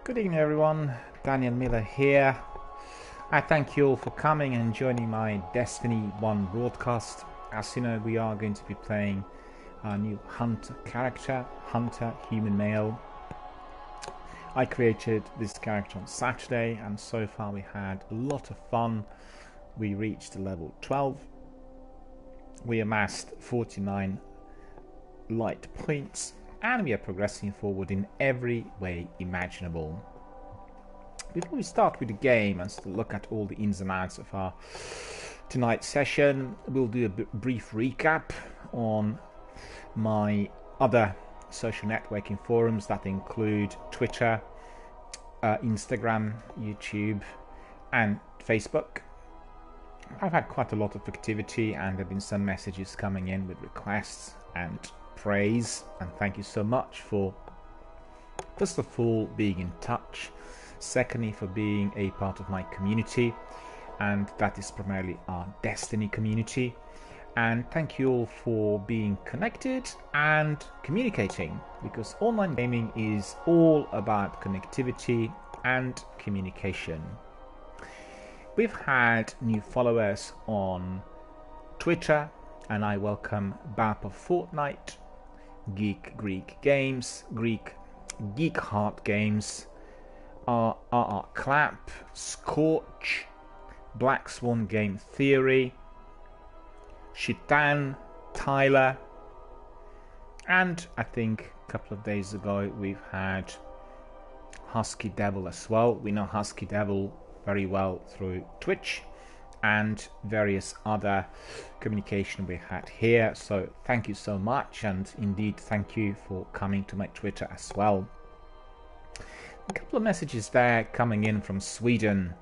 Good evening everyone, Daniel Miller here. I thank you all for coming and joining my Destiny 1 broadcast. As you know, we are going to be playing our new Hunter character, Hunter Human Male. I created this character on Saturday and so far we had a lot of fun. We reached level 12. We amassed 49 light points and we are progressing forward in every way imaginable. Before we start with the game and look at all the ins and outs of our tonight's session, we'll do a brief recap on my other social networking forums that include Twitter, Instagram, YouTube and Facebook. I've had quite a lot of activity and there have been some messages coming in with requests and praise, and thank you so much for, first of all, being in touch, secondly for being a part of my community, and that is primarily our Destiny community, and thank you all for being connected and communicating, because online gaming is all about connectivity and communication. We've had new followers on Twitter and I welcome Bap of Fortnite, Geek Greek Games, Geek Heart Games, RR Clap, Scorch, Black Swan Game Theory, Shitan, Tyler, and I think a couple of days ago we've had Husky Devil as well. We know Husky Devil very well through Twitch and various other communication we had here, so thank you so much, and indeed thank you for coming to my Twitter as well. A couple of messages there coming in from Sweden,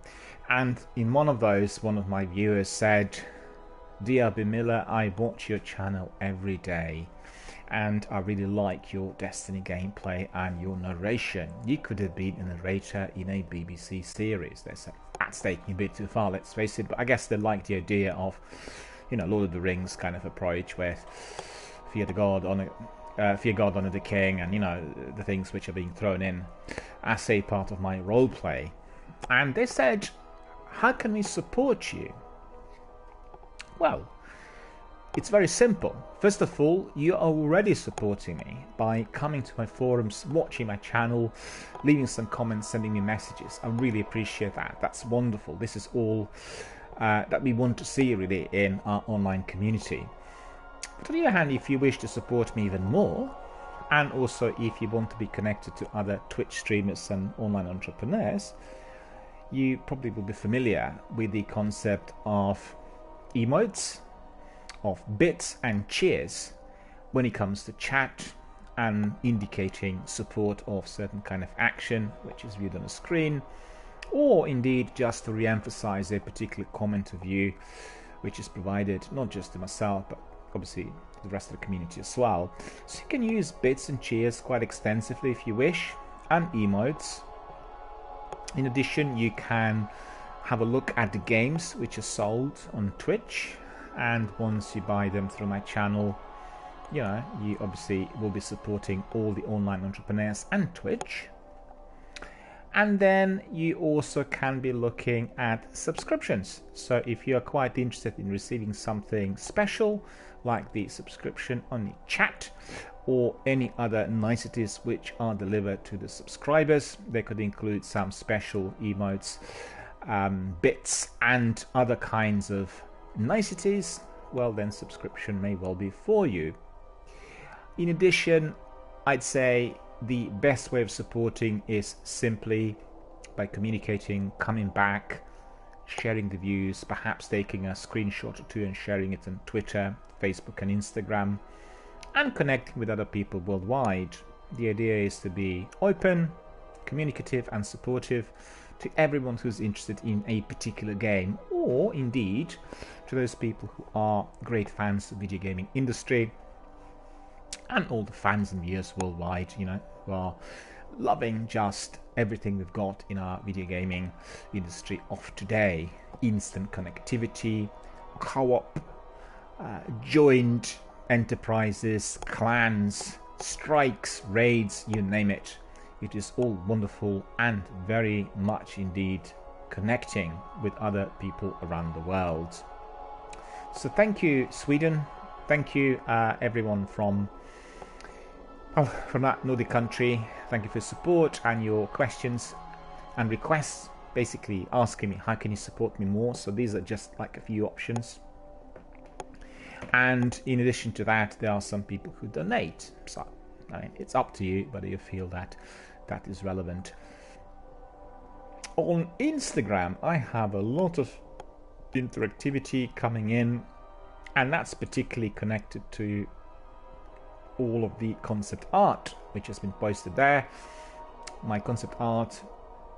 and in one of those, one of my viewers said, DRBMiller, I watch your channel every day and I really like your Destiny gameplay and your narration. You could have been a narrator in a BBC series. They said that's taking a bit too far, let's face it, but I guess they like the idea of, you know, Lord of the Rings kind of approach with fear God, honor the king, and you know, the things which are being thrown in as a part of my role play. And they said, how can we support you? Well, it's very simple. First of all, you are already supporting me by coming to my forums, watching my channel, leaving some comments, sending me messages. I really appreciate that. That's wonderful. This is all that we want to see really in our online community. But on the other hand, if you wish to support me even more, and also if you want to be connected to other Twitch streamers and online entrepreneurs, you probably will be familiar with the concept of emotes, of bits and cheers when it comes to chat and indicating support of certain kind of action which is viewed on the screen, or indeed just to re-emphasize a particular comment of view which is provided not just to myself but obviously the rest of the community as well. So you can use bits and cheers quite extensively if you wish, and emotes. In addition, you can have a look at the games which are sold on Twitch, and once you buy them through my channel, you know, you obviously will be supporting all the online entrepreneurs and Twitch. And then you also can be looking at subscriptions. So if you are quite interested in receiving something special like the subscription on the chat or any other niceties which are delivered to the subscribers, they could include some special emotes, bits and other kinds of niceties, well then subscription may well be for you. In addition, I'd say the best way of supporting is simply by communicating, coming back, sharing the views, perhaps taking a screenshot or two and sharing it on Twitter, Facebook and Instagram, and connecting with other people worldwide. The idea is to be open, communicative and supportive to everyone who's interested in a particular game, or indeed to those people who are great fans of the video gaming industry, and all the fans and viewers worldwide, you know, who are loving just everything we've got in our video gaming industry of today. Instant connectivity, co-op, joint enterprises, clans, strikes, raids, you name it. It is all wonderful and very much indeed connecting with other people around the world. So thank you, Sweden. Thank you, everyone from that Nordic country. Thank you for your support and your questions and requests, basically asking me how can you support me more. So these are just like a few options. And in addition to that, there are some people who donate. So I mean, it's up to you whether you feel that that is relevant. On Instagram, I have a lot of interactivity coming in, and that's particularly connected to all of the concept art which has been posted there. My concept art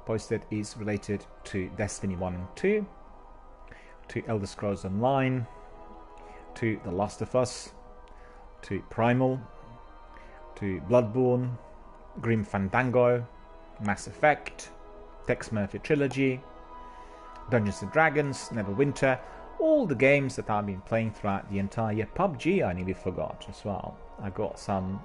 posted is related to Destiny 1 and 2, to Elder Scrolls Online, to The Last of Us, to Primal, to Bloodborne, Grim Fandango, Mass Effect, Tex Murphy Trilogy, Dungeons and Dragons, Neverwinter, all the games that I've been playing throughout the entire year. PUBG I nearly forgot as well. I got some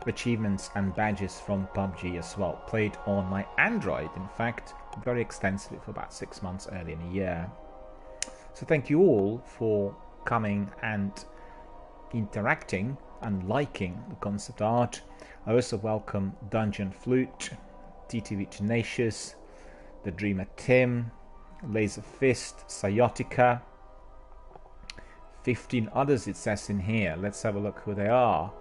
achievements and badges from PUBG as well. Played on my Android, in fact, very extensively for about 6 months early in the year. So thank you all for coming and interacting and liking the concept art. I also welcome Dungeon Flute, TTV Tenacious, The Dreamer Tim, Laser Fist, Sciatica, 15 others it says in here. Let's have a look who they are.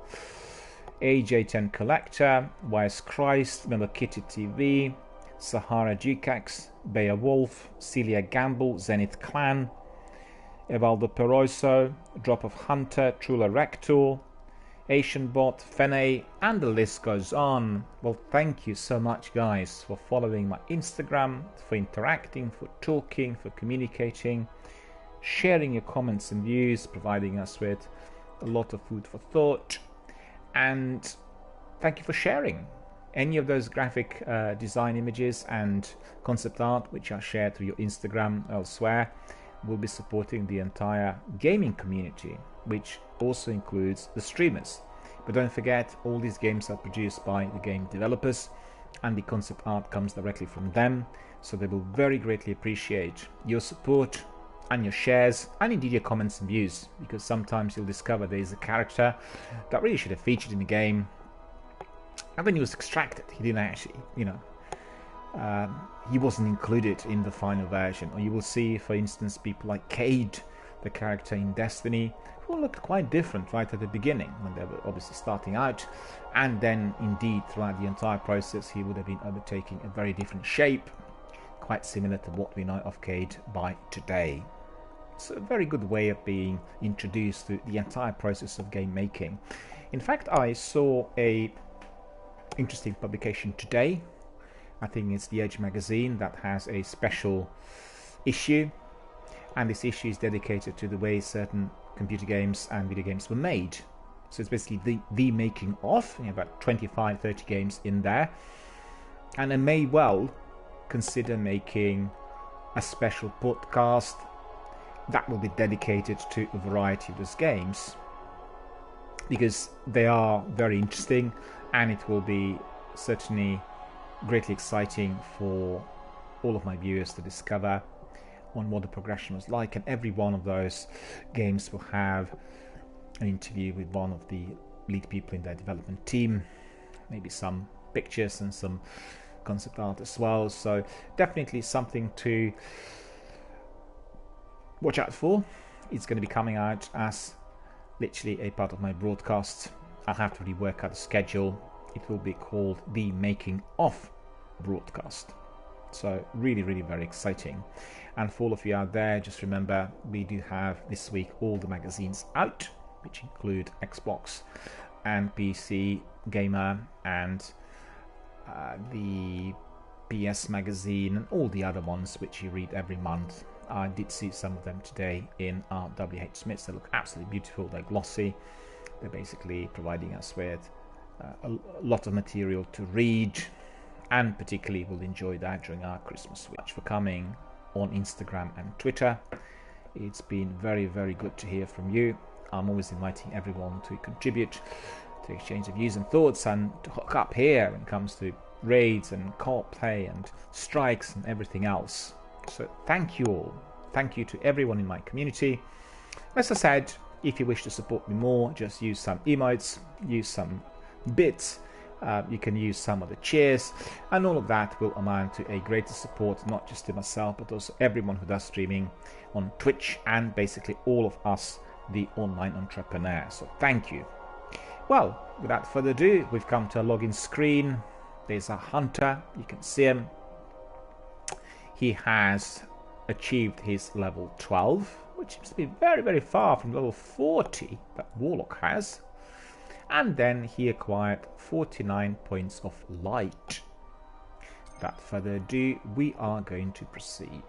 AJ10 Collector, Wise Christ, Miller Kitty TV, Sahara Ducax, Beowulf, Celia Gamble, Zenith Clan, Evaldo Peroso, Drop of Hunter, Trula Rector, Asianbot, Fene, and the list goes on. Well, thank you so much, guys, for following my Instagram, for interacting, for talking, for communicating, sharing your comments and views, providing us with a lot of food for thought. And thank you for sharing any of those graphic design images and concept art which are shared through your Instagram elsewhere. We'll be supporting the entire gaming community, which also includes the streamers. But don't forget, all these games are produced by the game developers and the concept art comes directly from them, so they will very greatly appreciate your support and your shares and indeed your comments and views, because sometimes you'll discover there is a character that really should have featured in the game and then he was extracted. He didn't actually, he wasn't included in the final version. Or you will see, for instance, people like Cade, the character in Destiny, who looked quite different right at the beginning when they were obviously starting out, and then indeed throughout the entire process he would have been undertaking a very different shape, quite similar to what we know of Cade by today. It's a very good way of being introduced to the entire process of game making. In fact, I saw a interesting publication today. I think it's The Edge magazine that has a special issue, and this issue is dedicated to the way certain computer games and video games were made. So it's basically the making of, about 25-30 games in there, and I may well consider making a special podcast that will be dedicated to a variety of those games, because they are very interesting and it will be certainly greatly exciting for all of my viewers to discover on what the progression was like. And every one of those games will have an interview with one of the lead people in their development team, maybe some pictures and some concept art as well. So definitely something to watch out for. It's going to be coming out as literally a part of my broadcast. I'll have to really work out the schedule. It will be called the Making of broadcast. So really very exciting. And for all of you out there, just remember, we do have this week all the magazines out, which include Xbox and PC Gamer and the PS magazine and all the other ones which you read every month. I did see some of them today in our WH Smiths. They look absolutely beautiful. They're glossy. They're basically providing us with a lot of material to read, and particularly we'll enjoy that during our Christmas week. For coming on Instagram and Twitter. It's been very good to hear from you. I'm always inviting everyone to contribute, to exchange views and thoughts, and to hook up here when it comes to raids and co-op play and strikes and everything else. So thank you all. Thank you to everyone in my community. As I said, if you wish to support me more, just use some emotes, use some bits, you can use some of the cheers, and all of that will amount to a greater support, not just to myself, but also everyone who does streaming on Twitch, and basically all of us, the online entrepreneurs. So thank you. Well, without further ado, we've come to a login screen. There's a hunter, you can see him. He has achieved his level 12, which seems to be very, very far from level 40 that Warlock has. And then he acquired 49 points of light. Without further ado, we are going to proceed.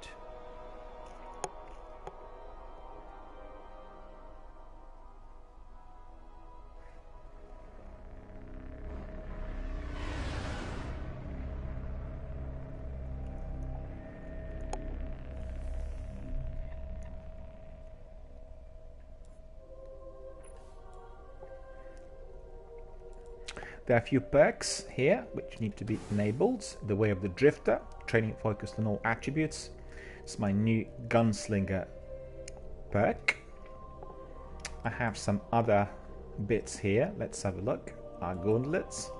There are a few perks here which need to be enabled. The Way of the Drifter, training focused on all attributes. It's my new Gunslinger perk. I have some other bits here. Let's have a look. Our gauntlets.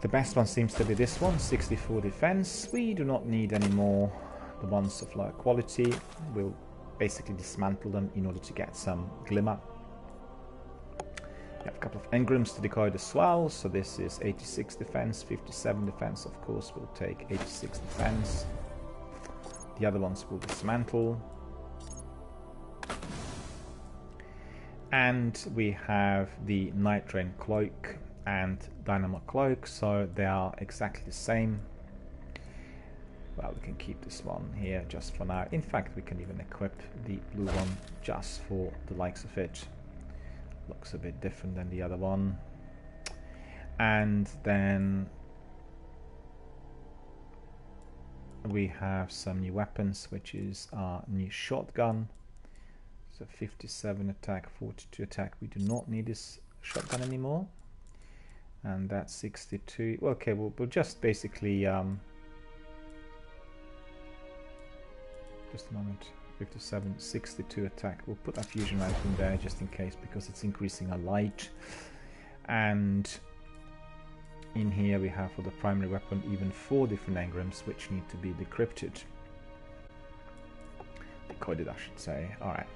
The best one seems to be this one, 64 defense. We do not need any more the ones of lower quality. We'll basically dismantle them in order to get some glimmer. We have a couple of engrams to decode as well, so this is 86 defense, 57 defense, of course we'll take 86 defense. The other ones will dismantle. And we have the Night Rain Cloak and Dynamo Cloak, so they are exactly the same. Well, we can keep this one here just for now. In fact, we can even equip the blue one just for the likes of it. Looks a bit different than the other one. And then we have some new weapons, which is our new shotgun. So 57 attack, 42 attack. We do not need this shotgun anymore. And that's 62. Okay, we'll just basically just a moment. 57, 62 attack. We'll put a fusion rifle in there just in case, because it's increasing our light. And in here we have for the primary weapon even 4 different engrams which need to be decoded, I should say. Alright,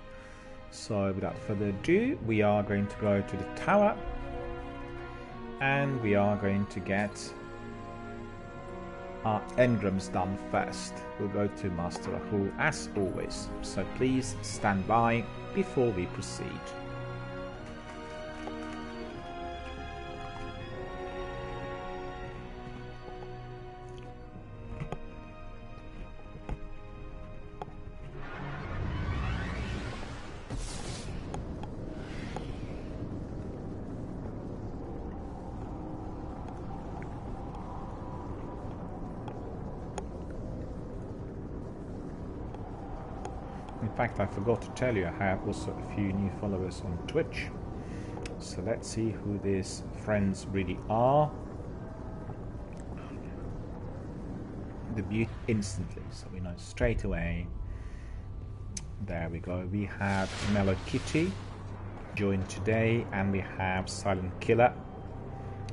so without further ado, we are going to go to the tower and we are going to get our engrams done first. We'll go to Master Rahul as always, so please stand by before we proceed. In fact, I forgot to tell you, I have also a few new followers on Twitch. So let's see who these friends really are. Debut instantly, so we know straight away. There we go. We have Mellow Kitty joined today, and we have Silent Killer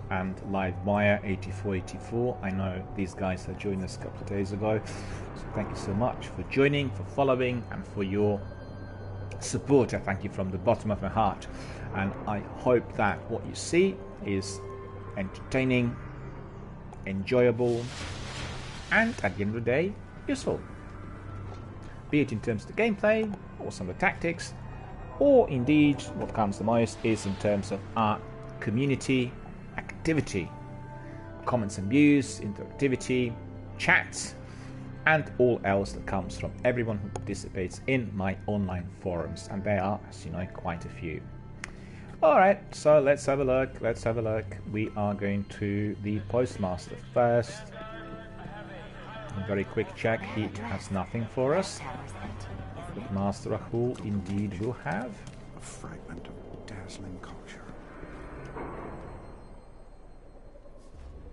and Live Wire 8484. I know these guys have joined us a couple of days ago, so thank you so much for joining, for following, and for your support. I thank you from the bottom of my heart, and I hope that what you see is entertaining, enjoyable, and at the end of the day, useful. Be it in terms of the gameplay, or some of the tactics, or indeed, what counts the most is in terms of our community activity, comments and views, interactivity, chats, and all else that comes from everyone who participates in my online forums, and there are, as you know, quite a few. Alright, so let's have a look. We are going to the postmaster first. A very quick check, he has nothing for us, but Master Rahul indeed will have a fragment of dazzling culture.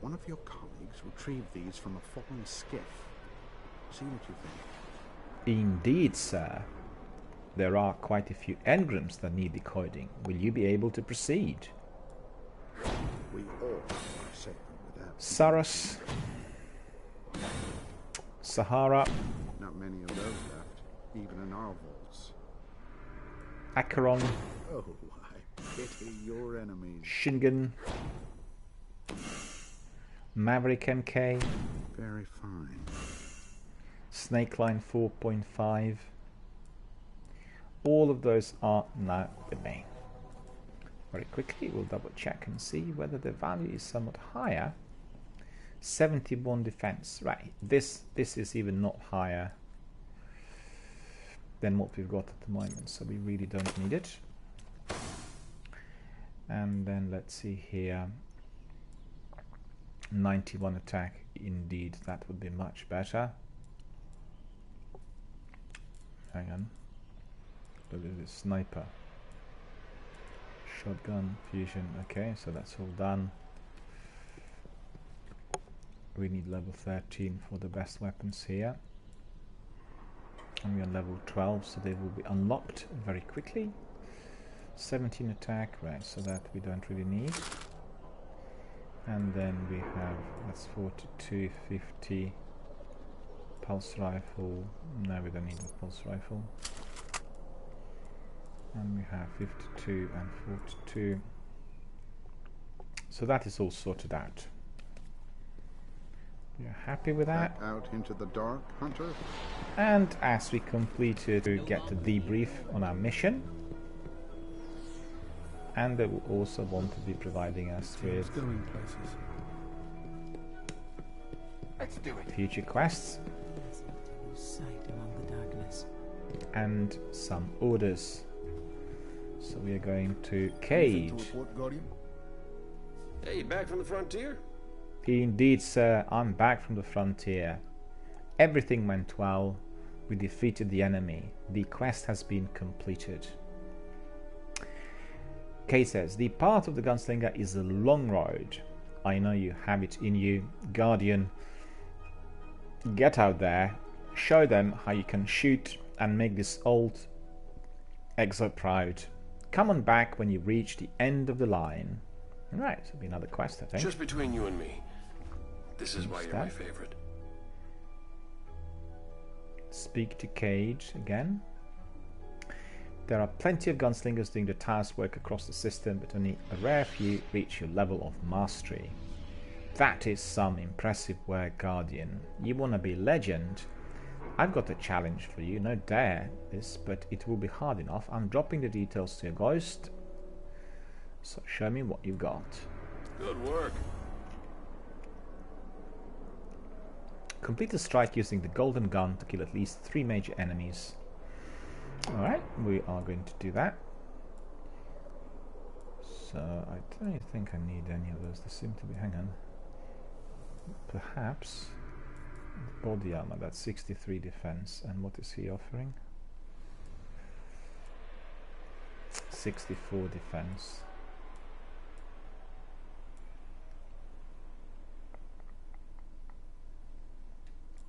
One of your colleagues retrieved these from a fallen skiff. See what you think. Indeed, sir. There are quite a few engrams that need decoding. Will you be able to proceed? We all are sailing without Saros. Sahara. not many of those left, even in our vaults. Acheron. Oh, I pity your enemies. Shingen. Maverick MK. Very fine. Snakeline 4.5. All of those are now with me. Very quickly we'll double check and see whether the value is somewhat higher. 71 defense. Right, this is even not higher than what we've got at the moment, so we really don't need it. And then let's see here. 91 attack. Indeed, that would be much better. Hang on. Look at this sniper. Shotgun, fusion. Okay, so that's all done. We need level 13 for the best weapons here. And we're on level 12, so they will be unlocked very quickly. 17 attack, right, so that we don't really need. And then we have, that's 42, 50. Pulse rifle. No, we don't need a pulse rifle. And we have 52 and 42. So that is all sorted out. You're happy with that? Back out into the dark, Hunter. And as we complete it, we get a debrief on our mission. And they will also want to be providing us with future quests and some orders. So we are going to Cage. Hey, you back from the frontier? Indeed, sir, I'm back from the frontier. Everything went well. We defeated the enemy. The quest has been completed. Kay says, the path of the gunslinger is a long road. I know you have it in you. Guardian, get out there, show them how you can shoot and make this old exo proud. Come on back when you reach the end of the line. Right, so it'll be another quest, I think. Just between you and me. This is why you're my favorite. Speak to Cage again. There are plenty of gunslingers doing the task work across the system, but only a rare few reach your level of mastery. That is some impressive work, Guardian. You wanna be legend? I've got a challenge for you, no dare this, but it will be hard enough. I'm dropping the details to your ghost, so show me what you've got. Good work. Complete a strike using the golden gun to kill at least 3 major enemies. Alright, we are going to do that. So, I don't think I need any of those. They seem to be, hang on. Perhaps body armor, that's 63 defense. And what is he offering? 64 defense.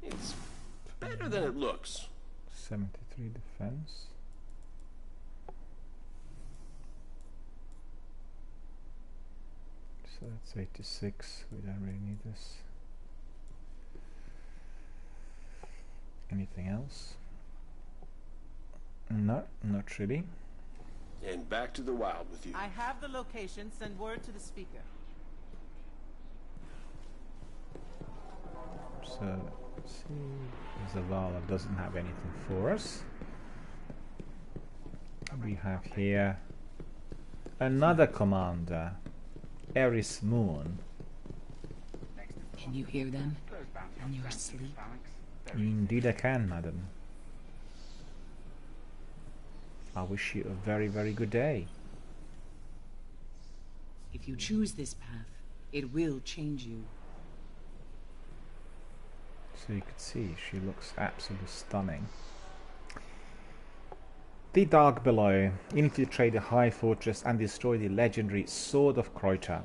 It's better than it looks. 73 defense. So that's 86. We don't really need this. Anything else? No, not really. And back to the wild with you. I have the location. Send word to the speaker. So, let's see. Zavala doesn't have anything for us. We have here another commander, Eris Moon. Can you hear them in your sleep? Indeed I can, madam. I wish you a very, very good day. If you choose this path, it will change you. So you could see, she looks absolutely stunning. The Dark Below. Infiltrate the High Fortress and destroy the legendary Sword of Crota.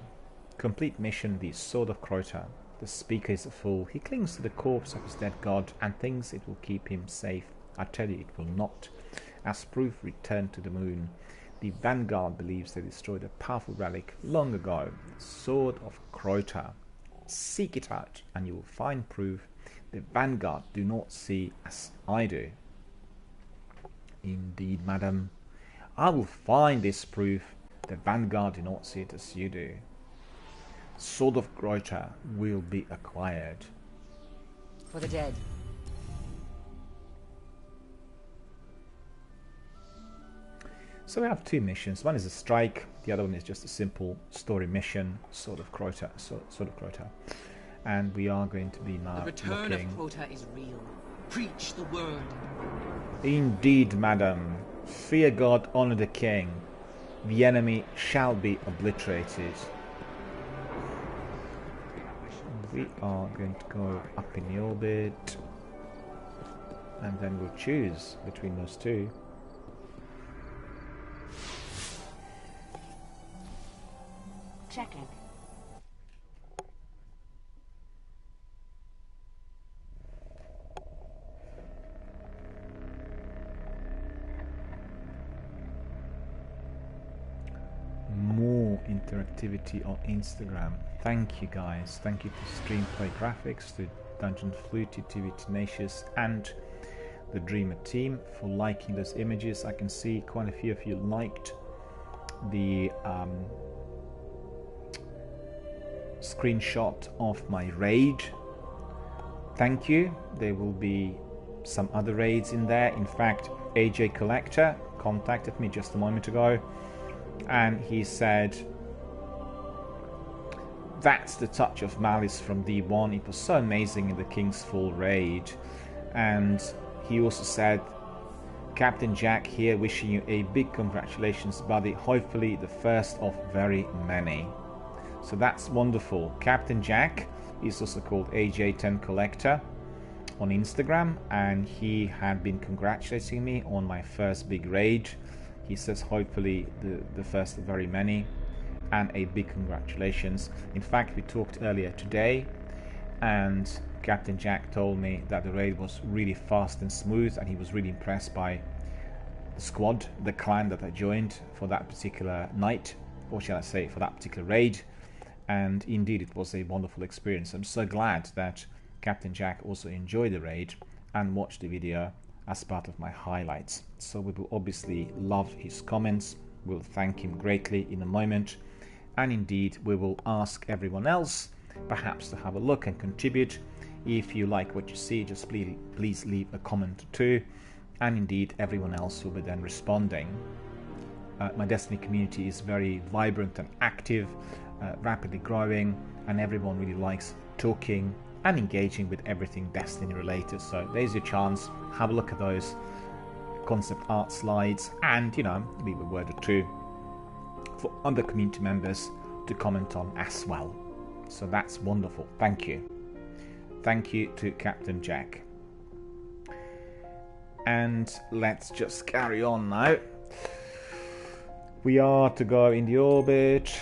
Complete mission, the Sword of Crota. The speaker is a fool. He clings to the corpse of his dead god and thinks it will keep him safe. I tell you, it will not. As proof, return to the moon. The Vanguard believes they destroyed a powerful relic long ago, the Sword of Crota. Seek it out, and you will find proof the Vanguard do not see as I do. Indeed, madam. I will find this proof. The Vanguard do not see it as you do. Sword of Crota will be acquired. For the dead. So we have two missions. One is a strike. The other one is just a simple story mission. Sword of Crota. Sword of Crota. And we are going to be now The return looking. of Crota is real. Preach the word. Indeed, madam. Fear God, honor the king. The enemy shall be obliterated. We are going to go up in the orbit. And then we'll choose between those two. Checking. More interactivity on Instagram. Thank you guys. Thank you to Streamplay Graphics, to Dungeon Fluty, TV Tenacious, and the Dreamer team for liking those images. I can see quite a few of you liked the screenshot of my raid. Thank you. There will be some other raids in there. In fact, AJ Collector contacted me just a moment ago, and he said, that's the touch of malice from D1. It was so amazing in the King's Fall raid. And he also said, Captain Jack here, wishing you a big congratulations, buddy. Hopefully the first of very many. So that's wonderful. Captain Jack is also called AJ10 Collector on Instagram, and he had been congratulating me on my first big raid. He says hopefully the first of very many, and a big congratulations. In fact, we talked earlier today, and Captain Jack told me that the raid was really fast and smooth, and he was really impressed by the squad, the clan that I joined for that particular night, or shall I say for that particular raid. And indeed it was a wonderful experience. I'm so glad that Captain Jack also enjoyed the raid and watched the video as part of my highlights. So we will obviously love his comments. We'll thank him greatly in a moment. And indeed we will ask everyone else perhaps to have a look and contribute. If you like what you see, just please leave a comment too. And indeed everyone else will be then responding. My Destiny community is very vibrant and active, rapidly growing, and everyone really likes talking and engaging with everything Destiny related. So there's your chance. Have a look at those concept art slides, and leave a word or two for other community members to comment on as well. So that's wonderful. Thank you. Thank you to Captain Jack. And let's just carry on now. We are to go in the orbit.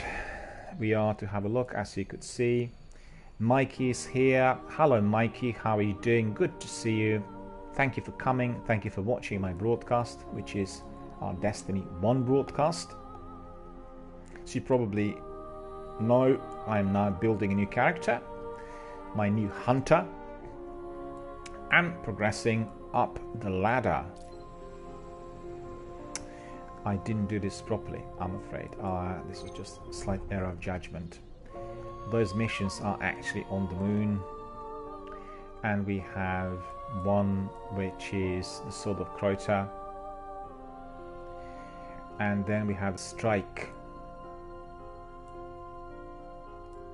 We are to have a look, as you could see. Mikey is here. Hello Mikey, how are you doing? Good to see you. Thank you for coming. Thank you for watching my broadcast, which is our Destiny 1 broadcast. So you probably know I am now building a new character, my new hunter, and progressing up the ladder. I didn't do this properly, I'm afraid. This was just a slight error of judgment. Those missions are actually on the moon, and we have one which is the Sword of Crota, and then we have a strike.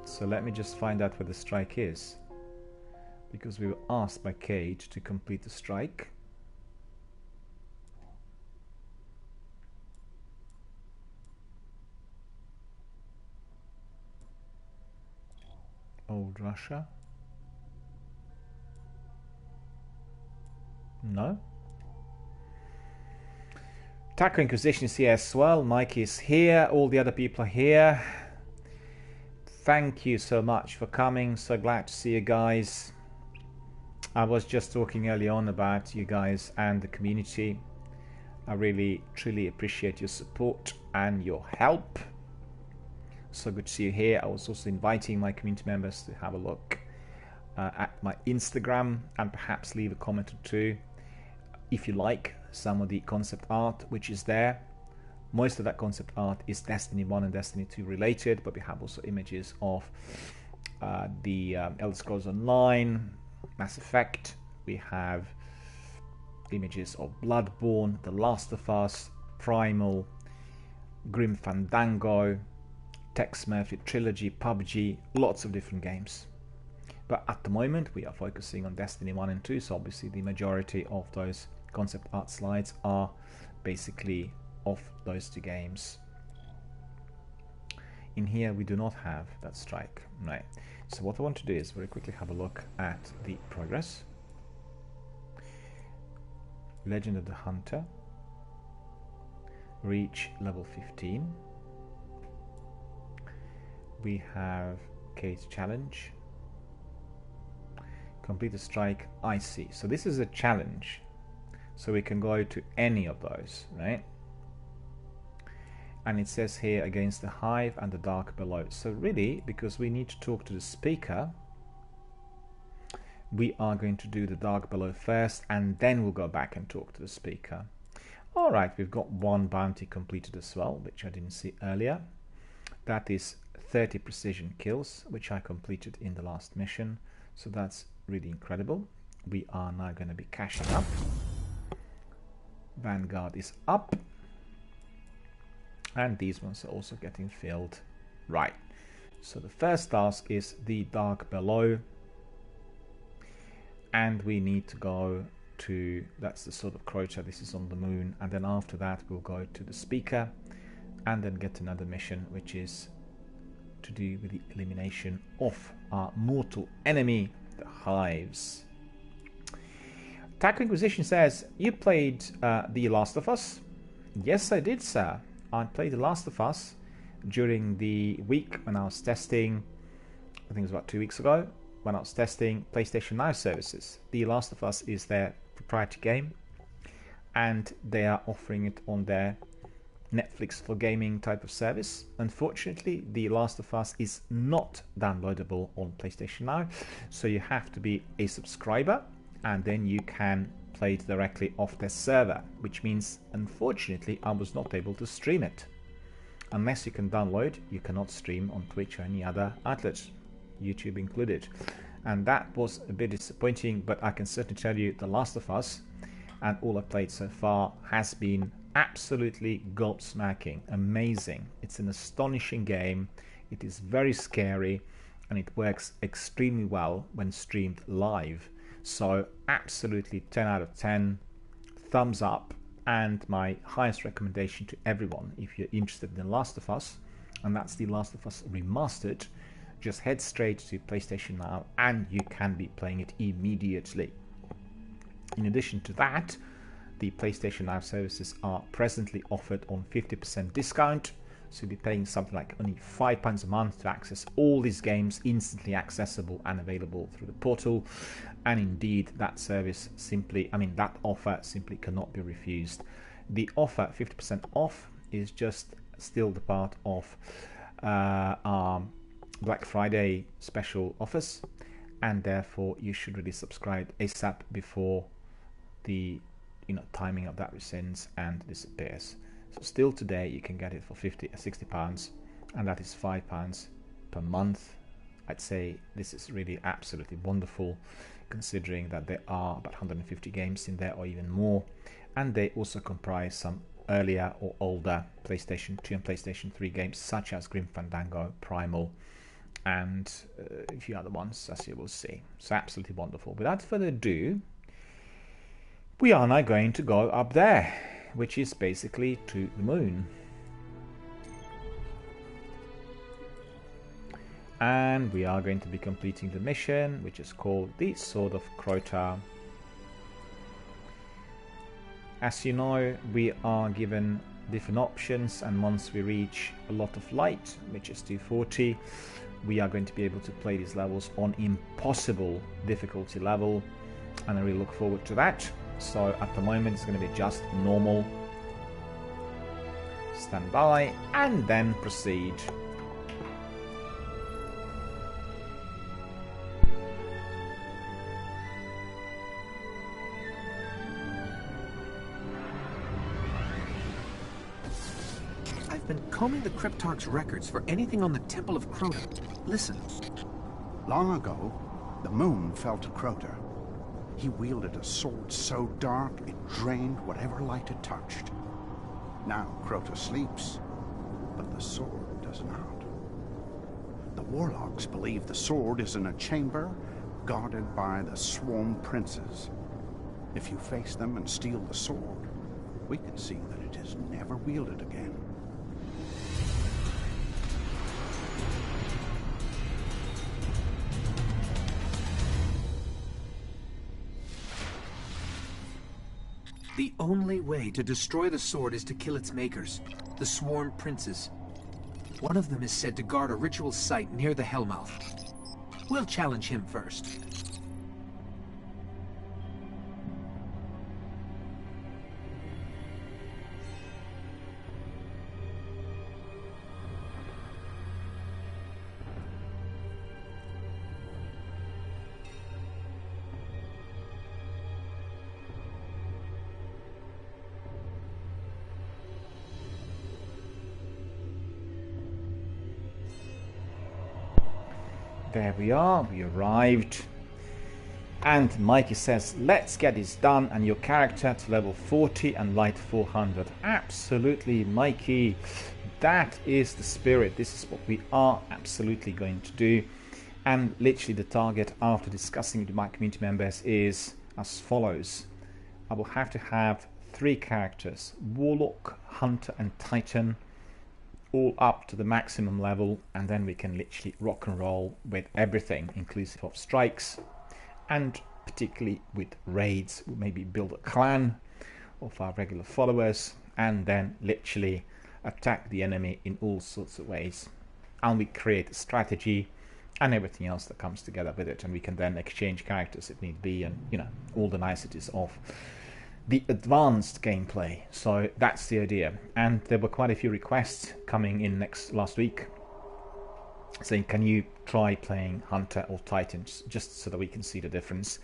So let me just find out where the strike is, because we were asked by Cade to complete the strike. Old Russia? No. Taco Inquisition is here as well. Mike is here. All the other people are here. thank you so much for coming. So glad to see you guys. I was just talking early on about you guys and the community. I really, truly appreciate your support and your help. So good to see you here. I was also inviting my community members to have a look at my Instagram and perhaps leave a comment or two if you like some of the concept art which is there. Most of that concept art is Destiny 1 and Destiny 2 related, but we have also images of the Elder Scrolls Online, Mass Effect. We have images of Bloodborne, The Last of Us, Primal, Grim Fandango, Tex Murphy Trilogy, PUBG, lots of different games. But at the moment we are focusing on Destiny 1 and 2, so obviously the majority of those concept art slides are basically of those two games. In here we do not have that strike, right? So what I want to do is very quickly have a look at the progress. Legend of the Hunter, reach level 15. We have Kate Challenge, complete a strike Icy. So this is a challenge, so we can go to any of those, right? And it says here against the Hive and the Dark Below. So really, because we need to talk to the speaker, we are going to do the Dark Below first, and then we'll go back and talk to the speaker. All right, we've got one bounty completed as well, which I didn't see earlier. That is 30 precision kills, which I completed in the last mission. So that's really incredible. We are now going to be cashing up. Vanguard is up. And these ones are also getting filled. Right. So the first task is the Dark Below. And we need to go to, that's the Sword of Crota, this is on the moon. And then after that we'll go to the speaker and then get another mission, which is to do with the elimination of our mortal enemy, the Hives. Taco Inquisition says, you played The Last of Us? Yes, I did, sir. I played The Last of Us during the week when I was testing, I think it was about 2 weeks ago, when I was testing PlayStation Now services. The Last of Us is their proprietary game, and they are offering it on their Netflix for gaming type of service. Unfortunately, The Last of Us is not downloadable on PlayStation Now, so you have to be a subscriber, and then you can play it directly off their server, which means, unfortunately, I was not able to stream it. Unless you can download, you cannot stream on Twitch or any other outlet, YouTube included. And that was a bit disappointing, but I can certainly tell you The Last of Us, and all I've played so far, has been absolutely gobsmacking, amazing. It's an astonishing game. It is very scary, and it works extremely well when streamed live. So absolutely 10 out of 10, thumbs up, and my highest recommendation to everyone, if you're interested in The Last of Us, and that's The Last of Us Remastered, just head straight to PlayStation Now and you can be playing it immediately. In addition to that, the PlayStation Now services are presently offered on 50% discount, so you'll be paying something like only £5 a month to access all these games instantly accessible and available through the portal. And indeed, that service simply, that offer simply cannot be refused. The offer, 50% off, is just still the part of our Black Friday special offers, and therefore you should really subscribe ASAP before the timing of that rescinds and disappears. So still today you can get it for £60, and that is £5 per month. I'd say this is really absolutely wonderful, considering that there are about 150 games in there or even more, and they also comprise some earlier or older PlayStation 2 and PlayStation 3 games such as Grim Fandango, Primal, and a few other ones, as you will see. So absolutely wonderful. Without further ado, we are now going to go up there, which is basically to the moon. And we are going to be completing the mission, which is called the Sword of Crota. As you know, we are given different options, and once we reach a lot of light, which is 240, we are going to be able to play these levels on impossible difficulty level, and I really look forward to that. So at the moment it's going to be just normal. Stand by and then proceed. I've been combing the Cryptarch's records for anything on the Temple of Crota. Listen. Long ago, the moon fell to Crota. He wielded a sword so dark it drained whatever light it touched. Now Crota sleeps, but the sword does not. The warlocks believe the sword is in a chamber guarded by the Swarm Princes. If you face them and steal the sword, we can see that it is never wielded again. The only way to destroy the sword is to kill its makers, the Swarm Princes. One of them is said to guard a ritual site near the Hellmouth. We'll challenge him first. There we are, we arrived. And Mikey says, let's get this done, and your character to level 40 and light 400. Absolutely, Mikey. That is the spirit. This is what we are absolutely going to do. And literally the target after discussing with my community members is as follows. I will have to have 3 characters, Warlock, Hunter and Titan, all up to the maximum level, and then we can literally rock and roll with everything, inclusive of strikes, and particularly with raids. We'll maybe build a clan of our regular followers, and then literally attack the enemy in all sorts of ways. And we create a strategy and everything else that comes together with it, and we can then exchange characters if need be, and you know, all the niceties of the advanced gameplay. So that's the idea. And there were quite a few requests coming in last week saying, can you try playing Hunter or Titans, just so that we can see the difference.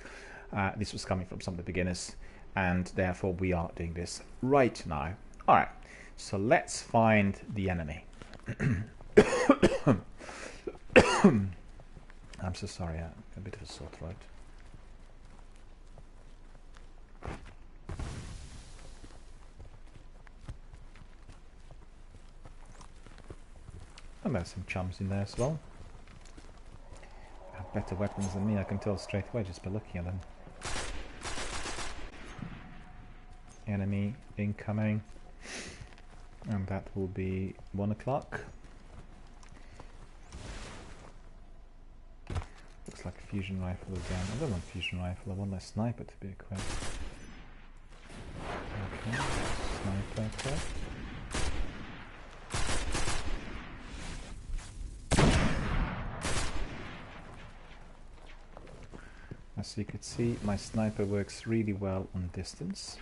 This was coming from some of the beginners, and therefore we are doing this right now. Alright, so let's find the enemy. I'm so sorry, a bit of a sore throat. And there's some chums in there as well. Have better weapons than me, I can tell straight away just by looking at them. Enemy incoming. And that will be 1 o'clock. Looks like a fusion rifle again. I don't want fusion rifle, I want a sniper to be equipped. Okay, sniper equipped. As you could see, my sniper works really well on distance.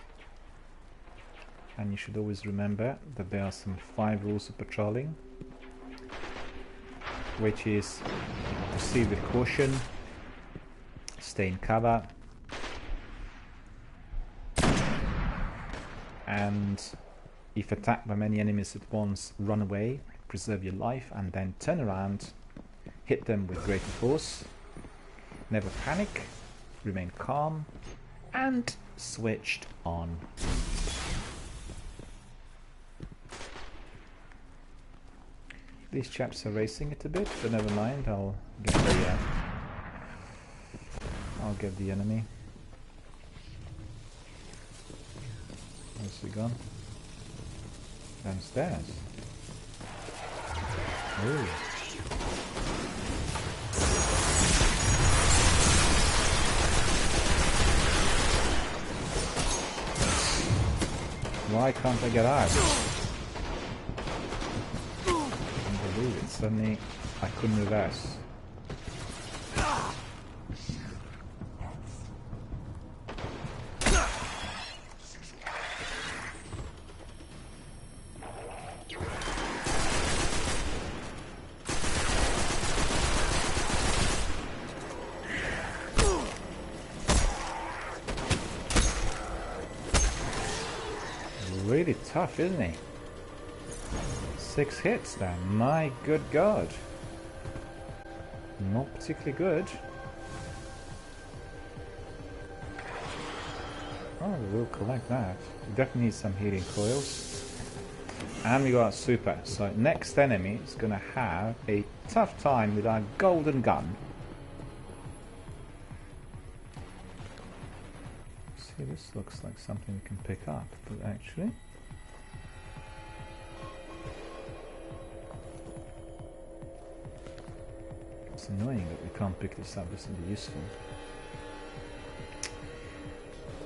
And you should always remember that there are some 5 rules of patrolling, which is proceed with caution, stay in cover, and if attacked by many enemies at once, run away, preserve your life, and then turn around, hit them with greater force. Never panic, remain calm, and switched on. These chaps are racing it a bit, but never mind. I'll get the enemy. Where's he gone? Downstairs. Ooh. Why can't I get out? It suddenly I couldn't reverse. Really tough, isn't he? 6 hits then. My good god. Not particularly good. Oh, we'll collect that. We definitely need some healing coils. And we got super. So next enemy is gonna have a tough time with our golden gun. See, this looks like something we can pick up, but actually it's annoying that we can't pick this up. This would be useful.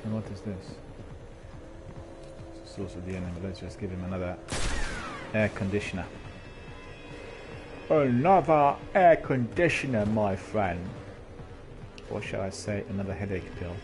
And what is this? It's the source of the enemy. Let's just give him another air conditioner. Another air conditioner, my friend. Or shall I say, another headache pill.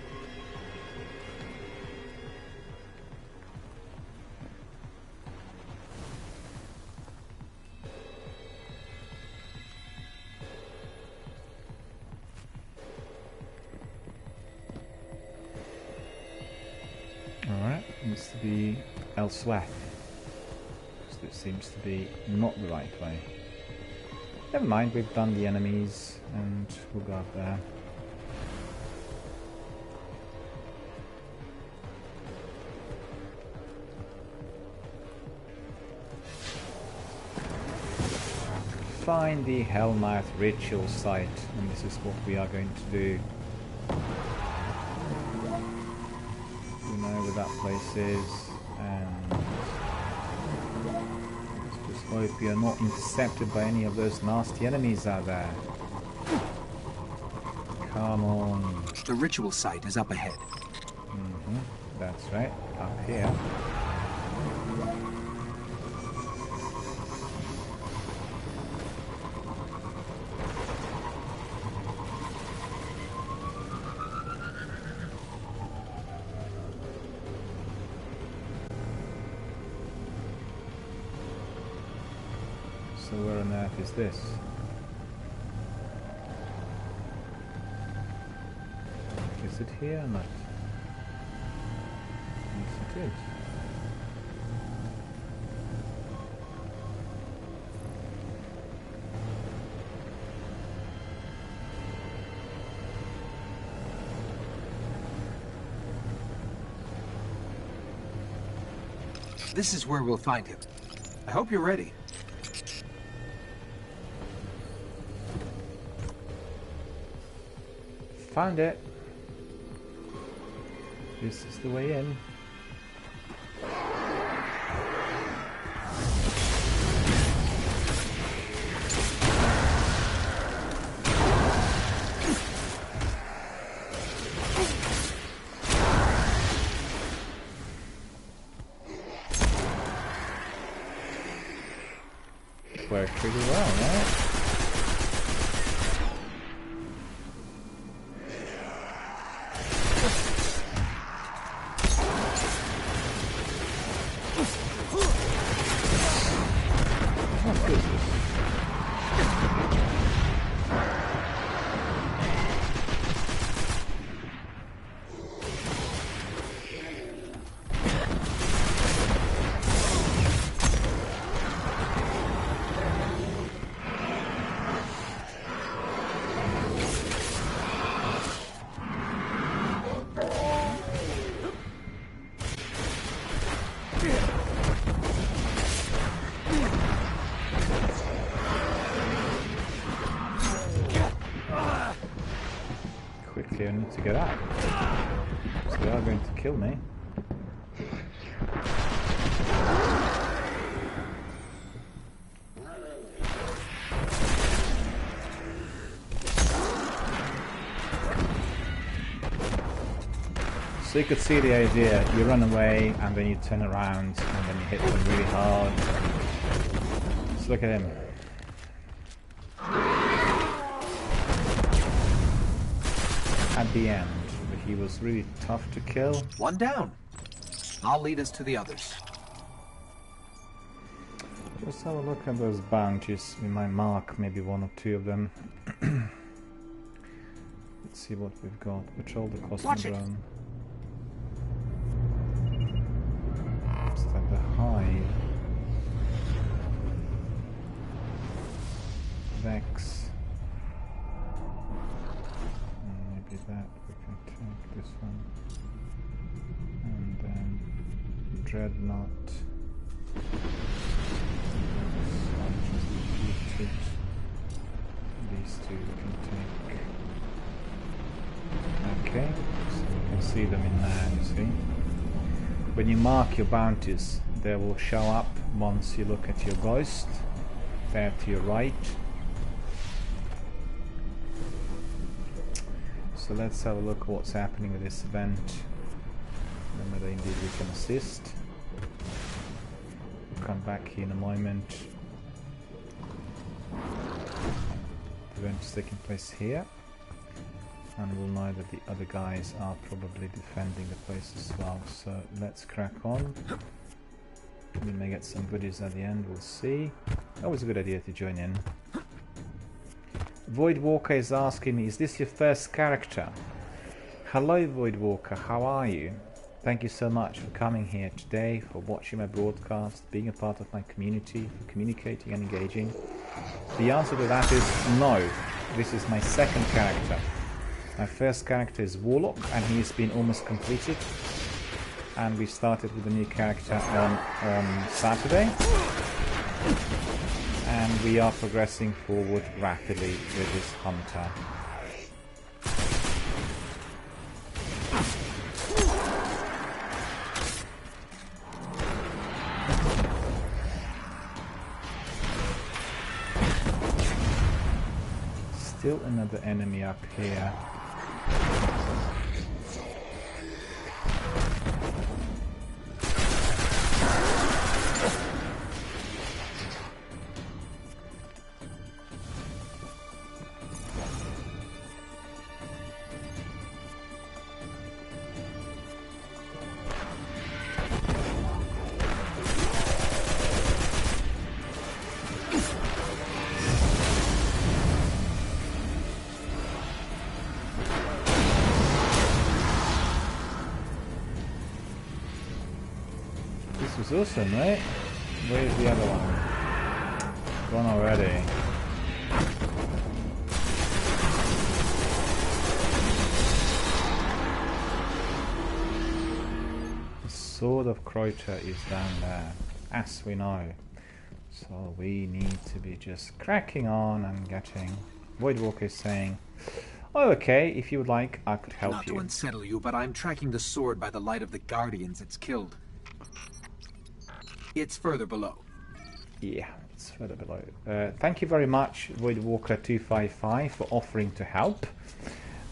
Alright, needs to be elsewhere. So it seems to be not the right way. Never mind, we've done the enemies and we'll go up there. Find the Hellmouth ritual site, and this is what we are going to do. We know where that place is, and let's just hope we are not intercepted by any of those nasty enemies out there. Come on. The ritual site is up ahead. That's right, up here. So where on earth is this? Is it here or not? Yes, it is. This is where we'll find him. I hope you're ready. Found it. This is the way in. Worked pretty well, right? Quickly, I need to get out. So they are going to kill me. So you could see the idea, you run away and then you turn around and then you hit them really hard. Just look at him. at the end. But he was really tough to kill. One down. I'll lead us to the others. Let's have a look at those bounties. We might mark maybe one or two of them. Let's see what we've got. Patrol the cosmic drone. Is that the hive? Vex. Maybe that we can take this one. And then Dreadnought. These two we can take. Okay, so you can see them in there, you see. When you mark your bounties, they will show up once you look at your ghost. There to your right. So let's have a look at what's happening with this event. And whether indeed we can assist. We'll come back here in a moment. The event is taking place here. And we'll know that the other guys are probably defending the place as well. So let's crack on. We may get some goodies at the end, we'll see. Always a good idea to join in. Void Walker is asking me, is this your first character? Hello Void Walker, how are you? Thank you so much for coming here today, for watching my broadcast, being a part of my community, for communicating and engaging. The answer to that is no. This is my second character. My first character is Warlock, and he's been almost completed. And we started with a new character on Saturday. And we are progressing forward rapidly with this hunter. Still another enemy up here. This was awesome, right? Where's the other one? Gone already. The Sword of Crota is down there, as we know. So we need to be just cracking on and getting... Voidwalker is saying, oh, okay, if you would like, I could help you. Not to unsettle you, but I'm tracking the sword by the light of the Guardians it's killed. It's further below. Yeah, it's further below. Thank you very much, Voidwalker255, for offering to help.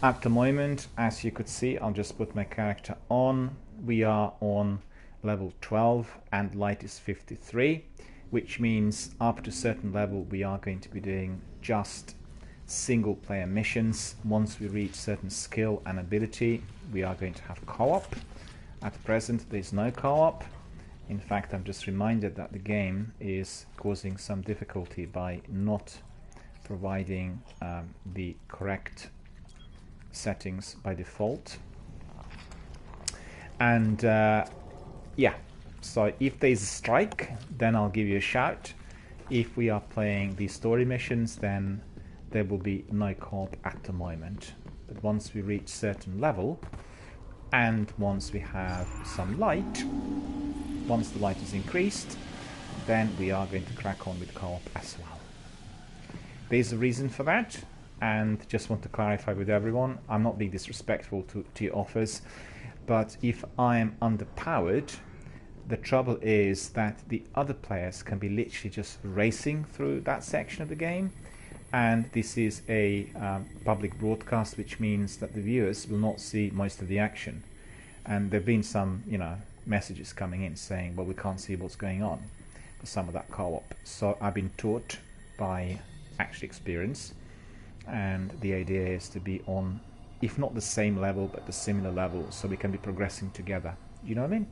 At the moment, as you could see, I'll just put my character on. We are on level 12 and light is 53, which means up to a certain level we are going to be doing just single player missions. Once we reach certain skill and ability, we are going to have co-op. At present, there is no co-op. In fact, I'm just reminded that the game is causing some difficulty by not providing the correct settings by default. And yeah, so if there's a strike, then I'll give you a shout. If we are playing the story missions, then there will be no co-op at the moment. But once we reach certain level, and once we have some light, once the light is increased, then we are going to crack on with co-op as well. There's a reason for that, and just want to clarify with everyone, I'm not being disrespectful to your offers, but if I am underpowered, the trouble is that the other players can be literally just racing through that section of the game, and this is a public broadcast, which means that the viewers will not see most of the action. And there have been some, messages coming in saying, well, we can't see what's going on for some of that co-op. So I've been taught by actual experience, and the idea is to be on if not the same level, but the similar level, so we can be progressing together. You know what I mean?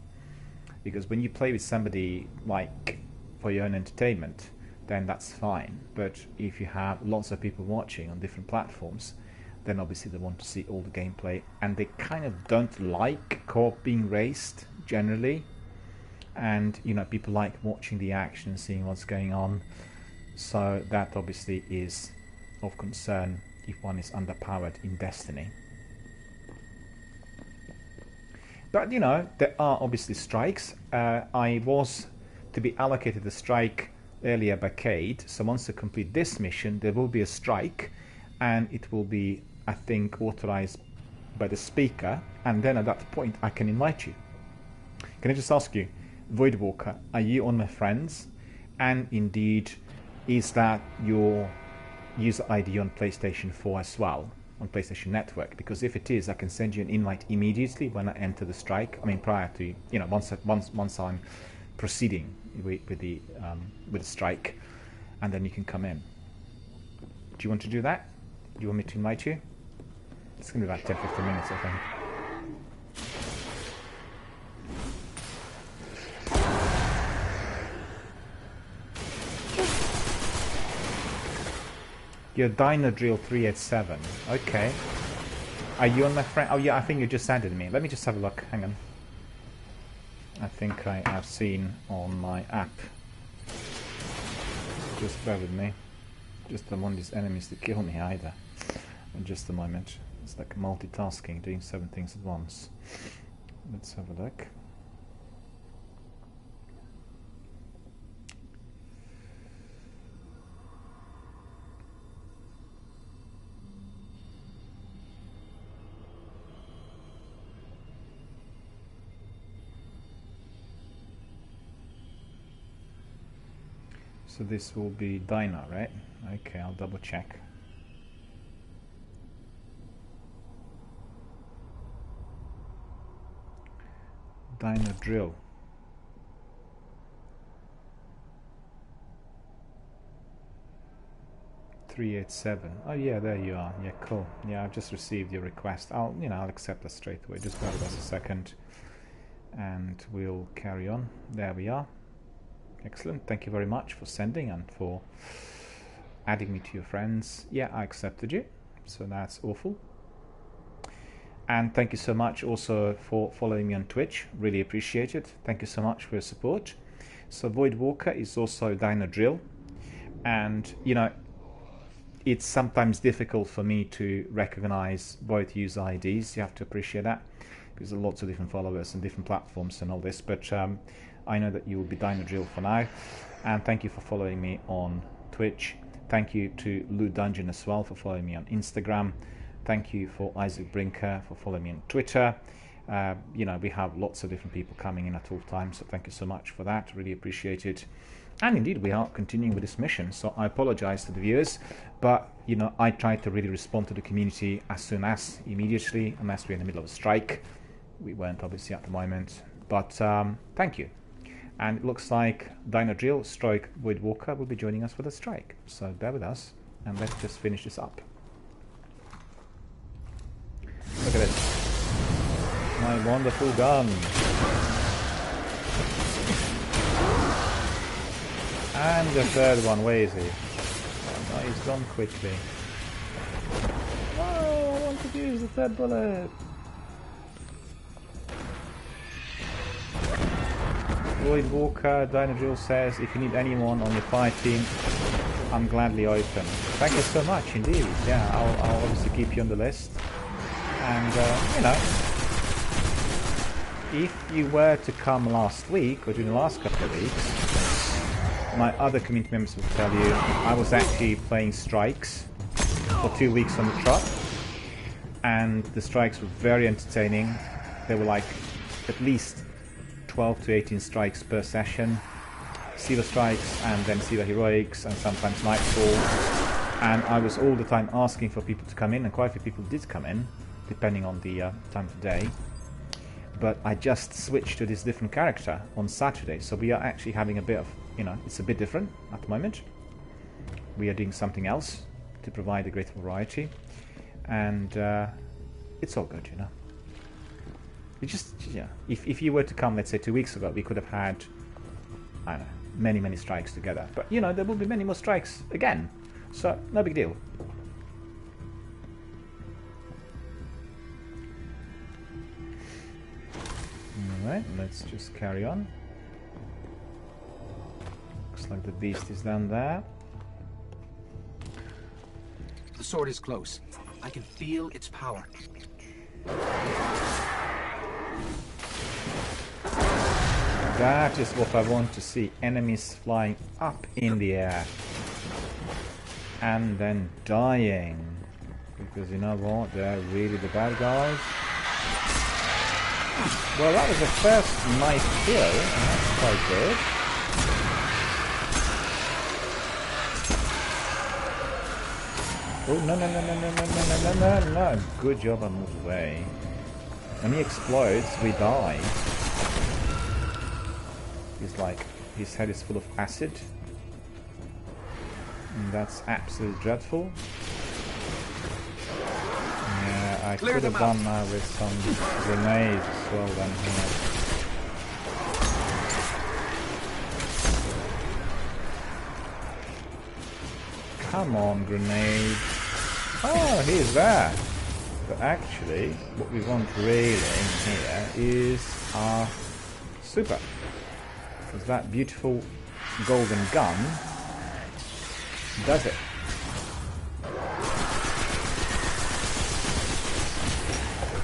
Because when you play with somebody like for your own entertainment, then that's fine. But if you have lots of people watching on different platforms, then obviously they want to see all the gameplay, and they kind of don't like co-op being raced generally. And you know, people like watching the action, seeing what's going on. So that obviously is of concern if one is underpowered in Destiny. But you know, there are obviously strikes. I was to be allocated a strike earlier by Cade, so once I complete this mission there will be a strike, and it will be, I think, authorized by the speaker, and then at that point I can invite you. Can I just ask you, Voidwalker, are you on my friends? And indeed, is that your user ID on PlayStation 4 as well, on PlayStation Network? Because if it is, I can send you an invite immediately when I enter the strike. I mean, prior to, you know, once I'm proceeding with the strike, and then you can come in. Do you want to do that? Do you want me to invite you? It's going to be about 10-15 minutes, I think. You're Dino Drill 387. Okay. Are you on my friend? Oh yeah, I think you just added me. Let me just have a look. Hang on. I think I have seen on my app. Just bear with me. Just don't want these enemies to kill me either. In just a moment. It's like multitasking, doing 7 things at once. Let's have a look. So this will be Dino, right? Okay, I'll double check. Dino Drill. $387. Oh yeah, there you are. Yeah, cool. Yeah, I've just received your request. I'll accept that straight away. Just bear with us a second, and we'll carry on. There we are. Excellent. Thank you very much for sending and for adding me to your friends. Yeah, I accepted you, so that's awful. And thank you so much also for following me on Twitch. Really appreciate it. Thank you so much for your support. So Voidwalker is also Dino Drill, and you know, it's sometimes difficult for me to recognize both user IDs. You have to appreciate that, because there are lots of different followers and different platforms and all this, but I know that you will be Dino Drill for now. And thank you for following me on Twitch. Thank you to Lou Dungeon as well for following me on Instagram. Thank you for Isaac Brinker for following me on Twitter. You know, we have lots of different people coming in at all times, so thank you so much for that. Really appreciate it. And indeed, we are continuing with this mission, so I apologize to the viewers, but you know, I try to really respond to the community as soon as, immediately, unless we're in the middle of a strike. We weren't obviously at the moment, but thank you. And it looks like Dino Drill stroke Voidwalker will be joining us for the strike. So bear with us, and let's just finish this up. Look at this. My wonderful gun. And the third one, where is he? Oh, no, he's gone quickly. Oh, I want to use the third bullet. Voidwalker, Dino Drill says, if you need anyone on your fire team, I'm gladly open. Thank you so much indeed. Yeah, I'll obviously keep you on the list. And, you know, if you were to come last week, or during the last couple of weeks, my other community members will tell you, I was actually playing strikes for 2 weeks on the trot. And the strikes were very entertaining. They were like at least 12 to 18 strikes per session, Silver Strikes and then Silver Heroics and sometimes Nightfall, and I was all the time asking for people to come in, and quite a few people did come in depending on the time of day, but I just switched to this different character on Saturday, so we are actually having a bit of, you know, it's a bit different at the moment. We are doing something else to provide a greater variety, and it's all good, you know. We just, yeah. If you were to come, let's say 2 weeks ago, we could have had, I don't know, many strikes together. But you know, there will be many more strikes again, so no big deal. All right, let's just carry on. Looks like the beast is down there. The sword is close. I can feel its power. That is what I want to see. Enemies flying up in the air. And then dying. Because you know what? They're really the bad guys. Well, that was the first nice kill. And that's quite good. Oh, no. Good job I moved away. When he explodes, we die. He's like, his head is full of acid. And that's absolutely dreadful. Yeah, I could have done that with some grenades as well down here. Come on, grenade. Oh, he's there. But actually, what we want really in here is our super. Because that beautiful golden gun does it.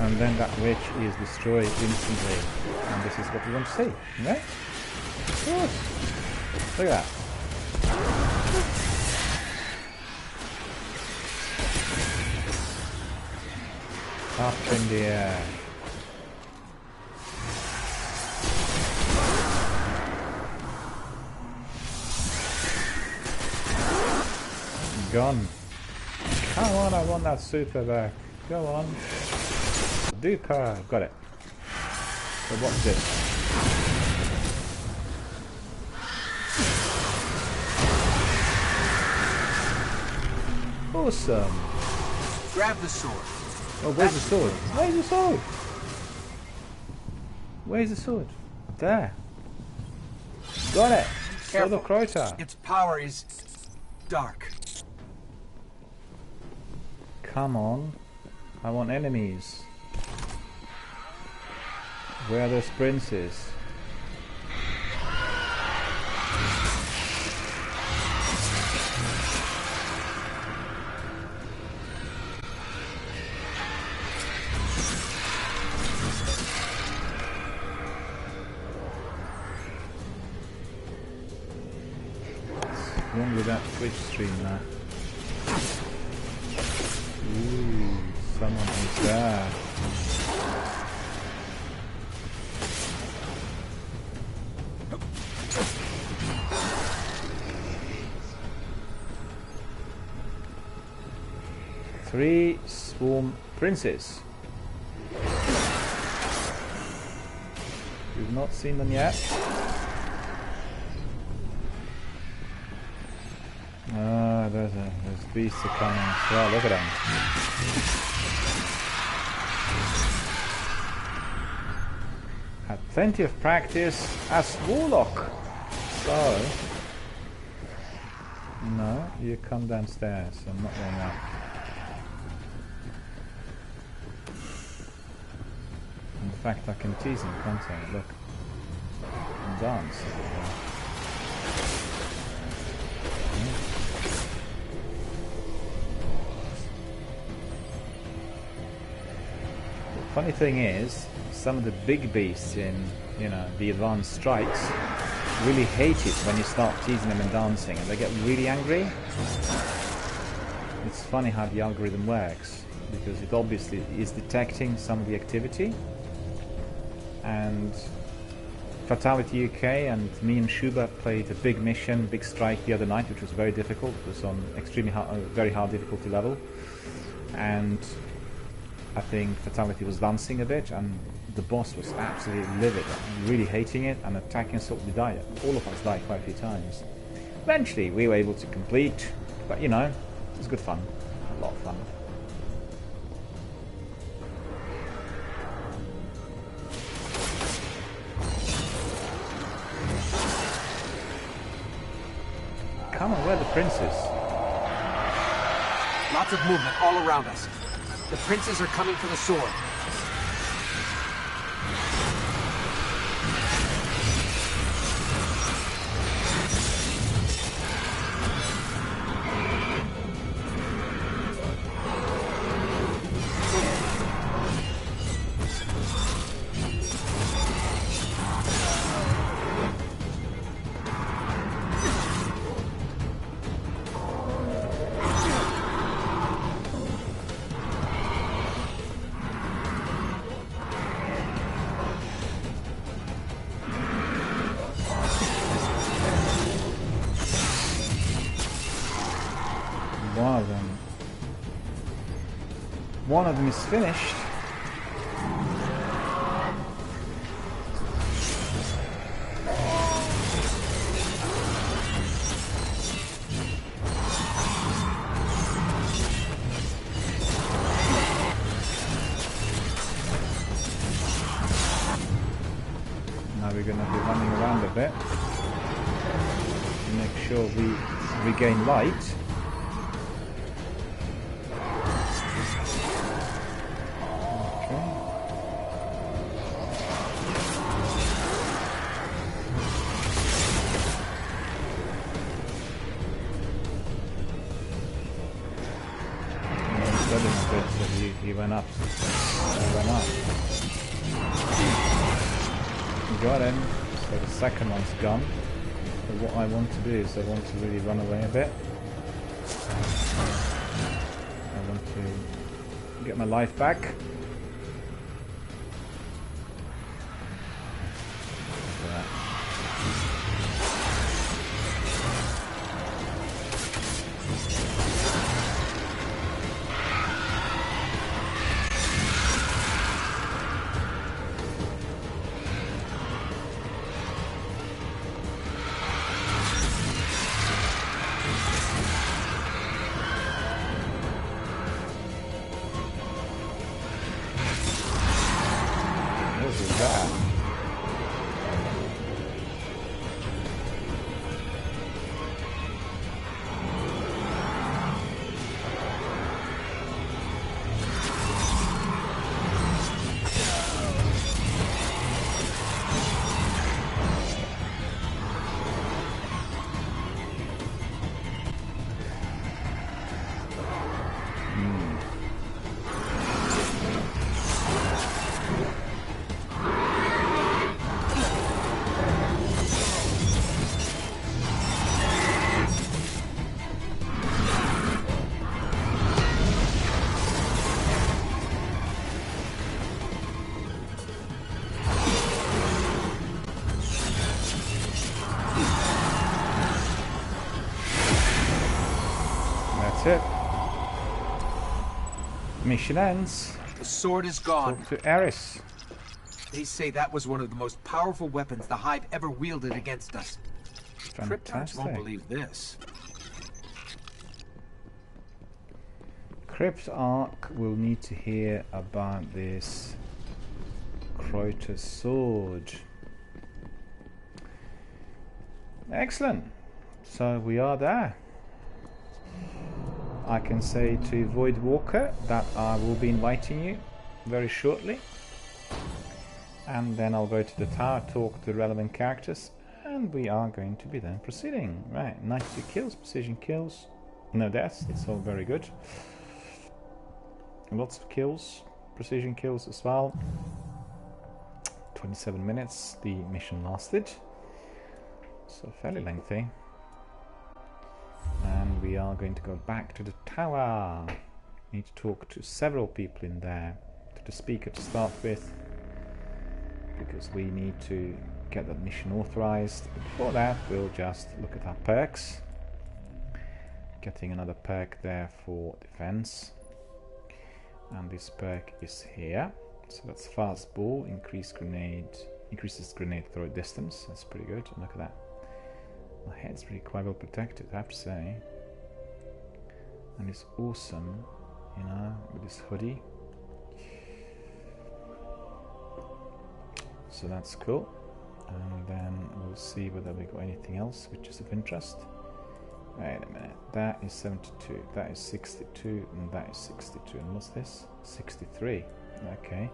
And then that witch is destroyed instantly. And this is what we want to see, right? Of course. Look at that. Up in the air. Gone. Come on, I want that super back. Go on. Duper. Got it. So what's this? Awesome. Grab the sword. Oh, where's the sword? Where's the sword? Where's the sword? There. Got it. Sword of Crota. Its power is dark. Come on. I want enemies. Where are those princes? What's wrong with that Twitch stream now? Ooh, someone is there. Three swarm princes. We've not seen them yet. Ah, those beasts are coming. Wow, look at them. Had plenty of practice as Warlock. So, no, you come downstairs. I'm not going up. In fact, I can tease him, can't I? Look. And dance. The funny thing is, some of the big beasts in, you know, the advanced strikes really hate it when you start teasing them and dancing, and they get really angry. It's funny how the algorithm works, because it obviously is detecting some of the activity. And Fatality UK and me and Shuba played a big mission, big strike the other night, which was very difficult. It was on extremely hard, very hard difficulty level, and I think Fatality was dancing a bit, and the boss was absolutely livid, really hating it, and attacking us. We died. All of us died quite a few times. Eventually, we were able to complete, but you know, it was good fun, a lot of fun. Come on, where are the princes? Lots of movement all around us. The princes are coming for the sword. One of them is finished. Now we're going to be running around a bit to make sure we regain light. He went up. He went up. Got him. So the second one's gone. But what I want to do is I want to really run away a bit. I want to get my life back. It. Mission ends. The sword is gone. Talk to Eris. They say that was one of the most powerful weapons the Hive ever wielded against us. Cryptarchs won't believe this. Cryptarch will need to hear about this Crota sword. Excellent. So we are there. I can say to Void Walker that I will be inviting you very shortly, and then I'll go to the tower, talk to the relevant characters, and we are going to be then proceeding. Right, 92 kills, precision kills, no deaths, that's all very good. Lots of kills, precision kills as well. 27 minutes the mission lasted, so fairly lengthy. And we are going to go back to the tower. Need to talk to several people in there. To the speaker to start with, because we need to get that mission authorized. But before that, we'll just look at our perks. Getting another perk there for defense. And this perk is here. So that's fast ball, increases grenade throw distance. That's pretty good. Look at that. My head's really quite well protected, I have to say. And it's awesome, you know, with this hoodie. So that's cool. And then we'll see whether we got anything else which is of interest. Wait a minute. That is 72. That is 62. And that is 62. And what's this? 63. Okay.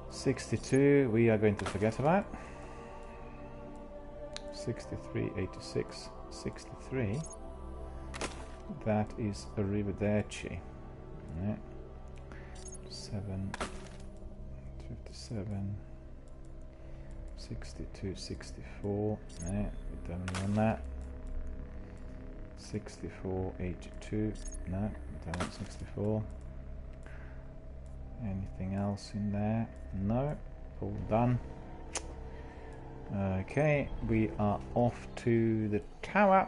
62 we are going to forget about. 63, 86, 63. That is arrivederci. Right. 7, 57, 62, 64. Right. We don't want that. 64, 82. No, we don't want 64. Anything else in there? No. All done. Okay, we are off to the tower.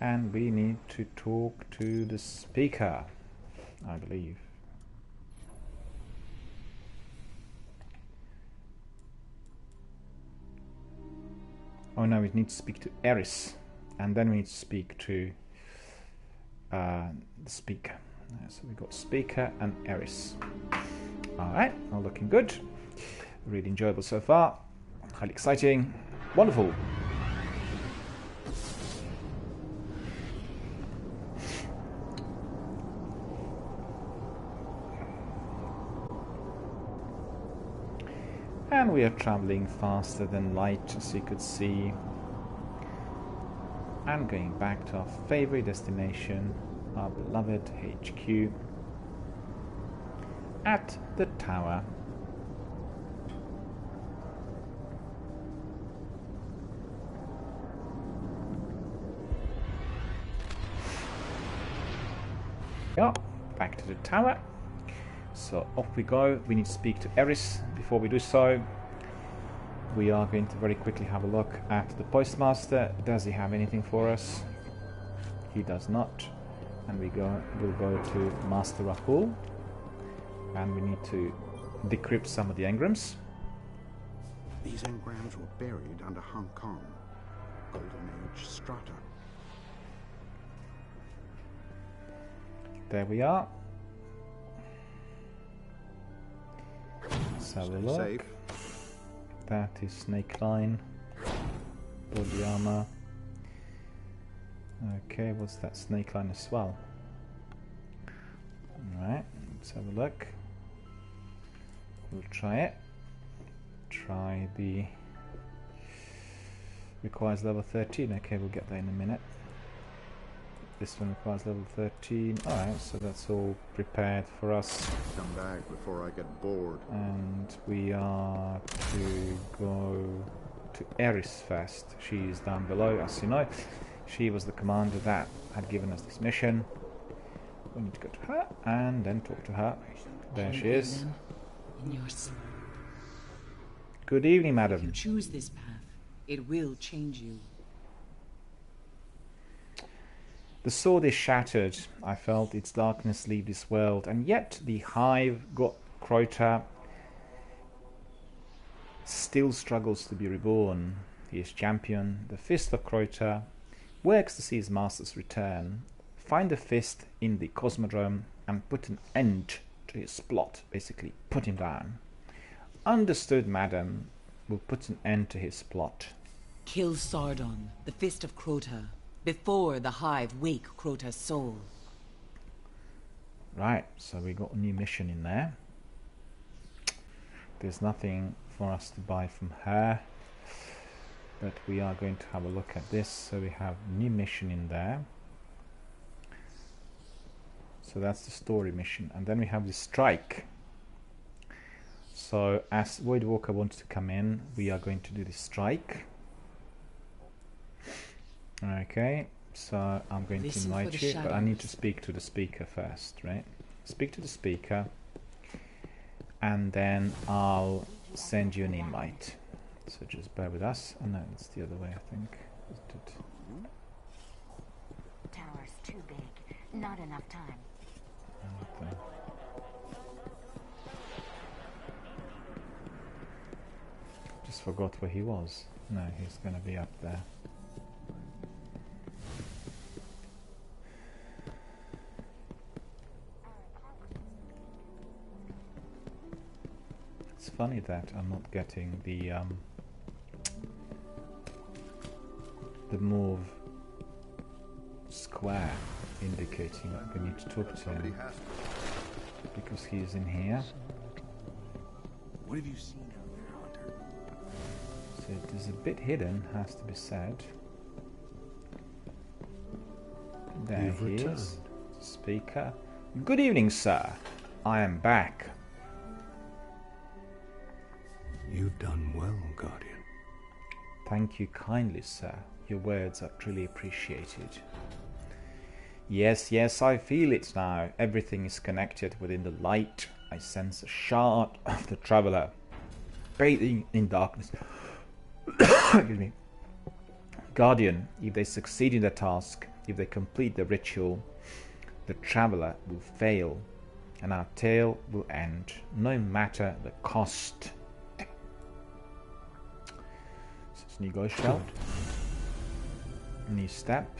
And we need to talk to the speaker, I believe. Oh no, we need to speak to Eris. And then we need to speak to the speaker. So we got speaker and Eris. Alright, all looking good. Really enjoyable so far. Highly exciting. Wonderful. And we are traveling faster than light, as you could see. And going back to our favorite destination, our beloved HQ at the tower. Yeah, back to the tower. So off we go. We need to speak to Eris. Before we do so, we are going to very quickly have a look at the postmaster. Does he have anything for us? He does not. And we'll go to Master Rahul, and we need to decrypt some of the engrams. These engrams were buried under Hong Kong, Golden Age strata. There we are. Let's have a look. Safe. That is snake line, body armor. Okay, what's that snake line as well? Alright, let's have a look. We'll try it. Try the... requires level 13. Okay, we'll get that in a minute. This one requires level 13. Alright, so that's all prepared for us. Come back before I get bored. And we are to go to Eris first. She is down below, as you know. She was the commander that had given us this mission. We need to go to her and then talk to her. There she is. In your sleep. Good evening, If you madam. choose this path, it will change you. The sword is shattered. I felt its darkness leave this world, and yet the hive got Crota still struggles to be reborn. He is champion. The Fist of Crota works to see his master's return, find the Fist in the Cosmodrome, and put an end to his plot. Basically, put him down. Understood, madam. Will put an end to his plot. Kill Sardon, the Fist of Crota, before the hive wake Crota's soul. Right, so we got a new mission in there. There's nothing for us to buy from her, but we are going to have a look at this. So we have new mission in there. So that's the story mission, and then we have the strike. So as Voidwalker wants to come in, we are going to do the strike. Okay, so I'm going to invite you, but I need to speak to the speaker first, right? Speak to the speaker, and then I'll send you an invite. So just bear with us. Oh no, it's the other way, I think. Tower's too big. Not enough time. Okay. Just forgot where he was. No, he's going to be up there. It's funny that I'm not getting the the move square indicating that we need to talk to him because he's in here. What have you seen out there, Hunter? So it is a bit hidden, has to be said. There You've he returned. is. Speaker. Good evening, sir. I am back. You've done well, Guardian. Thank you kindly, sir. Your words are truly appreciated. Yes, yes, I feel it now. Everything is connected within the light. I sense a shard of the traveler, bathing in darkness. Excuse me. Guardian, if they succeed in their task, if they complete the ritual, the traveler will fail, and our tale will end, no matter the cost. New ghost shout. New step.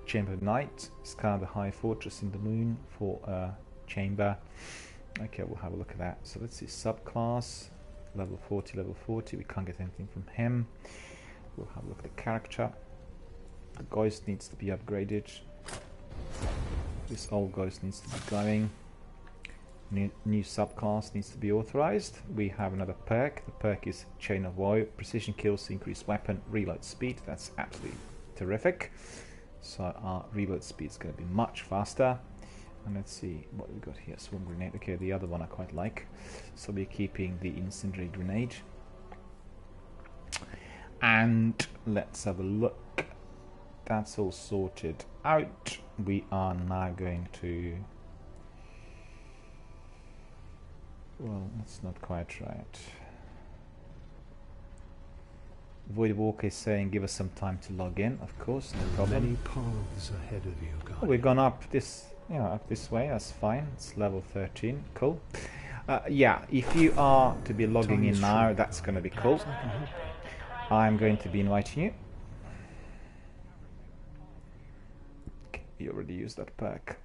Chamber of Night. Scar the High Fortress in the Moon for a chamber. Okay, we'll have a look at that. So let's see, subclass. Level 40, level 40. We can't get anything from him. We'll have a look at the character. The ghost needs to be upgraded. This old ghost needs to be going. New subclass needs to be authorized. We have another perk. The perk is Chain of Woe. Precision kills, increase weapon, reload speed. That's absolutely terrific. So our reload speed is going to be much faster. And let's see what we got here. Swarm grenade. Okay, the other one I quite like. So we're keeping the incendiary grenade. And let's have a look. That's all sorted out. We are now going to... Well, that's not quite right. Void Walker is saying give us some time to log in, of course, no problem. Many paths ahead of you, Guardian. Oh, we've gone up this, up this way, that's fine. It's level 13, cool. Yeah, if you are to be logging in now, that's going to be cool. I'm going to be inviting you. Okay, you already used that perk.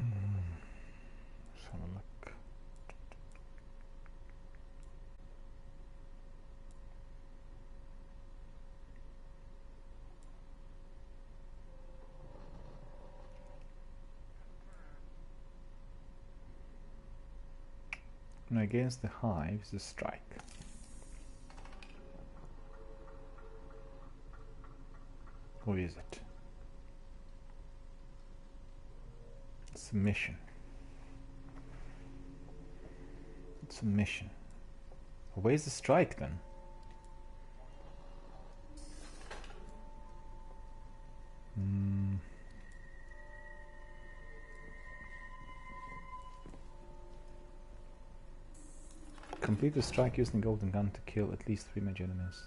Let's have a look. And against the hives, the strike. What is it? It's a mission. It's a mission. Where's the strike then? Complete the strike using the golden gun to kill at least 3 mage enemies.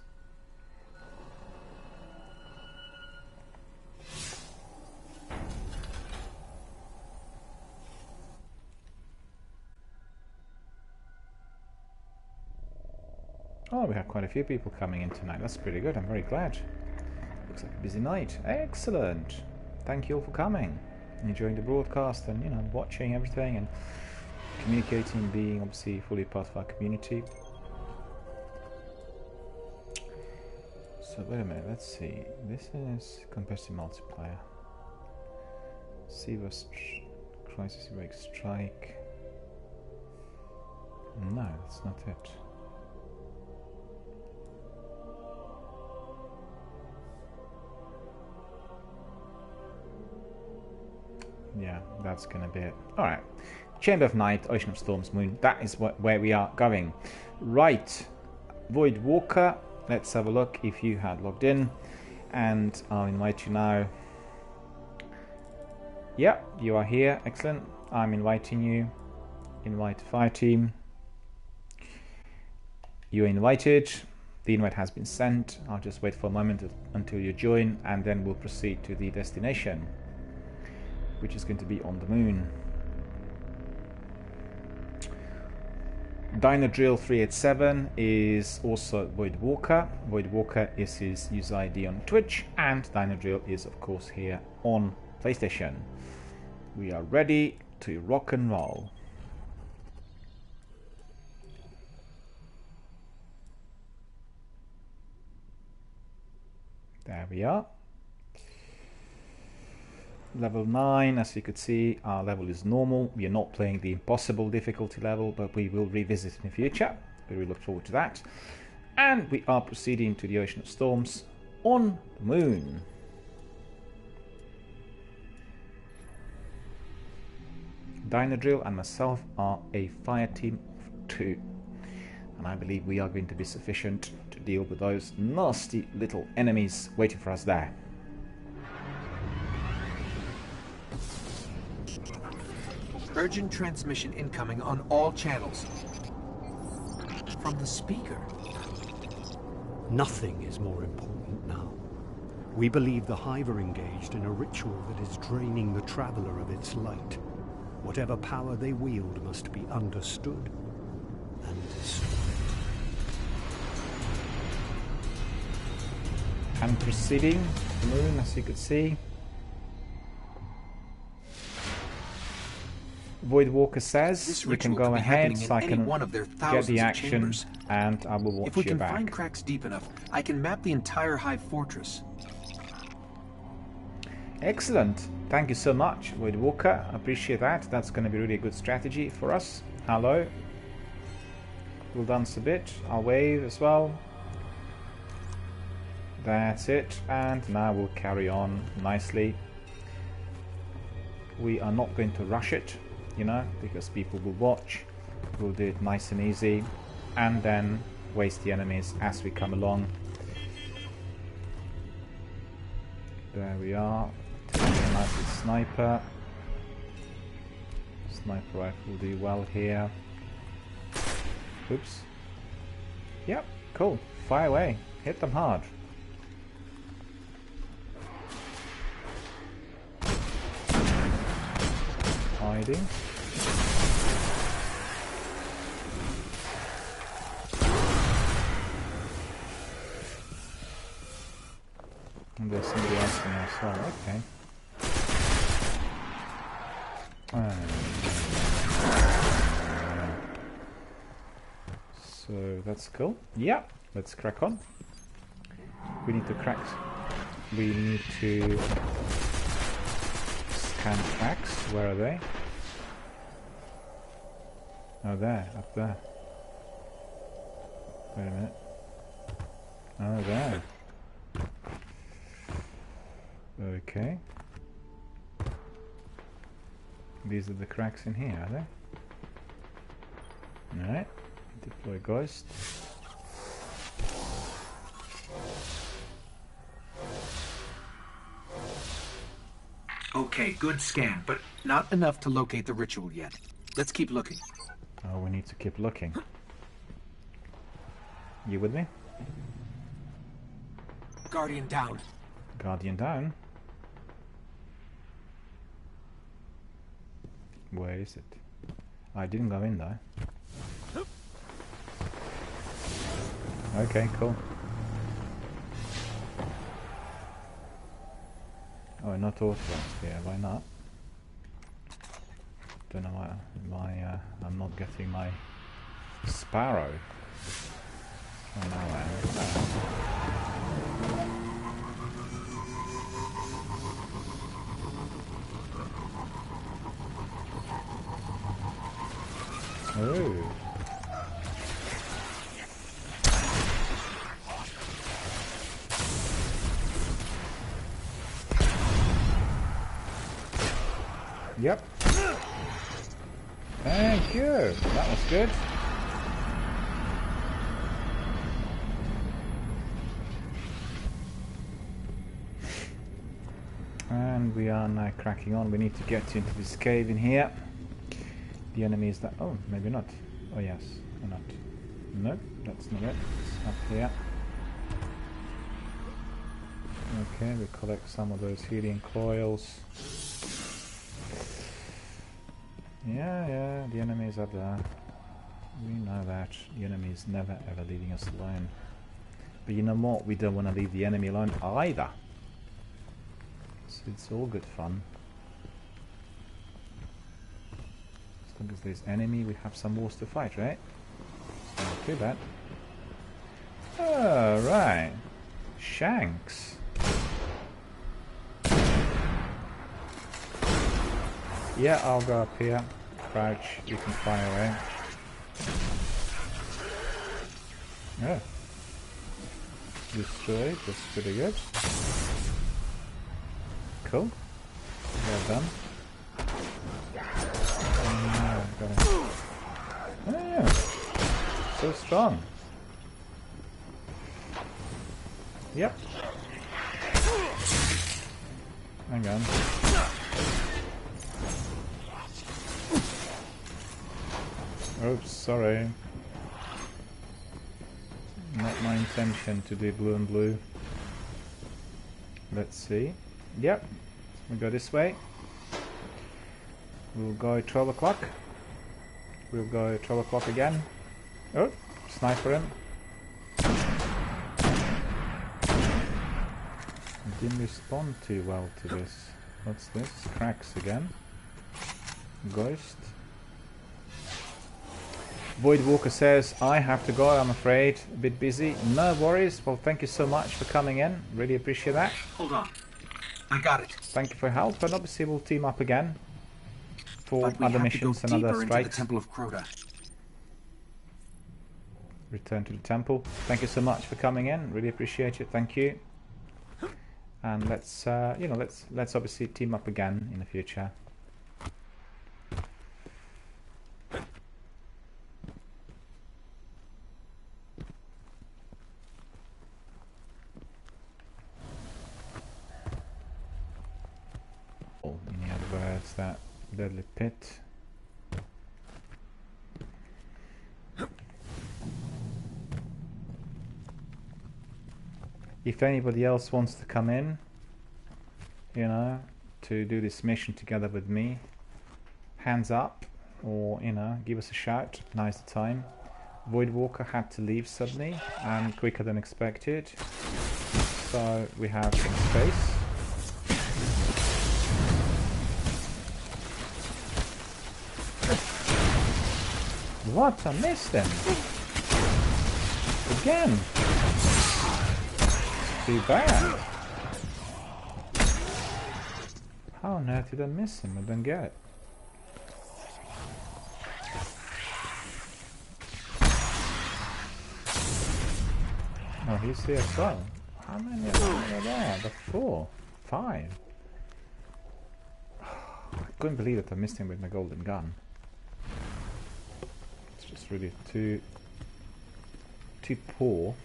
Oh, we have quite a few people coming in tonight. That's pretty good. I'm very glad. Looks like a busy night. Excellent. Thank you all for coming, enjoying the broadcast, and watching everything and communicating, being obviously fully part of our community. So wait a minute. Let's see. This is competitive multiplayer. Siva Crisis Break Strike. No, that's not it. Yeah, that's gonna be it. Alright. Chamber of Night, Ocean of Storms, Moon. That is where we are going. Right. Void Walker. Let's have a look if you had logged in. And I'll invite you now. Yeah, you are here. Excellent. I'm inviting you. Invite Fire Team. You're invited. The invite has been sent. I'll just wait for a moment until you join, and then we'll proceed to the destination, which is going to be on the moon. Dino Drill 387 is also Void Walker. Void Walker is his user ID on Twitch, and Dino Drill is of course here on PlayStation. We are ready to rock and roll. There we are. Level 9, as you could see, our level is normal. We are not playing the impossible difficulty level, but we will revisit in the future. We really look forward to that. And we are proceeding to the Ocean of Storms on the moon. Dynadrill and myself are a fire team of 2. And I believe we are going to be sufficient to deal with those nasty little enemies waiting for us there. Urgent transmission incoming on all channels. From the speaker. Nothing is more important now. We believe the Hive are engaged in a ritual that is draining the Traveler of its light. Whatever power they wield must be understood and destroyed. And proceeding the moon, as you could see. Voidwalker says you can go ahead, so I can get the action, and I will watch if we your can back. find cracks deep enough, I can map the entire Hive fortress. Excellent. Thank you so much, Voidwalker. I appreciate that. That's going to be really a good strategy for us. Hello. We'll dance a bit. I'll wave as well. That's it. And now we'll carry on nicely. We are not going to rush it, you know, because people will watch. We'll do it nice and easy, and then waste the enemies as we come along. There we are. Taking a nice little sniper. Sniper rifle will do well here. Oops. Yep, cool. Fire away. Hit them hard. Hiding. And there's somebody else in there as well. Okay. So that's cool. Yeah, let's crack on. We need to crack. We need to scan cracks. Where are they? Oh, there, up there. Wait a minute. Oh, there. Okay. These are the cracks in here, are they? Alright. Deploy Ghost. Okay, good scan, but not enough to locate the ritual yet. Let's keep looking. Oh, we need to keep looking. You with me? Guardian down. Guardian down. Where is it? I didn't go in though. Okay, cool. Oh, not authorized here. Why not? Don't know why I'm not getting my Sparrow. Oh no, I am. Oh. Yep. Thank you. That was good. And we are now cracking on. We need to get into this cave in here. The enemy is that. Oh, maybe not. Oh, yes. Or not. No, that's not it. It's up here. Okay, we collect some of those healing coils. Yeah, the enemy is up there. We know that. The enemy is never ever leaving us alone. But you know what? We don't want to leave the enemy alone either. So it's all good fun. As long as there's enemy, we have some wars to fight, right? So not too bad. Alright. Shanks. Yeah, I'll go up here. Crouch, you can fly away. Yeah. Destroyed, that's pretty good. Cool. Well done. Oh yeah. So strong. Yep. Hang on. Oops, sorry. Not my intention to do blue and blue. Let's see. Yep. We go this way. We'll go 12 o'clock. We'll go 12 o'clock again. Oh, sniper him. Didn't respond too well to this. What's this? Cracks again. Ghost. Void Walker says, I have to go, I'm afraid. A bit busy. No worries. Well, thank you so much for coming in. Really appreciate that. Hold on. I got it. Thank you for your help, and obviously we'll team up again for But we other have missions to go and other deeper into the strikes. Temple of Crota. Return to the temple. Thank you so much for coming in. Really appreciate it. Thank you. And let's, you know, let's obviously team up again in the future. Any other words? That deadly pit. If anybody else wants to come in, you know, to do this mission together with me, hands up, or, you know, give us a shout. Now's the time. Void Walker had to leave suddenly and quicker than expected, so we have some space. What? I missed him again. Too bad. How on earth did I miss him? I don't get it. Oh, he's here as well. How many are there? The 4, 5. I couldn't believe that I missed him with my golden gun. It's just really too poor.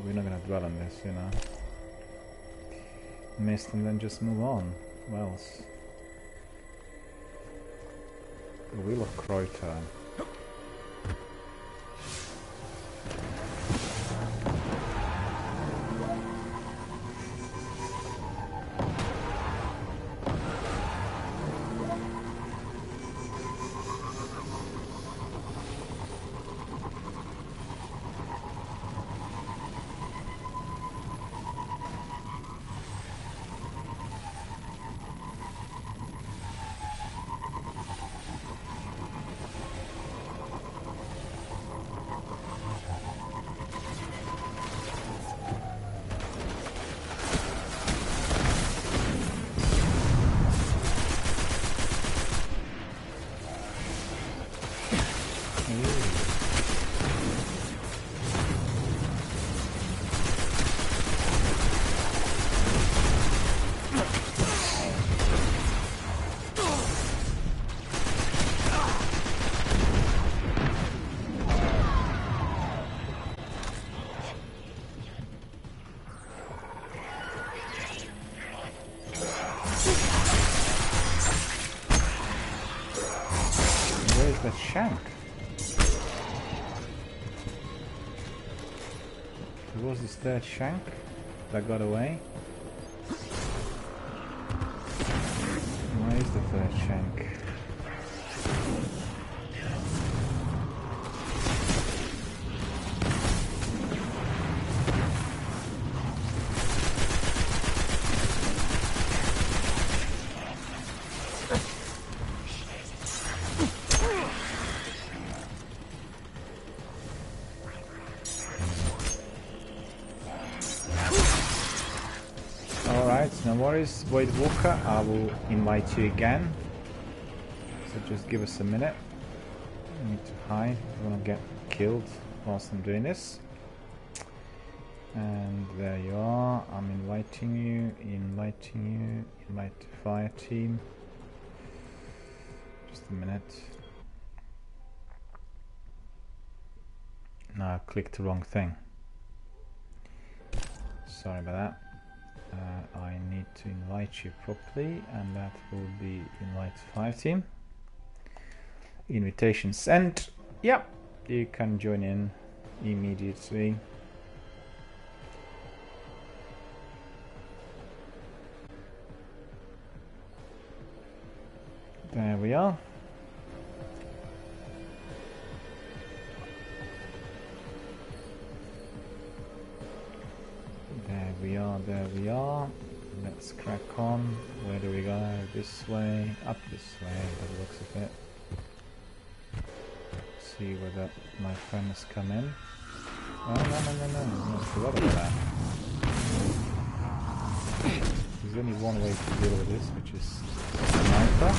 We're not gonna dwell on this, you know. Missed and then just move on. What else? The Wheel of Crota. The shank. There was this third shank that got away. Where is the third shank? worries, Void Walker. I will invite you again. So just give us a minute. I need to hide. I don't want to get killed whilst I'm doing this. And there you are. I'm inviting you. Invite the fire team. Just a minute. No, I clicked the wrong thing. Sorry about that. I need to invite you properly, and that will be invite fire team. Invitation sent. Yep, you can join in immediately. There we are. There we are. Let's crack on. Where do we go? This way, up this way, by the looks of it. See whether my friends come in. Oh, no, I forgot about that. There's only one way to deal with this, which is sniper.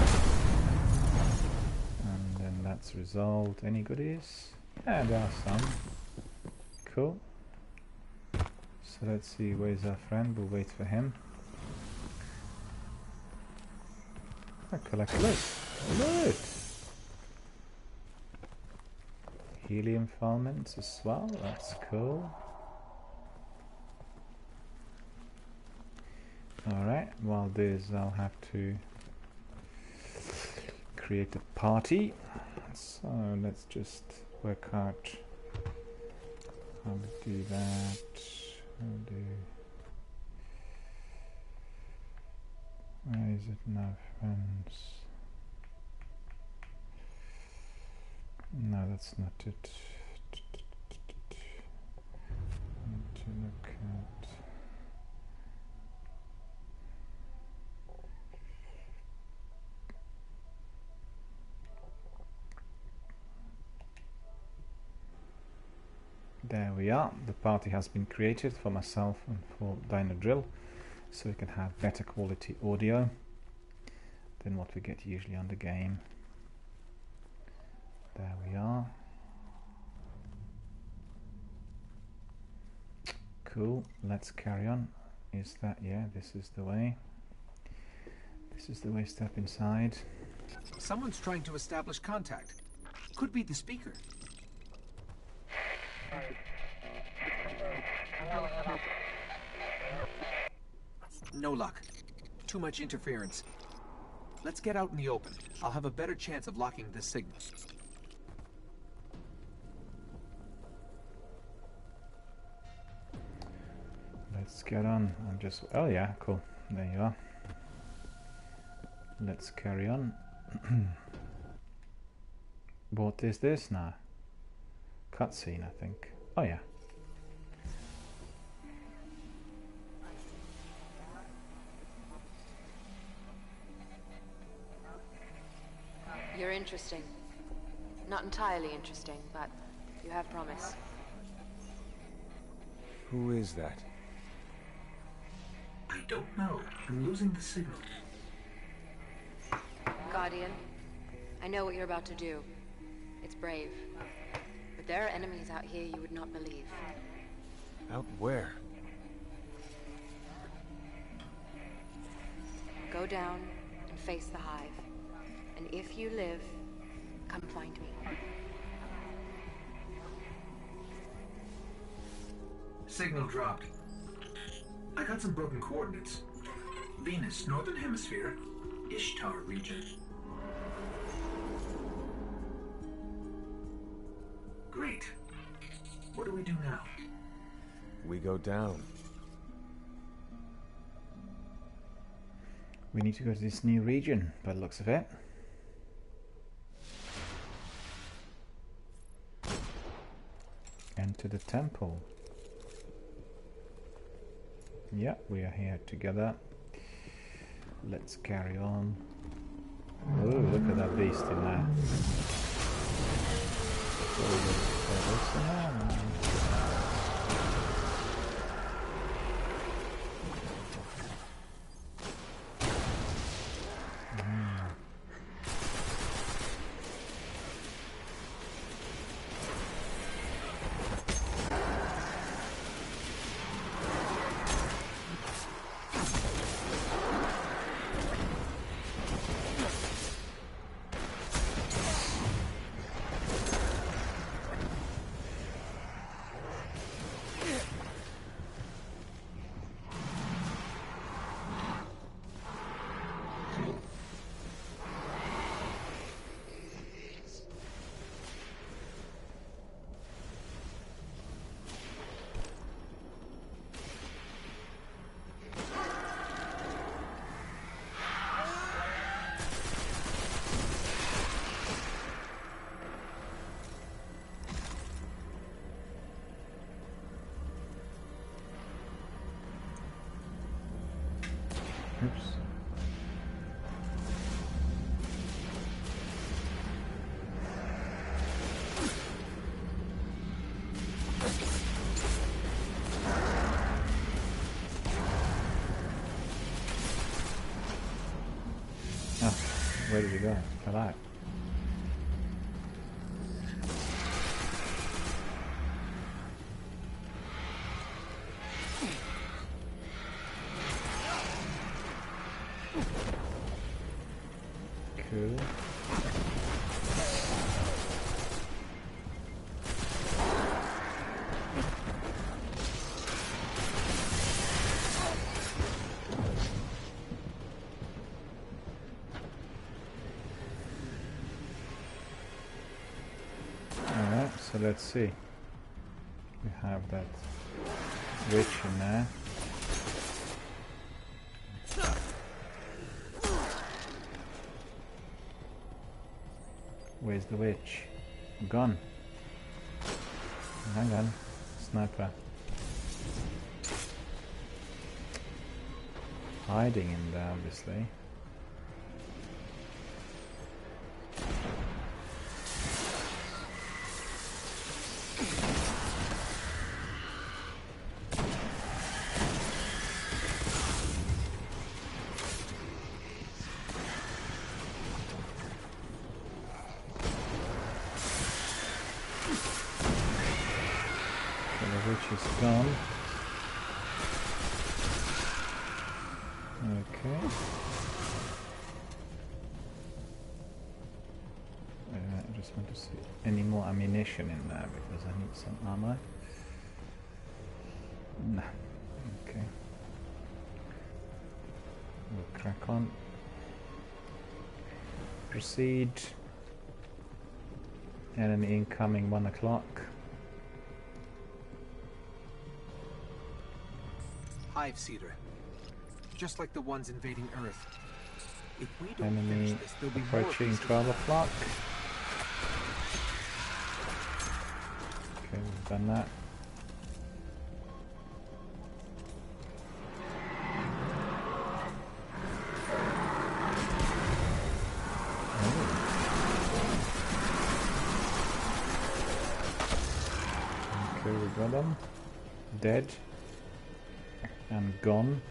And then that's resolved. Any goodies? Yeah, there are some. Cool. So let's see, where's our friend? We'll wait for him. Collect loot! Helium filaments as well, that's cool. Alright, while this I'll have to create a party. So let's just work out how to do that. Where is it now, friends? No, that's not it. Need to look at. There we are. The party has been created for myself and for Dino Drill, so we can have better quality audio than what we get usually on the game. There we are. Cool. Let's carry on. Is that, yeah, this is the way. This is the way. Step inside. Someone's trying to establish contact. Could be the speaker. No luck. Too much interference. Let's get out in the open. I'll have a better chance of locking this signal. Let's get on. I'm just... Oh yeah, cool. There you are. Let's carry on. What is this now? Cutscene, I think. Oh yeah. You're interesting. Not entirely interesting, but you have promise. Who is that? I don't know. I'm losing the signal. Guardian, I know what you're about to do. It's brave. But there are enemies out here you would not believe. Out where? Go down and face the hive. And if you live, come find me. Signal dropped. I got some broken coordinates. Venus, Northern Hemisphere, Ishtar region. Great. What do we do now? We go down. We need to go to this new region, by the looks of it. Enter the temple. Yeah, we are here together. Let's carry on. Oh, look at that beast in there. Oops. Oh, where did you go? Fell out. Cool. Alright, so let's see. We have that witch in there. Where's the witch? Gone. Hang on. Sniper. Hiding in there, obviously. Which is gone. Okay. I just want to see any more ammunition in there because I need some ammo. Nah. Okay. We'll crack on. Proceed. Enemy incoming 1 o'clock. Hive Cedar. Just like the ones invading Earth. If we don't Enemy finish this, there'll be more approaching pieces. 12 o'clock. Okay, we've done that. Okay, we got them. Dead. And gone.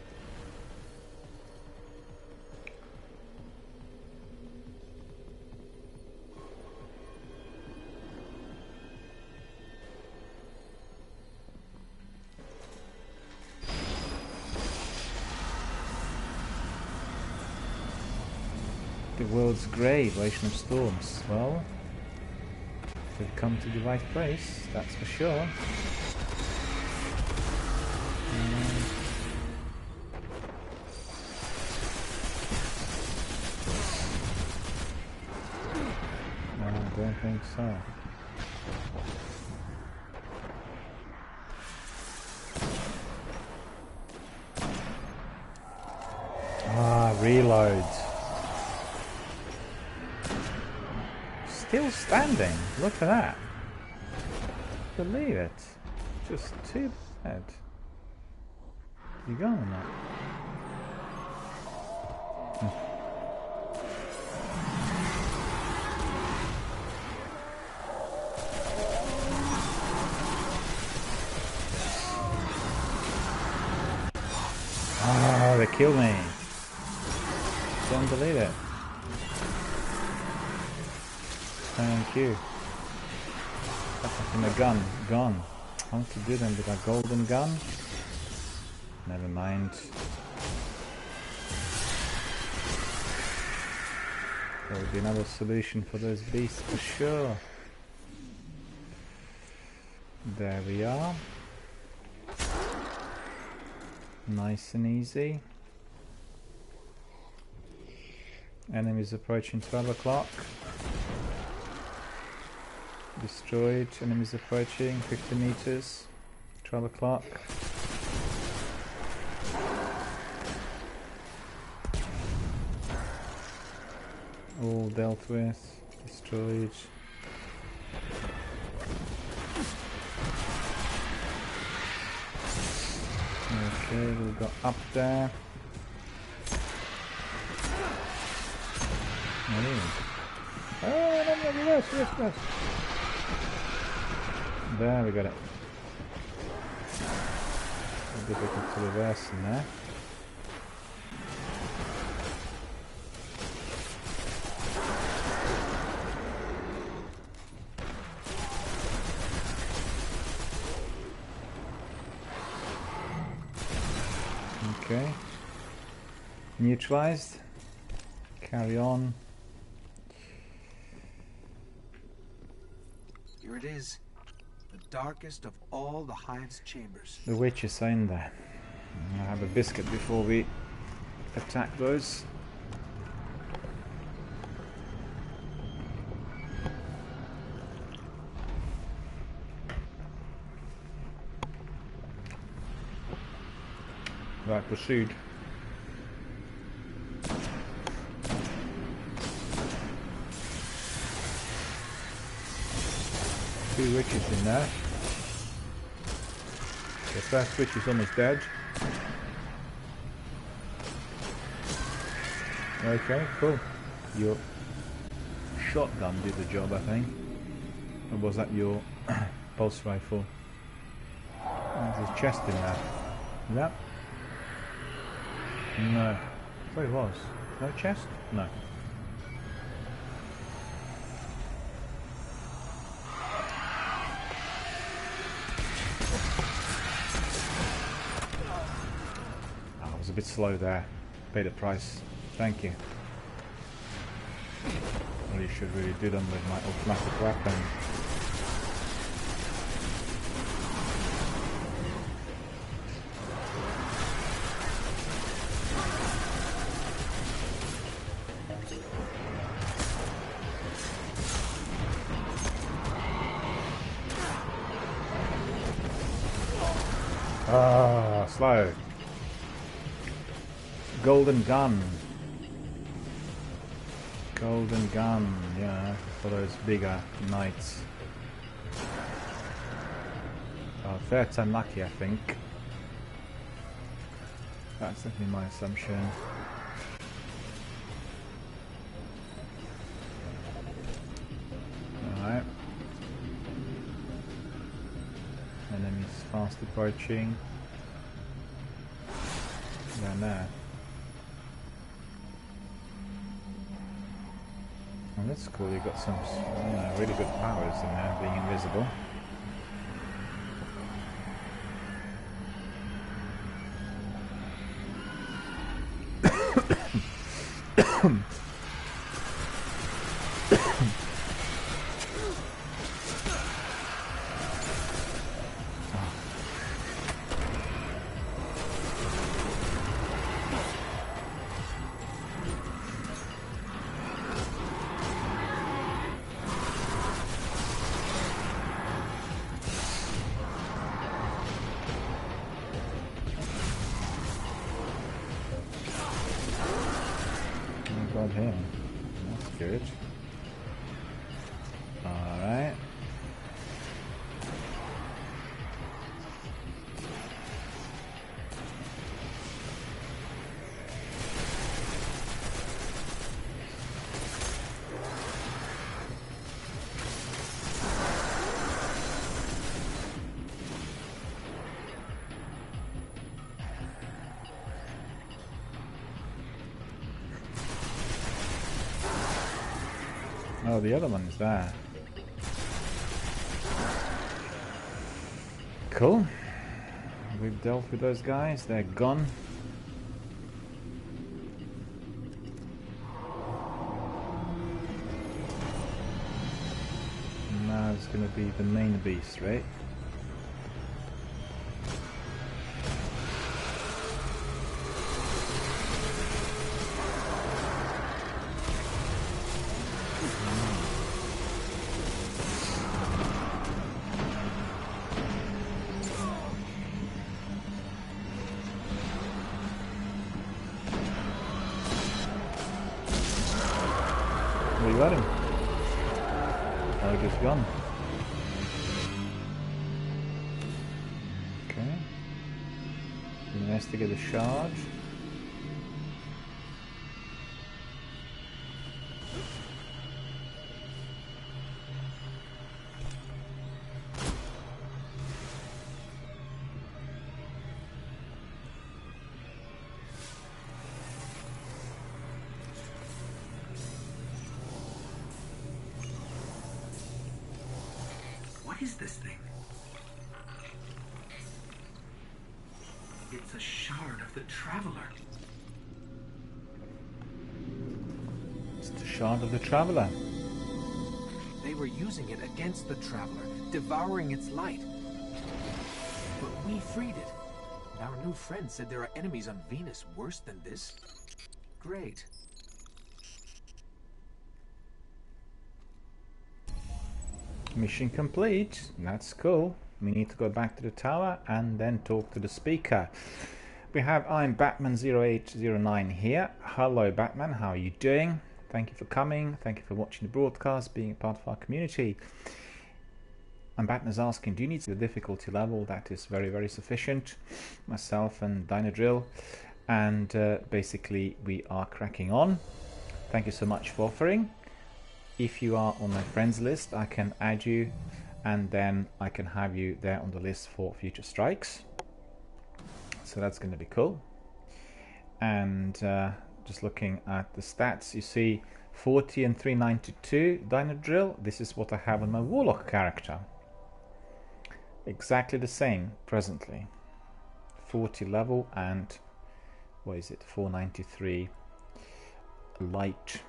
The world's grave, Ocean of Storms. Well, we've come to the right place, that's for sure. I don't think so. Ah, reload. Still standing. Look at that. Believe it. Just too bad. You going or not? Oh, they killed me. Don't believe it. Thank you. And the gun, gone. How to do them with a golden gun? Never mind. There will be another solution for those beasts for sure. There we are. Nice and easy. Enemies approaching 12 o'clock. Destroyed. Enemies approaching 50 meters. 12 o'clock. All dealt with. Destroyed. Okay, we'll go up there. Oh, no, reverse. There, we got it. It's difficult to reverse in there. Okay. Neutralized. Carry on. Here it is. The darkest of all the hive's chambers. The witches are in there. I'll have a biscuit before we attack those. Right, proceed. Two witches in there. The first witch is almost dead. Okay, cool. Your shotgun did the job, I think. Or was that your pulse rifle? There's a chest in there. Is that? No. I thought it was. No chest? No. I was a bit slow there. Paid the price. Thank you. Really should really do them with my automatic weapon. Ah, slow. Golden gun. Golden gun, yeah, for those bigger knights. Oh, third time lucky, I think. That's definitely my assumption. Alright. Enemies fast approaching. Down there. Oh, that's cool, you got some really good powers in there, being invisible. Got him. That's good. Alright. Oh, the other one is there. Cool. We've dealt with those guys. They're gone. Now it's going to be the main beast, right? We got him. Oh, he just gone. Okay. Investigate the shard. What is this thing? It's a shard of the Traveler. It's the shard of the Traveler. They were using it against the Traveler, devouring its light. But we freed it. Our new friend said there are enemies on Venus worse than this. Great. Mission complete. That's cool. We need to go back to the tower and then talk to the speaker. We have I'm Batman0809 here. Hello Batman, how are you doing? Thank you for coming. Thank you for watching the broadcast, being a part of our community. And Batman's asking, do you need the difficulty level? That is very, very sufficient. Myself and Dino Drill. And basically we are cracking on. Thank you so much for offering. If you are on my friends list, I can add you and then I can have you there on the list for future strikes. So that's going to be cool. And just looking at the stats, you see 40 and 392 Dino Drill. This is what I have on my Warlock character. Exactly the same presently. 40 level and what is it? 493 light.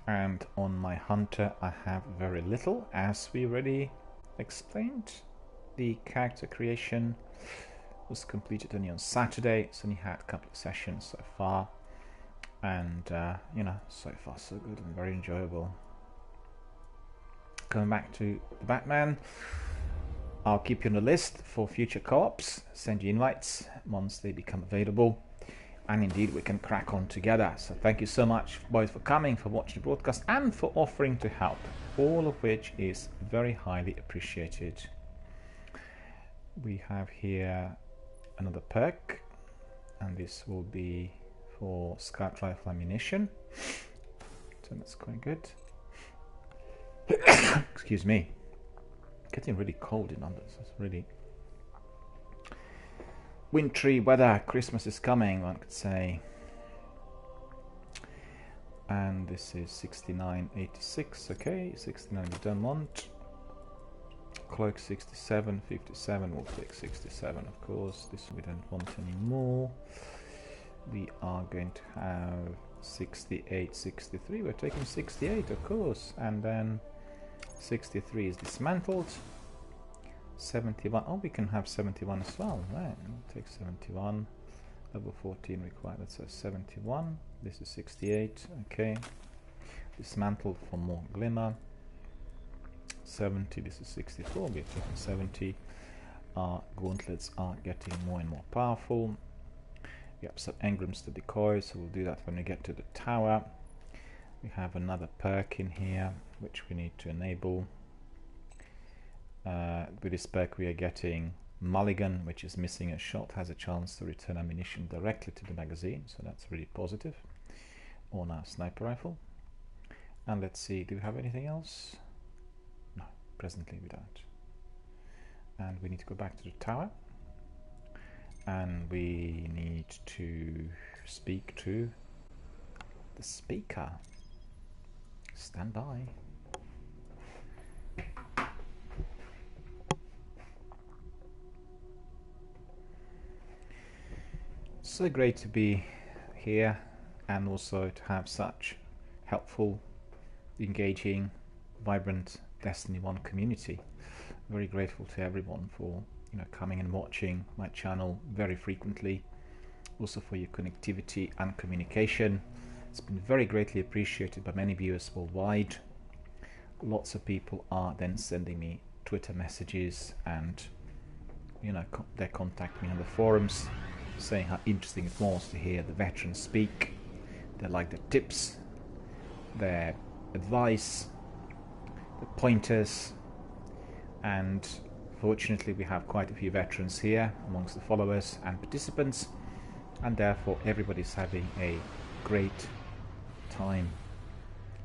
And on my Hunter I have very little, as we already explained. The character creation was completed only on Saturday, so we had a couple of sessions so far, and you know, so far so good and very enjoyable. Coming back to the Batman, I'll keep you on the list for future co-ops, send you invites once they become available. And indeed, we can crack on together. So thank you so much, boys, for coming, for watching the broadcast, and for offering to help. All of which is very highly appreciated. We have here another perk, and this will be for scout rifle ammunition. So that's quite good. Excuse me. Getting really cold in London. So it's really wintry weather. Christmas is coming, one could say. And this is 69.86. Okay, 69 we don't want. Cloak 67, 57. We'll take 67, of course. This we don't want anymore. We are going to have 68, 63. We're taking 68, of course. And then 63 is dismantled. 71. Oh, we can have 71 as well. Right, we'll take 71. Level 14 required. That says 71. This is 68. Okay. Dismantled for more glimmer. 70. This is 64. We're taking 70. Our gauntlets are getting more and more powerful. We have some engrams to decoy, so we'll do that when we get to the tower. We have another perk in here, which we need to enable. With this perk we are getting Mulligan, which is missing a shot, has a chance to return ammunition directly to the magazine, so that's really positive, on our sniper rifle. And let's see, do we have anything else? No, presently we don't. And we need to go back to the tower, and we need to speak to the speaker. Stand by. So great to be here, and also to have such helpful, engaging, vibrant Destiny 1 community. Very grateful to everyone for coming and watching my channel very frequently, also for your connectivity and communication. It's been very greatly appreciated by many viewers worldwide. Lots of people are then sending me Twitter messages, and they contact me on the forums, saying how interesting it was to hear the veterans speak. They like the tips their advice, the pointers, and fortunately we have quite a few veterans here amongst the followers and participants, and therefore everybody's having a great time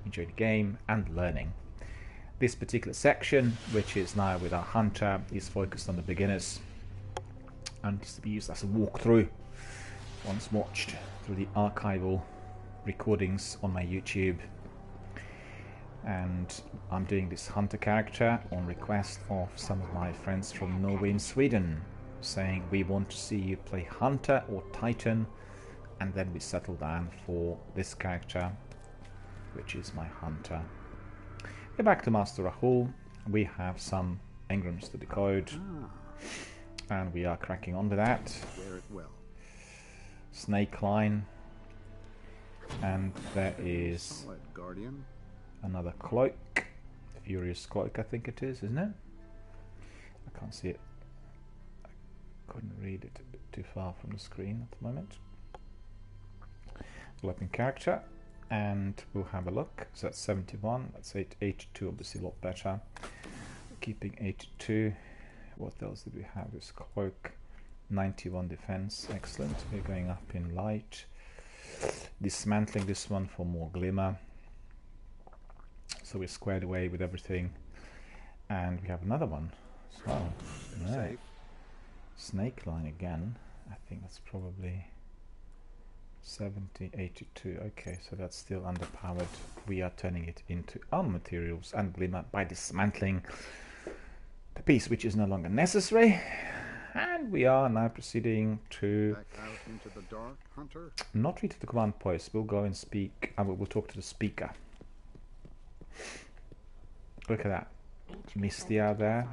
enjoying the game and learning. This particular section, which is now with our hunter, is focused on the beginners and is to be used as a walkthrough once watched through the archival recordings on my YouTube. And I'm doing this hunter character on request of some of my friends from Norway and Sweden, saying we want to see you play hunter or titan, and then we settle down for this character, which is my hunter. We're back to Master Rahul. We have some engrams to decode, and we are cracking on with that. Wear it well. Snake line, and there is Solid, Guardian. another cloak, Furious cloak I think it is, isn't it? I can't see it. I couldn't read it a bit too far from the screen at the moment. Weapon character, and we'll have a look. So that's 71, that's 82, obviously a lot better. Keeping 82. What else did we have? This cloak, 91 defense, excellent. We're going up in light. Dismantling this one for more glimmer. So we're squared away with everything. And we have another one. So, no. Snake line again. I think that's probably 70, 82. Okay, so that's still underpowered. We are turning it into armor materials and glimmer by dismantling the piece which is no longer necessary. And we are now proceeding to Back out into the dark, Hunter. not reach the command post. We'll go and speak. We'll talk to the speaker. Look at that. Misty out there.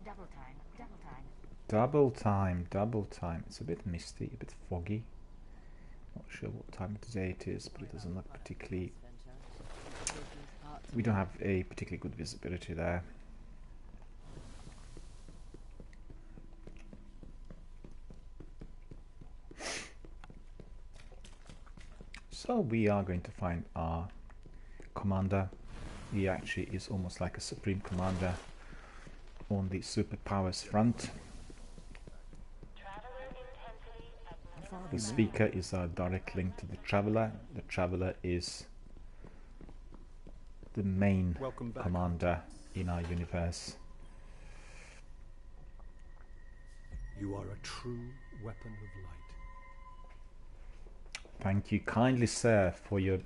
Double time, double time. Double time, double time. It's a bit misty, a bit foggy. Not sure what time of the day it is, but it doesn't look particularly... We don't have a particularly good visibility there. So we are going to find our commander. He actually is almost like a supreme commander on the superpowers front. The speaker is our direct link to the traveler. The traveler is the main commander in our universe. You are a true weapon of light. Thank you kindly, sir, for your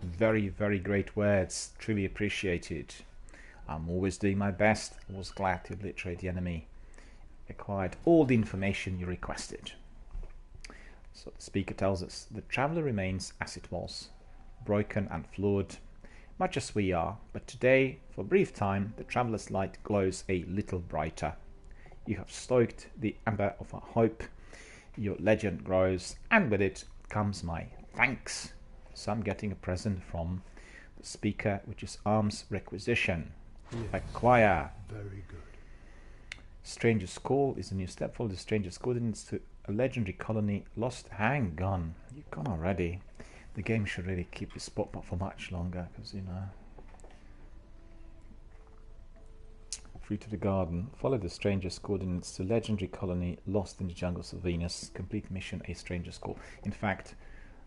very, very great words. Truly appreciated. I'm always doing my best. I was glad to obliterate the enemy. Acquired all the information you requested. So the speaker tells us the traveler remains as it was, broken and flawed, much as we are, but today, for a brief time, the traveler's light glows a little brighter. You have stoked the ember of our hope, your legend grows, and with it comes my thanks. So I'm getting a present from the speaker, which is arms requisition. Yes. Acquire. Very good. Stranger's Call is a new step forward. The Stranger's Coordinates to a legendary colony lost. Hang on, you've gone already. The game should really keep this pop up for much longer, because you know. Free to the garden. Follow the Stranger's Coordinates to legendary colony lost in the jungles of Venus. Complete mission A Stranger's Call. In fact,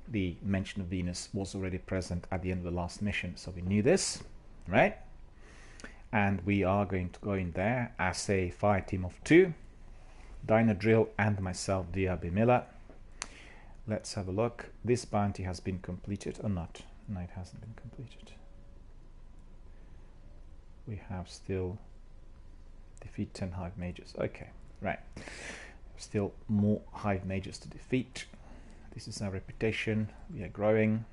the mention of Venus was already present at the end of the last mission, so we knew this, right? And we are going to go in there as a fire team of 2. Dino Drill and myself, DRBMiller. Let's have a look. This bounty has been completed or not? No, it hasn't been completed. We have still defeat 10 hive mages. Okay, right. Still more hive mages to defeat. This is our reputation. We are growing.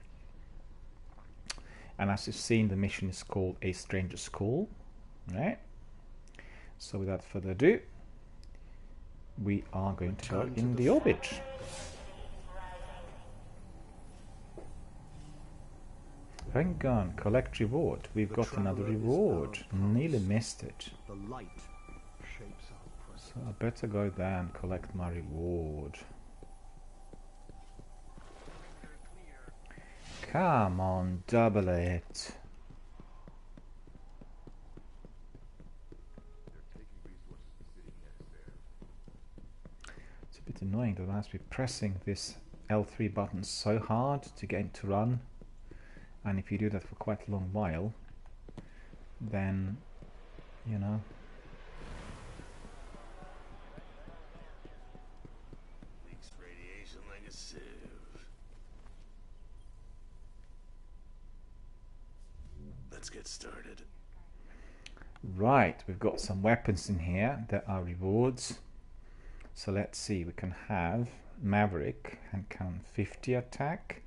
And as you've seen, the mission is called A Stranger's Call. Right. So without further ado, we are going to go in the orbit. Hang on, collect reward. We've got another reward. Nearly missed it. The light shapes our present. So I better go there and collect my reward. Come on, double it. It's a bit annoying that I must be pressing this L3 button so hard to get it to run, and if you do that for quite a long while, then, you know, Leaks radiation like a sieve. Let's get started. right, we've got some weapons in here that are rewards. So let's see, we can have Maverick hand cannon 50 attack,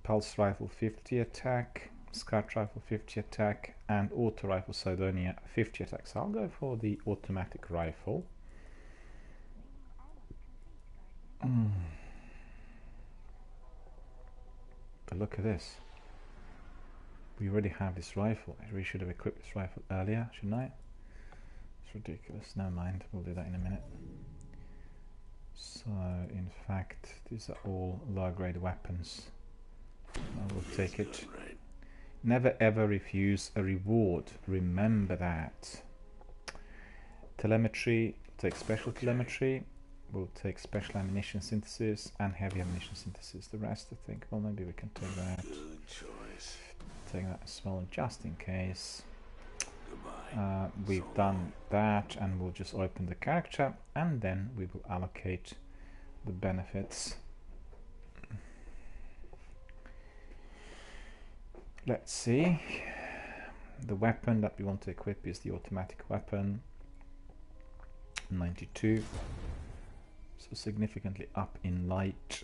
pulse rifle 50 attack, scout rifle 50 attack, and auto rifle Sidonia 50 attack. So I'll go for the automatic rifle. But look at this. We already have this rifle. I really should have equipped this rifle earlier, shouldn't I? It's ridiculous. Never mind, we'll do that in a minute. So, in fact, these are all low-grade weapons. I will take it. Never ever refuse a reward. Remember that. Telemetry, take special telemetry. We'll take special ammunition synthesis and heavy ammunition synthesis. The rest, I think, well, maybe we can take that. Good choice. Take that as well, just in case. Goodbye. We've done that, and we'll just open the character, and then we will allocate the benefits. Let's see. The weapon that we want to equip is the automatic weapon, 92. So significantly up in light.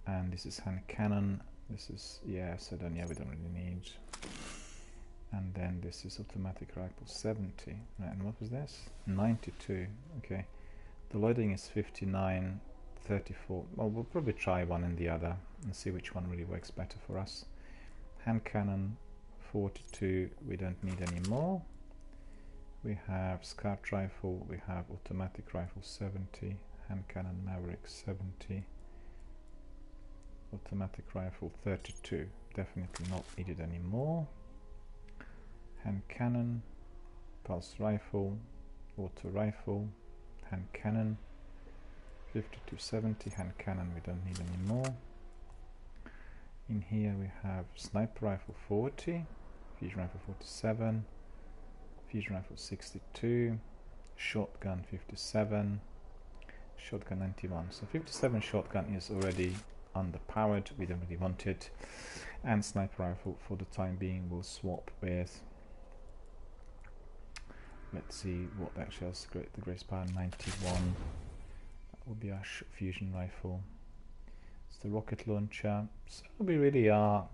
And this is hand cannon. This is, yeah, so then, yeah, we don't really need. And then this is automatic rifle 70. And what was this? 92. Okay. The loading is 59, 34. Well, we'll probably try one and the other and see which one really works better for us. Hand cannon 42. We don't need any more. We have scout rifle. We have automatic rifle 70. Hand cannon Maverick 70. Automatic rifle 32. Definitely not needed anymore. Hand cannon, pulse rifle, auto rifle, hand cannon 5270. Hand cannon we don't need anymore. In here we have sniper rifle 40, fusion rifle 47, fusion rifle 62, shotgun 57, shotgun 91. So 57 shotgun is already underpowered, we don't really want it, and sniper rifle for the time being we'll swap with, let's see what actually has the grace power, 91. That will be our fusion rifle. It's the rocket launcher. So we really are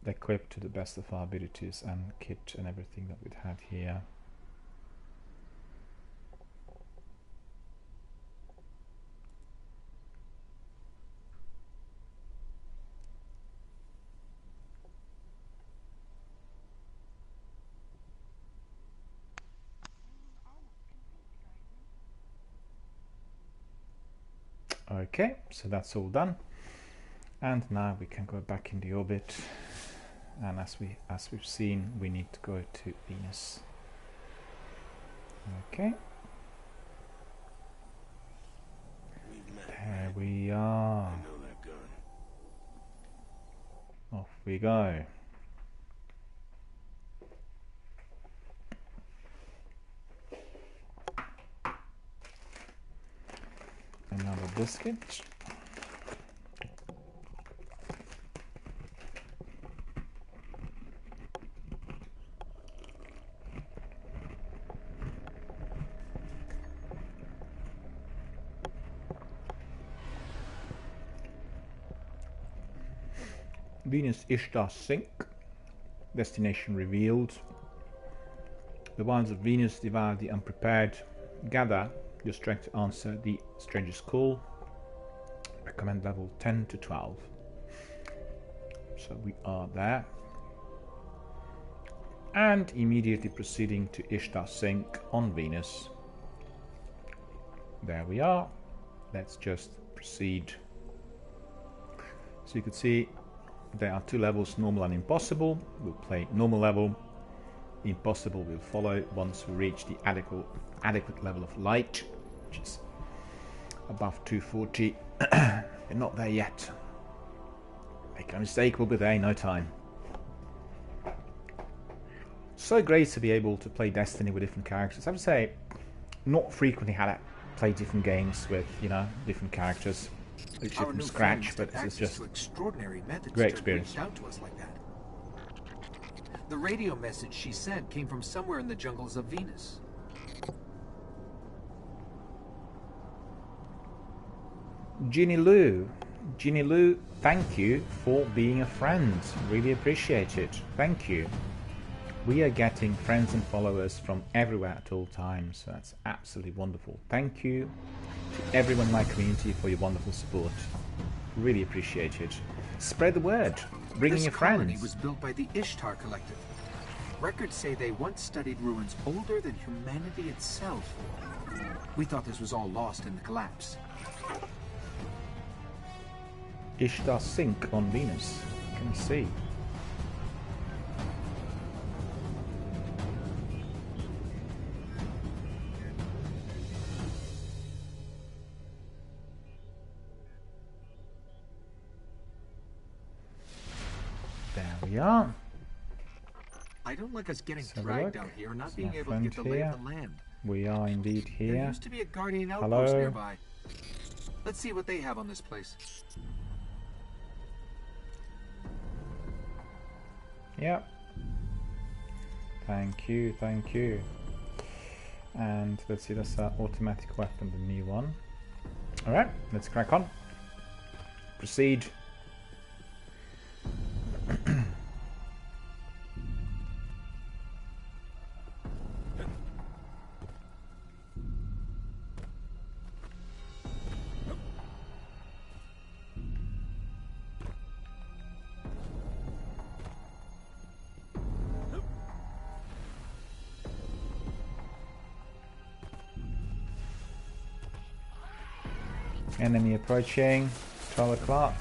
equipped to the best of our abilities, and kit and everything that we'd had here. Okay, so that's all done, and now we can go back in the orbit, and as we've seen, we need to go to Venus. Okay, there we are. I know that gun. Off we go. Another biscuit. Venus Ishtar sink. Destination revealed. The wilds of Venus devour the unprepared. Gather your strength to answer the stranger's call. Recommend level 10 to 12. So we are there. And immediately proceeding to Ishtar Sink on Venus. There we are. Let's just proceed. So you can see There are 2 levels, normal and impossible. We'll play normal level. Impossible will follow once we reach the adequate level of light, which is above 240. We're not there yet. Make no mistake, we'll be there in no time. So great to be able to play Destiny with different characters. I would say, not frequently had I played different games with, you know, different characters, literally from scratch, but it's just extraordinary methods great to experience. reach out to us like that. The radio message she sent came from somewhere in the jungles of Venus. Ginny Lou, thank you for being a friend. Really appreciate it. Thank you. We are getting friends and followers from everywhere at all times, so that's absolutely wonderful. Thank you to everyone in my community for your wonderful support. Really appreciate it. Spread the word. Bring in your friends. This colony was built by the Ishtar Collective. Records say they once studied ruins older than humanity itself. We thought this was all lost in the collapse. Ishtar sink on Venus. You can see. There we are. I don't like us getting Let's have a dragged look. out here, not There's being my able to get the friend lay here. of the land. We are indeed There here. used to be a guardian Hello. outpost nearby. Let's see what they have on this place. Yep. Thank you, thank you. And let's see, that's our automatic weapon, the new one. Alright, let's crack on. Proceed. Enemy approaching. 12 o'clock.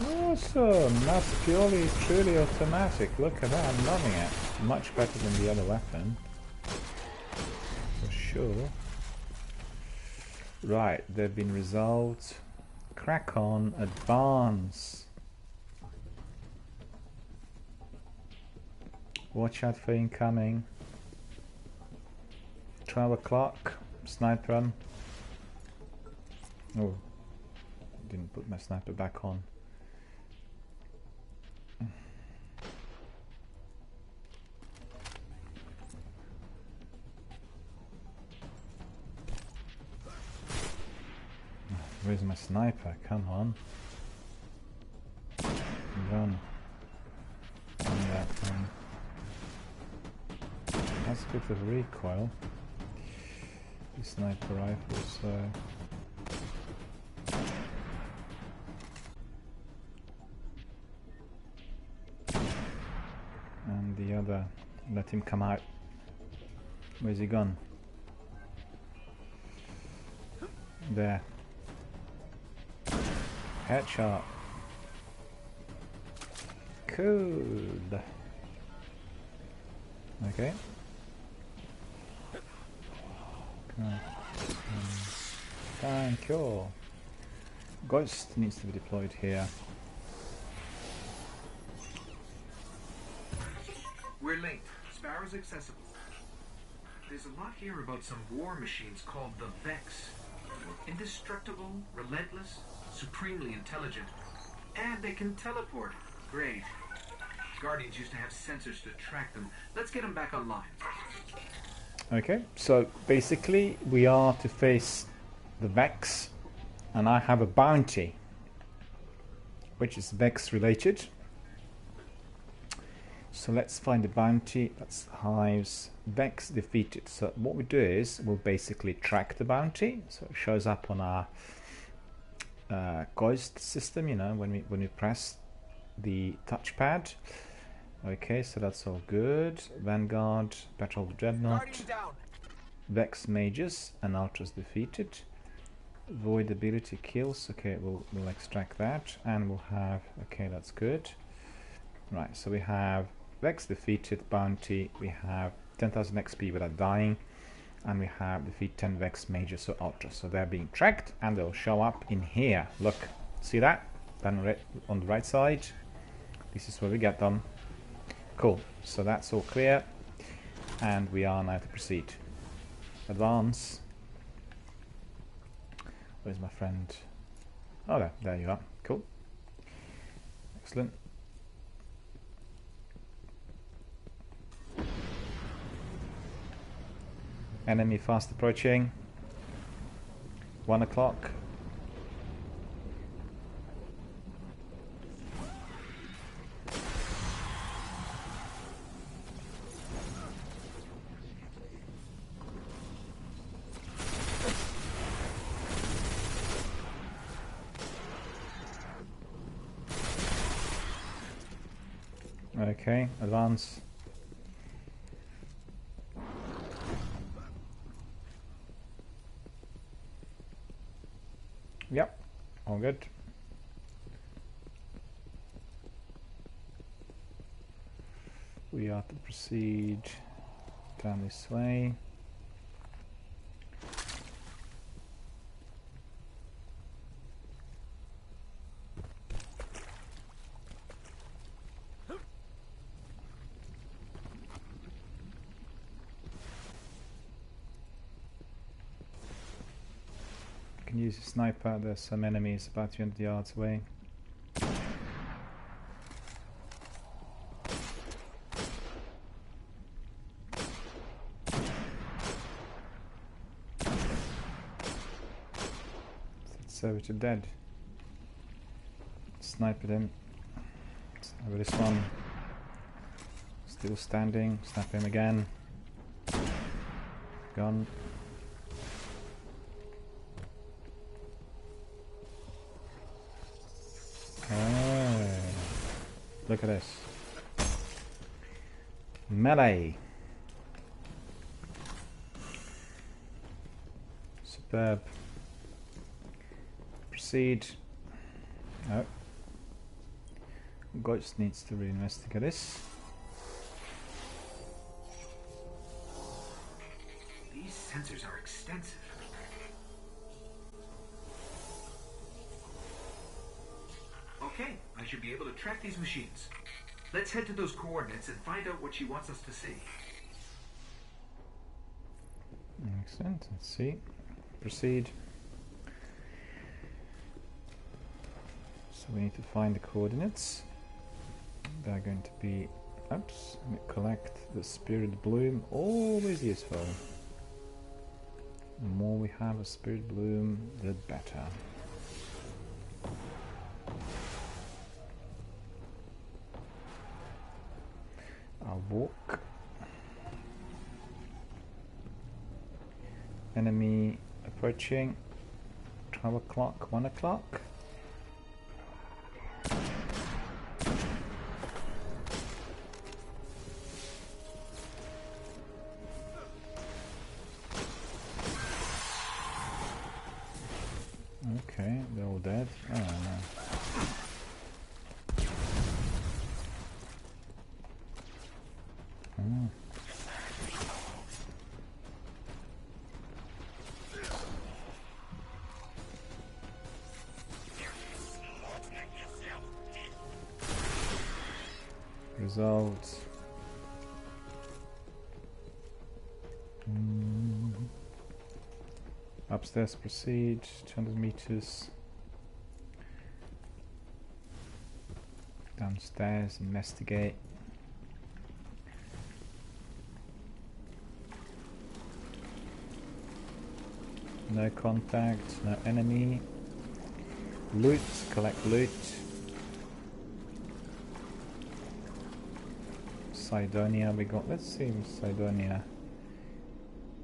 Awesome! That's purely, truly automatic. Look at that, I'm loving it. Much better than the other weapon. For sure. Right, they've been resolved. Crack on, advance. Watch out for incoming. 12 o'clock, sniper on. Oh, didn't put my sniper back on. Where's my sniper? Come on. Run. Yeah, that's good for recoil. The sniper rifles, and the other, let him come out. Where's he gone? There. Headshot. Cool. Okay. Thank you. Ghost needs to be deployed here. We're late. Sparrow's accessible. There's a lot here about some war machines called the Vex. Indestructible, relentless, supremely intelligent. And they can teleport. Great. Guardians used to have sensors to track them. Let's get them back online. Okay, so basically we are to face the Vex, and I have a bounty which is Vex related. So let's find the bounty. That's Hives. Vex defeated. So what we do is we'll basically track the bounty. So it shows up on our Ghost system, you know, when we press the touchpad. Okay, so that's all good. Vanguard, Battle of the Dreadnought, Vex Mages, and Ultras defeated. Void ability kills. Okay, we'll extract that, and we'll have. Okay, that's good. Right, so we have Vex defeated bounty. We have 10,000 XP without dying, and we have defeat 10 Vex mages or ultras. So they're being tracked, and they'll show up in here. Look, see that? Then on the right side. This is where we get them. Cool. So that's all clear, and we are now to proceed. Advance. Where's my friend? Oh, there you are. Cool. Excellent. Enemy fast approaching. 1 o'clock. Okay, advance. Yep, all good. We are to proceed down this way. Can use a sniper. There's some enemies about 200 yards away. Servitor dead. Sniper him. Over this one. Still standing. Snap him again. Gone. Look at this. Melee. Superb. Proceed. Oh. Ghost needs to reinvestigate this. These sensors are extensive. Okay, I should be able to track these machines. Let's head to those coordinates and find out what she wants us to see. Excellent. Let's see. Proceed. So we need to find the coordinates. They're going to be... Oops. Let me collect the Spirit Bloom. Always useful. The more we have a Spirit Bloom, the better. I'll walk. Enemy approaching. 12 o'clock, 1 o'clock. Okay, they're all dead. Oh no. Results. Upstairs, proceed 200 meters. Downstairs, investigate. No contact, no enemy. Loot, collect loot. Cydonia we got. Let's see Cydonia.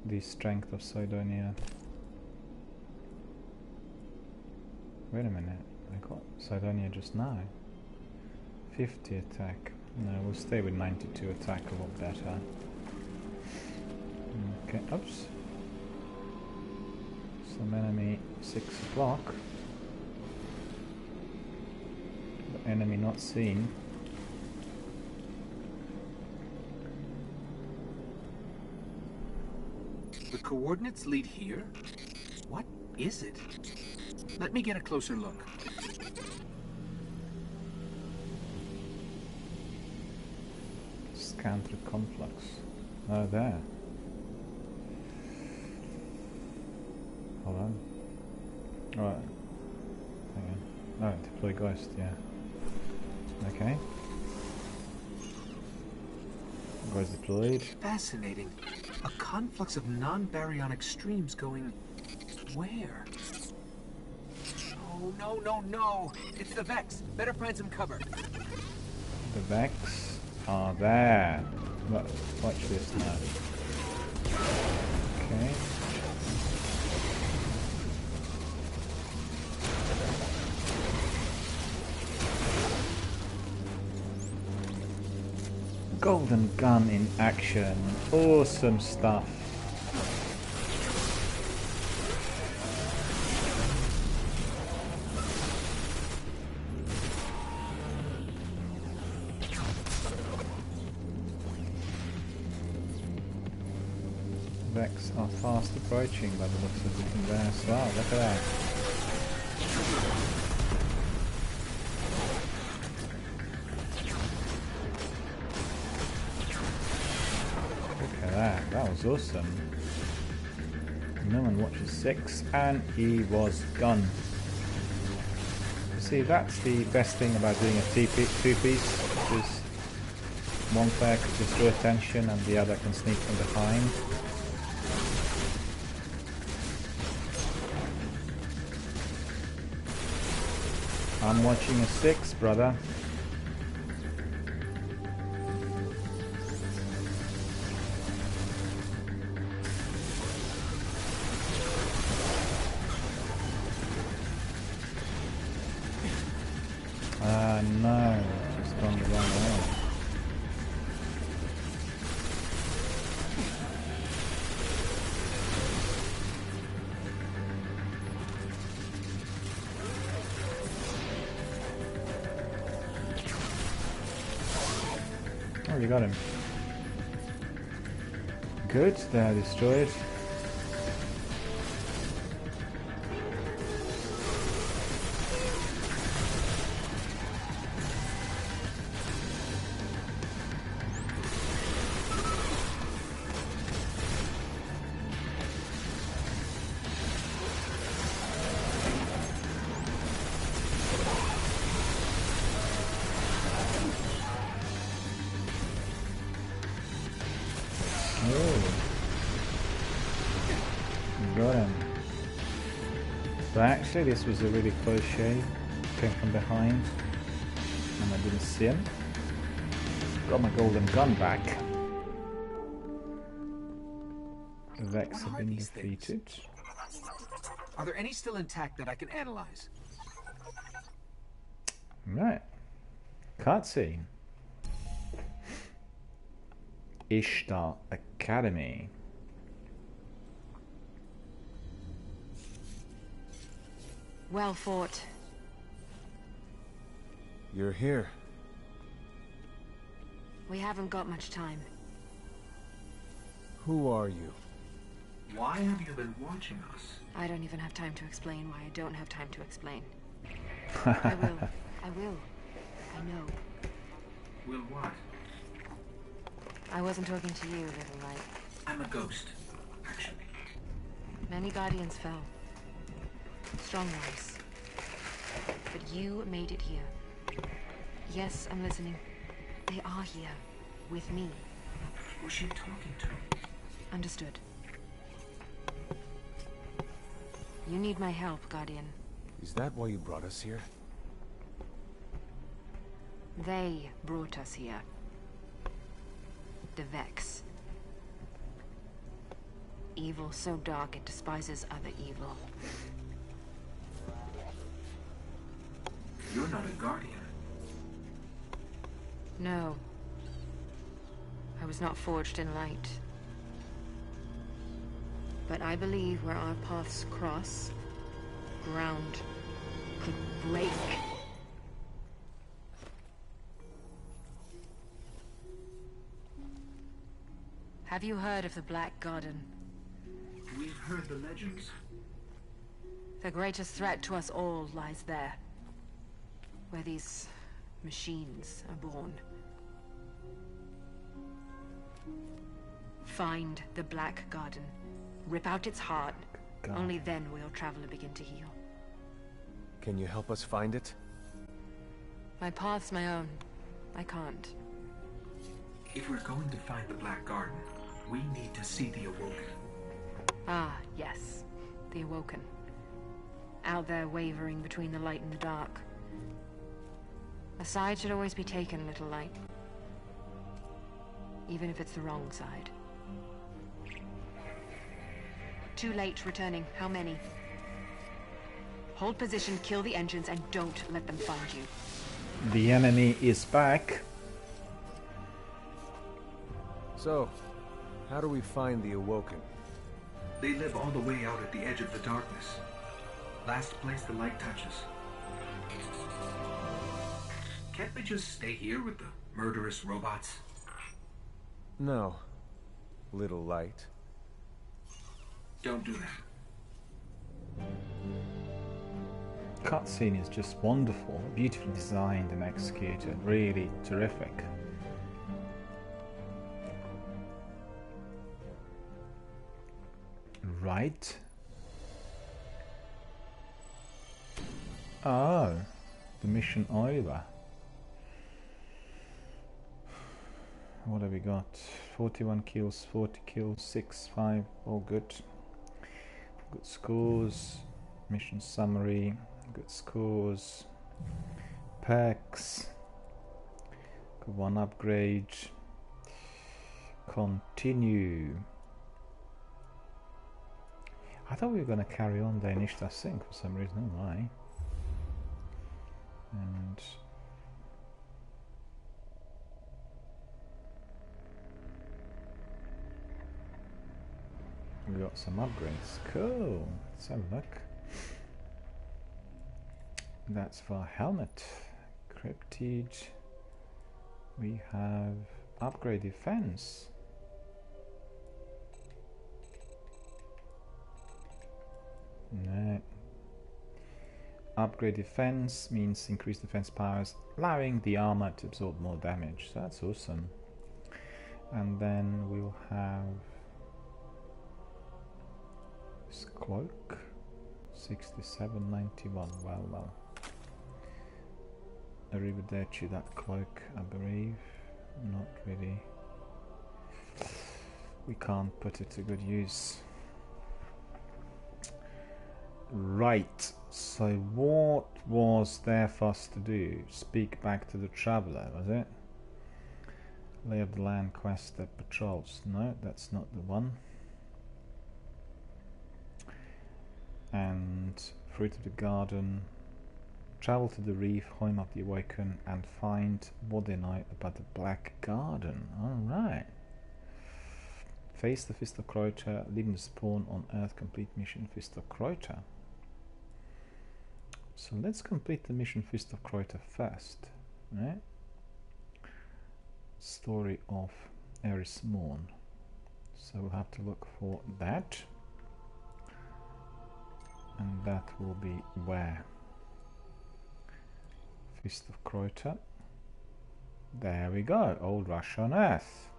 The strength of Cydonia. Wait a minute, I got Cydonia just now. 50 attack. No, we'll stay with 92 attack, a lot better. Okay, oops. Some enemy 6 o'clock. The enemy not seen. The coordinates lead here? What is it? Let me get a closer look. Scan through complex. Oh, there. Hold on. Alright. Hang on. Oh, deploy ghost, yeah. Okay. Ghost deployed. Fascinating. A conflux of non-baryonic streams going... where? Oh, no, no, no! It's the Vex! Better find some cover. The Vex are there. Watch this now. Okay. Golden gun in action. Awesome stuff. Vex are fast approaching by the looks of it from there as well. Look at that. Look at that. That was awesome. No one watches 6 and he was gone. See, that's the best thing about doing a two-piece, which is one player can destroy attention and the other can sneak from behind. I'm watching a 6, brother. No, it's just gone the wrong way. Oh, you got him. Good, they're destroyed. Got him. So actually this was a really close shave. Came from behind and I didn't see him. Got my golden gun back. The Vex have been defeated. Are there any still intact that I can analyze? Right. Cutscene. Ishtar Academy. Well fought. You're here. We haven't got much time. Who are you? Why have you been watching us? I don't even have time to explain why I don't have time to explain. I will. I will. I know. Will what? I wasn't talking to you, Little Light. I'm a ghost, actually. Many Guardians fell. Strong ones. But you made it here. Yes, I'm listening. They are here. With me. Who's she talking to? Understood. You need my help, Guardian. Is that why you brought us here? They brought us here. The Vex. Evil so dark it despises other evil. You're not a Guardian. No. I was not forged in light. But I believe where our paths cross, ground could break. Have you heard of the Black Garden? We've heard the legends. The greatest threat to us all lies there. Where these machines are born. Find the Black Garden. Rip out its heart. God. Only then will your traveler begin to heal. Can you help us find it? My path's my own. I can't. If we're going to find the Black Garden, we need to see the Awoken. Ah, yes. The Awoken. Out there wavering between the light and the dark. A side should always be taken, little light. Even if it's the wrong side. Too late returning. How many? Hold position, kill the engines, and don't let them find you. The enemy is back. So, how do we find the Awoken? They live all the way out at the edge of the darkness. Last place the light touches. Can't we just stay here with the murderous robots? No. Little light. Don't do that. Cutscene is just wonderful, beautifully designed and executed, really terrific. Right. Oh, the mission over. What have we got? 41 kills, 40 kills, 6, 5, all good. Good scores, mission summary, good scores, perks, good one upgrade, continue. I thought we were going to carry on the initiative sync for some reason, why? And we got some upgrades. Cool. Let's have a look. That's for helmet. Cryptid. We have upgrade defense. No. Upgrade defense means increased defense powers, allowing the armor to absorb more damage. So that's awesome. And then we'll have this cloak, 6791. Well. Arrivederci, that cloak, I believe. Not really. We can't put it to good use. Right, so what was there for us to do? Speak back to the traveller, was it? Lay of the land quest that patrols. No, that's not the one. And fruit of the garden. Travel to the reef, home of the Awoken, and find what they know about the Black Garden. Alright. Face the Fist of Crota, leading the spawn on Earth, complete mission Fist of Crota. So let's complete the mission Fist of Crota first. Right? Story of Eris Morn. So we'll have to look for that. And that will be where? Fist of Crota. There we go. Old Russia on Earth.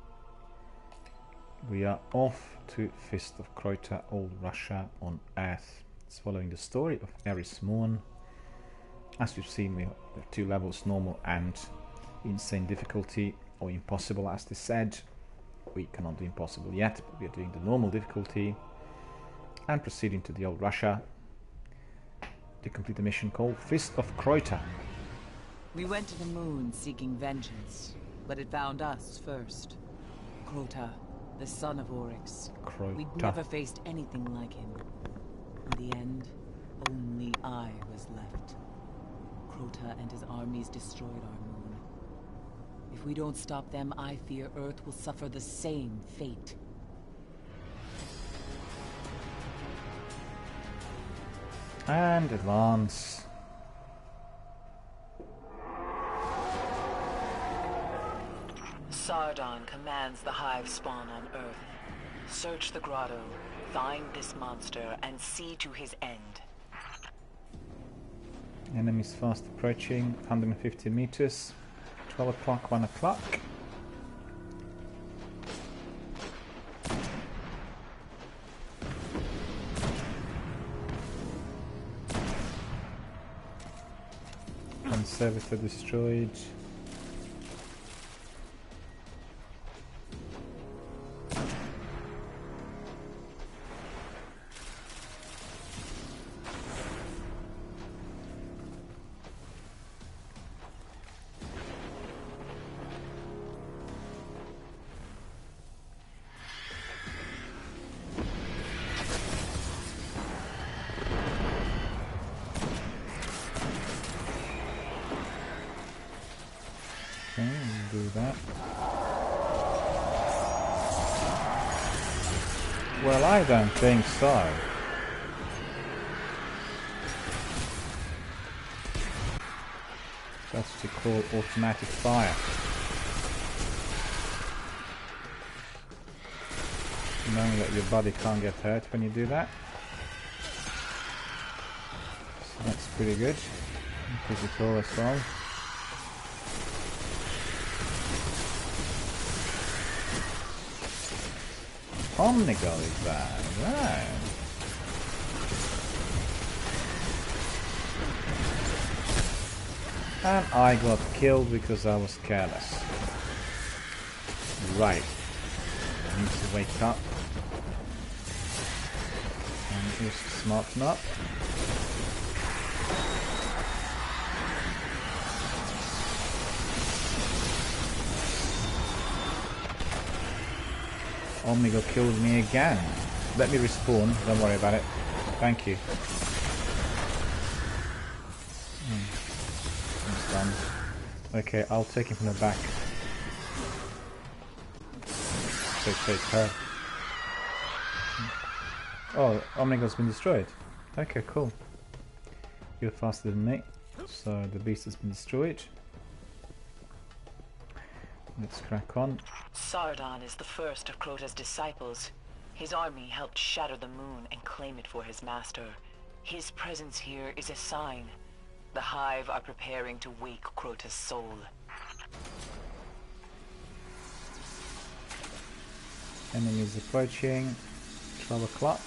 We are off to Fist of Crota, Old Russia on Earth. It's following the story of Eris Morn. As we've seen, we have 2 levels, normal and insane difficulty, or impossible as they said. We cannot do impossible yet, but we are doing the normal difficulty and proceeding to the Old Russia to complete the mission called Fist of Crota. We went to the moon seeking vengeance, but it found us first. Crota, the son of Oryx. Crota. We'd never faced anything like him. In the end, only I was left. Crota and his armies destroyed our moon. If we don't stop them, I fear Earth will suffer the same fate. And advance. Sardon commands the hive spawn on Earth. Search the grotto, find this monster, and see to his end. Enemies fast approaching, 150 meters. 12 o'clock, 1 o'clock. One servitor destroyed. Okay, we'll do that. Well, I don't think so. That's what you call automatic fire. Knowing that your body can't get hurt when you do that. So that's pretty good. Pretty cool as well. Omnigal is bad, right. And I got killed because I was careless. Right. I need to wake up. And just smarten up. Omnigal killed me again. Let me respawn, don't worry about it. Thank you. It's done. Okay, I'll take him from the back. Take her. Oh, Omnigal's been destroyed. Okay, cool. You're faster than me. So the beast has been destroyed. Let's crack on. Sardon is the first of Crota's disciples. His army helped shatter the moon and claim it for his master. His presence here is a sign. The Hive are preparing to wake Crota's soul. Enemies approaching. 12 o'clock.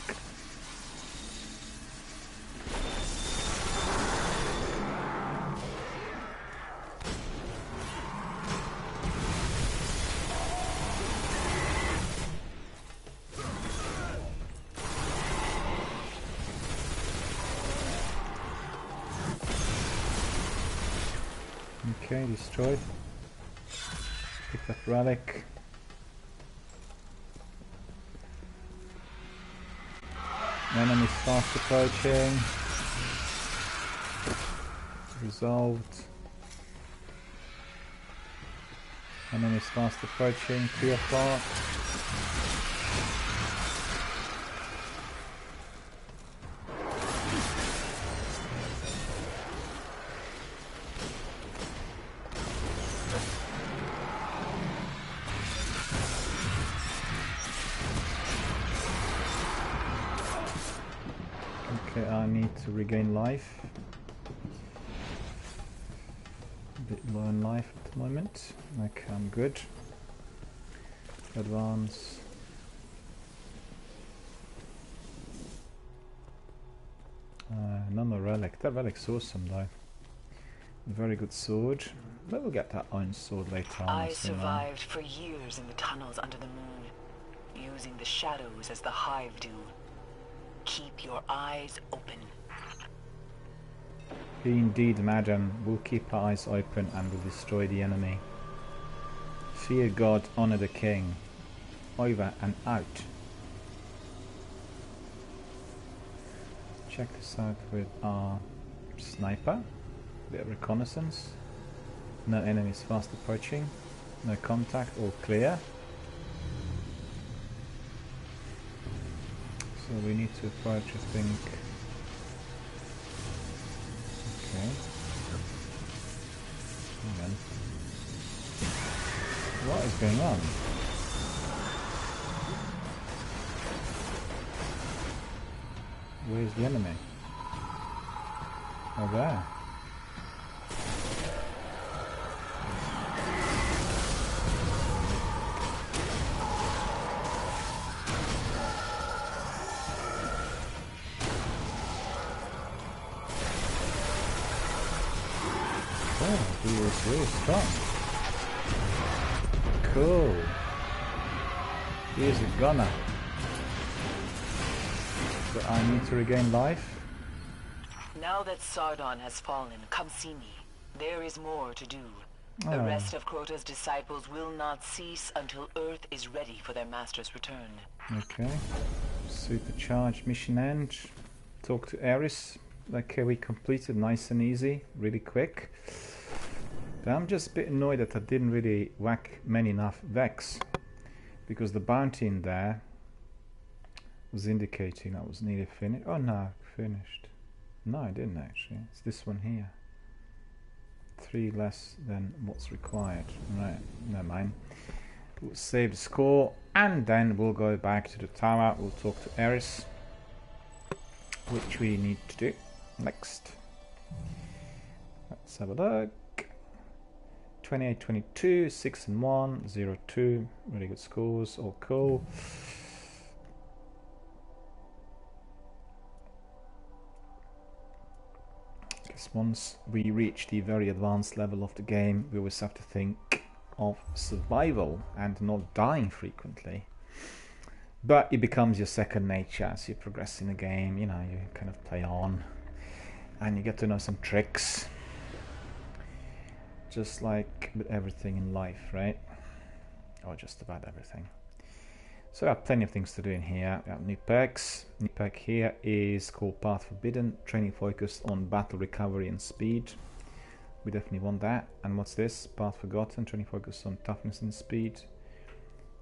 Okay, destroyed. Pick that relic. Enemies fast approaching. Resolved. Enemies fast approaching. 3 o'clock. I need to regain life. A bit low on life at the moment. Okay, I'm good. Advance. Another relic. That relic's awesome though. Very good sword. But we'll get that iron sword later on. I survived for years in the tunnels under the moon, using the shadows as the Hive do. Keep your eyes open. Indeed, madam. We'll keep our eyes open and we'll destroy the enemy. Fear God, honor the king. Over and out. Check this out with our sniper. Bit of reconnaissance. No enemies fast approaching. No contact, all clear. So we need to approach, I think, Okay. Hang on. What is going on? Where's the enemy? Oh, there. Oh, he is really strong. Cool. He is a gunner. But I need to regain life. Now that Sardon has fallen, come see me. There is more to do. The rest of Crota's disciples will not cease until Earth is ready for their master's return. Okay. Supercharged mission end. Talk to Eris. Okay, we completed nice and easy, really quick. But I'm just a bit annoyed that I didn't really whack many enough Vex. Because the bounty in there was indicating I was nearly finished. Oh no, finished. No, I didn't actually. It's this one here. 3 less than what's required. Right, never mind. We'll save the score and then we'll go back to the tower. We'll talk to Eris, which we need to do next. Let's have a look. 28-22, 6 and 1, 0-2. Really good scores. All cool. Guess once we reach the very advanced level of the game, we always have to think of survival and not dying frequently. But it becomes your second nature as you progress in the game. You know, you kind of play on and you get to know some tricks. Just like with everything in life, right? Or just about everything. So we have plenty of things to do in here. We have new perks. New perk here is called Path Forbidden. Training focused on battle recovery and speed. We definitely want that. And what's this? Path Forgotten. Training focused on toughness and speed.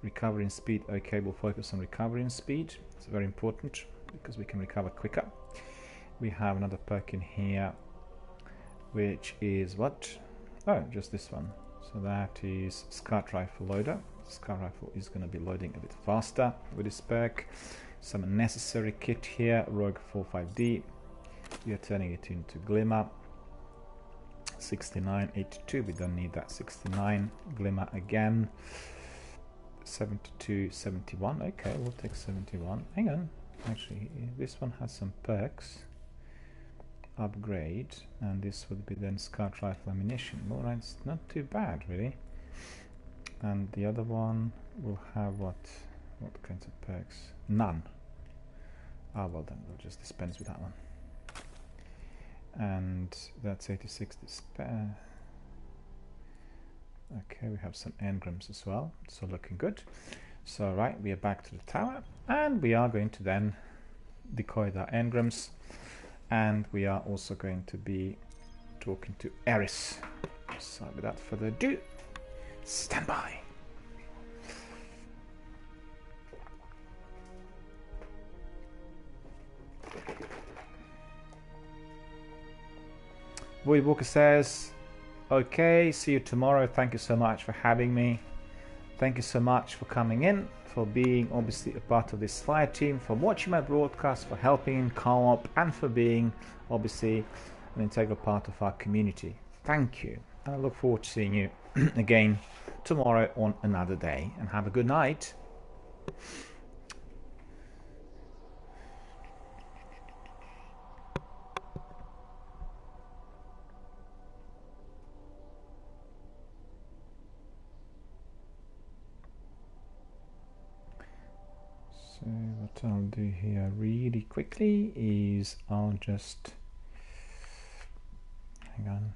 Recovery and speed. Okay, we'll focus on recovery and speed. It's very important because we can recover quicker. We have another perk in here, which is what? Oh, just this one. So that is Scout Rifle Loader. Scout Rifle is going to be loading a bit faster with this perk. Some necessary kit here. Rogue 45D. We are turning it into Glimmer. 69-82. We don't need that 69. Glimmer again. 72-71. Okay, we'll take 71. Hang on. Actually, this one has some perks. Upgrade, and this would be then Scout Rifle Ammunition. Alright, it's not too bad really. And the other one will have what kinds of perks? None. Ah, well then we'll just dispense with that one. And that's 86 to spare. Okay, we have some engrams as well, so looking good. So right, we are back to the tower and we are going to then decoy the engrams. And we are also going to be talking to Eris. So without further ado, stand by. Void Walker says, okay, see you tomorrow. Thank you so much for having me. Thank you so much for coming in, for being obviously a part of this fire team, for watching my broadcast, for helping in co-op, and for being obviously an integral part of our community. Thank you. And I look forward to seeing you again tomorrow on another day. And have a good night. So what I'll do here really quickly is I'll just hang on.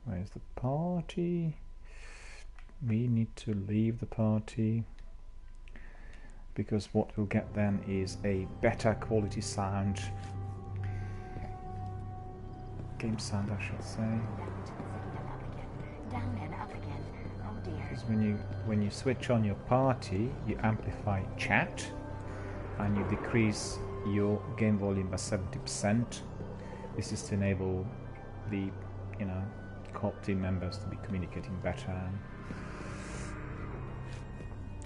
Where's the party? We need to leave the party because what we'll get then is a better quality sound. Game sound, I should say. Down and up again. Oh dear. Because when you switch on your party, you amplify chat. And you decrease your game volume by 70%. This is to enable the, you know, co-op team members to be communicating better. And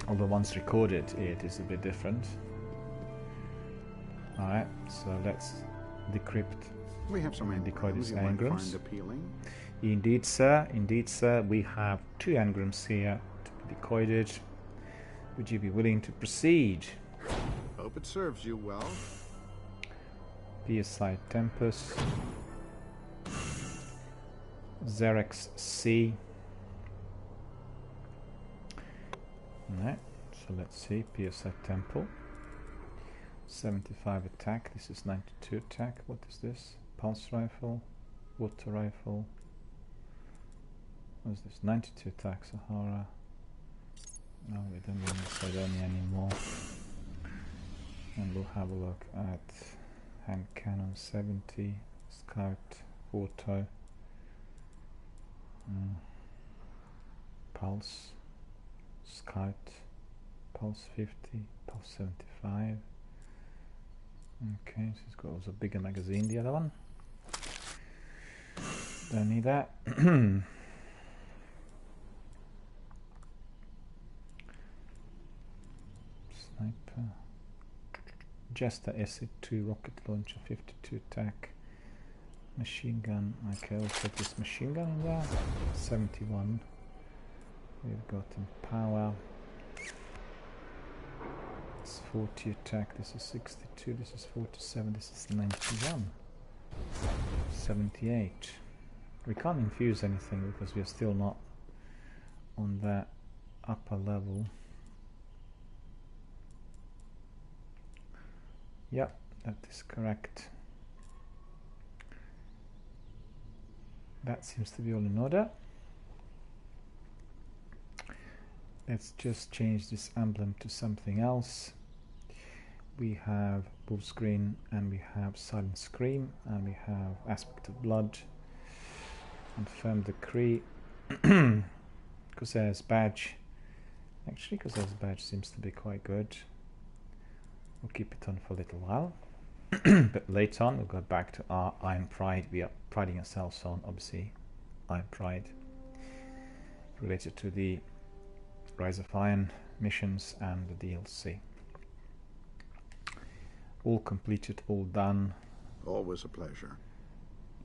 although once recorded, it is a bit different. Alright, so let's decrypt. We have some decode these you might engrams. find appealing. Indeed, sir. Indeed, sir. We have 2 engrams here to be decoded. Would you be willing to proceed? Hope it serves you well. PSI Tempest. Xerex C. Alright, so let's see. PSI Temple. 75 attack. This is 92 attack. What is this? Pulse rifle. Water rifle. What is this? 92 attack, Sahara. No, we don't need Sidonia anymore. And we'll have a look at hand cannon 70, scout, auto, pulse, scout, pulse 50, pulse 75. Okay, so it's got also a bigger magazine, the other one. Don't need that. Sniper. Jester SC2 rocket launcher, 52 attack. Machine gun. Okay, I'll put this machine gun in there. 71. We've got in power. It's 40 attack. This is 62. This is 47. This is 91. 78. We can't infuse anything because we are still not on that upper level. Yep, that is correct. That seems to be all in order. Let's just change this emblem to something else. We have full screen, and we have silent scream, and we have aspect of blood, confirm decree, Corsair's badge. Actually, Corsair's badge seems to be quite good. We'll keep it on for a little while. But later on we'll go back to our Iron Pride. We are priding ourselves on, obviously, Iron Pride related to the Rise of Iron missions and the DLC. All completed, all done. Always a pleasure.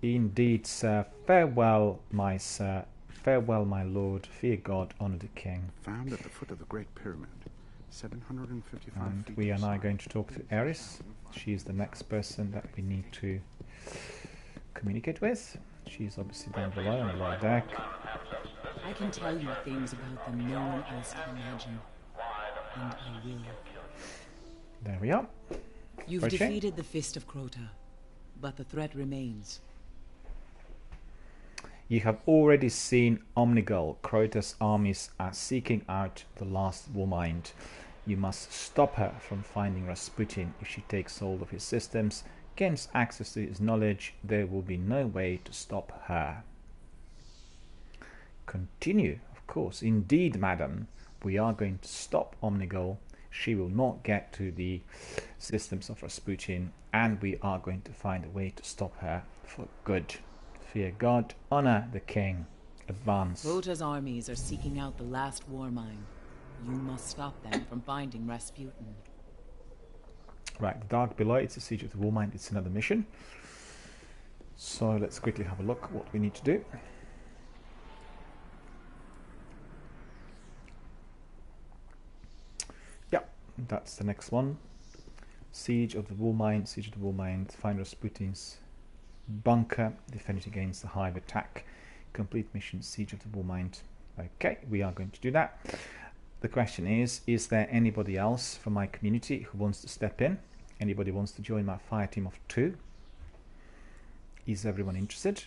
Indeed, sir. Farewell, my sir. Farewell, my lord. Fear God, honor the king. Found at the foot of the Great Pyramid. 755 And feet we are now inside. going to talk to Eris. She is the next person that we need to communicate with. She's obviously down below on the lower deck. I can tell you things about them no one else can imagine. And I will. There we are. You've Approaching. defeated the Fist of Crota, but the threat remains. You have already seen Omnigul. Crota's armies are seeking out the last Warmind. You must stop her from finding Rasputin. If she takes hold of his systems, gains access to his knowledge, there will be no way to stop her. Continue, of course. Indeed, madam, we are going to stop Omnigul. She will not get to the systems of Rasputin, and we are going to find a way to stop her for good. Fear God, honor the king. Advance. Crota's armies are seeking out the last Warmind. You must stop them from finding Rasputin. Right, the dark below, it's a siege of the Warmind. It's another mission. So let's quickly have a look at what we need to do. Yeah, that's the next one. Siege of the Warmind. Siege of the Warmind. Find Rasputin's bunker. Defend it against the hive attack. Complete mission. Siege of the Warmind. Okay, we are going to do that. The question is there anybody else from my community who wants to step in? Anybody wants to join my fire team of 2? Is everyone interested?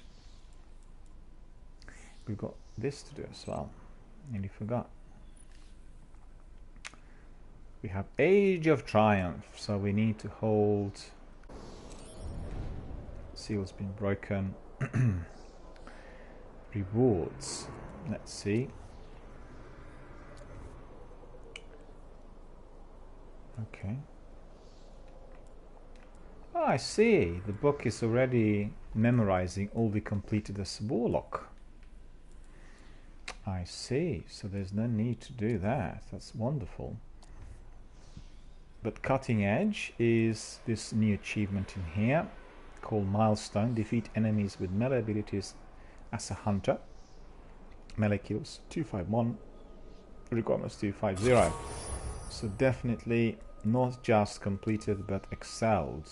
We've got this to do as well. Nearly forgot. We have Age of Triumph, so we need to hold. Seal's been broken. Rewards. Let's see. Okay. Oh, I see. The book is already memorizing all we completed as Warlock. I see, so there's no need to do that. That's wonderful. But Cutting Edge is this new achievement in here called Milestone. Defeat enemies with melee abilities as a hunter. Melee kills 251, requirements 250. So definitely not just completed but excelled.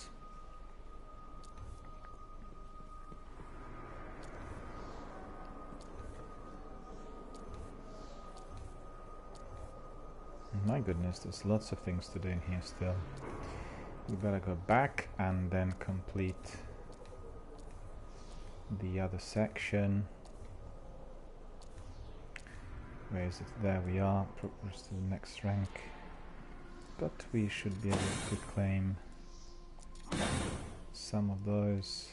My goodness, there's lots of things to do in here still. We better go back and then complete the other section. Where is it? There we are. Progress to the next rank. But we should be able to claim some of those.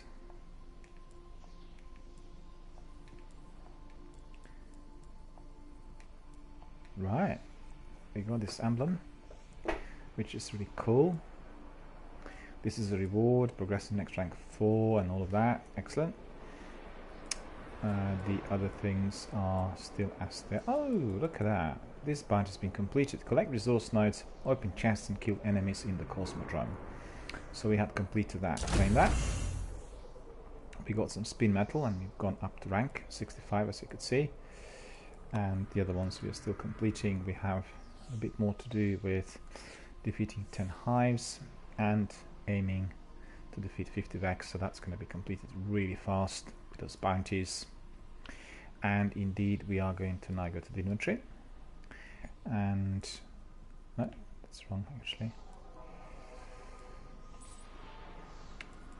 Right. We got this emblem, which is really cool. This is a reward, progressing next rank 4 and all of that. Excellent. The other things are still as there. Oh, look at that. This bounty has been completed. Collect resource nodes, open chests and kill enemies in the Cosmodrome. So we have completed that. Claim that. We got some spin metal and we've gone up to rank 65 as you could see. And the other ones we are still completing. We have a bit more to do with defeating 10 hives and aiming to defeat 50 Vex, so that's going to be completed really fast with those bounties. And indeed we are going to now go to the inventory and no, that's wrong actually,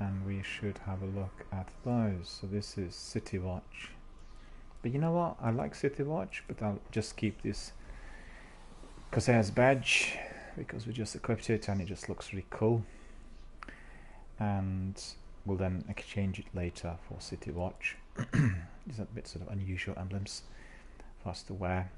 and we should have a look at those. So this is City Watch, but you know what, I like City Watch, but I'll just keep this Corsairs badge because we just equipped it and it just looks really cool, and we'll then exchange it later for City Watch. These are a bit sort of unusual emblems for us to wear.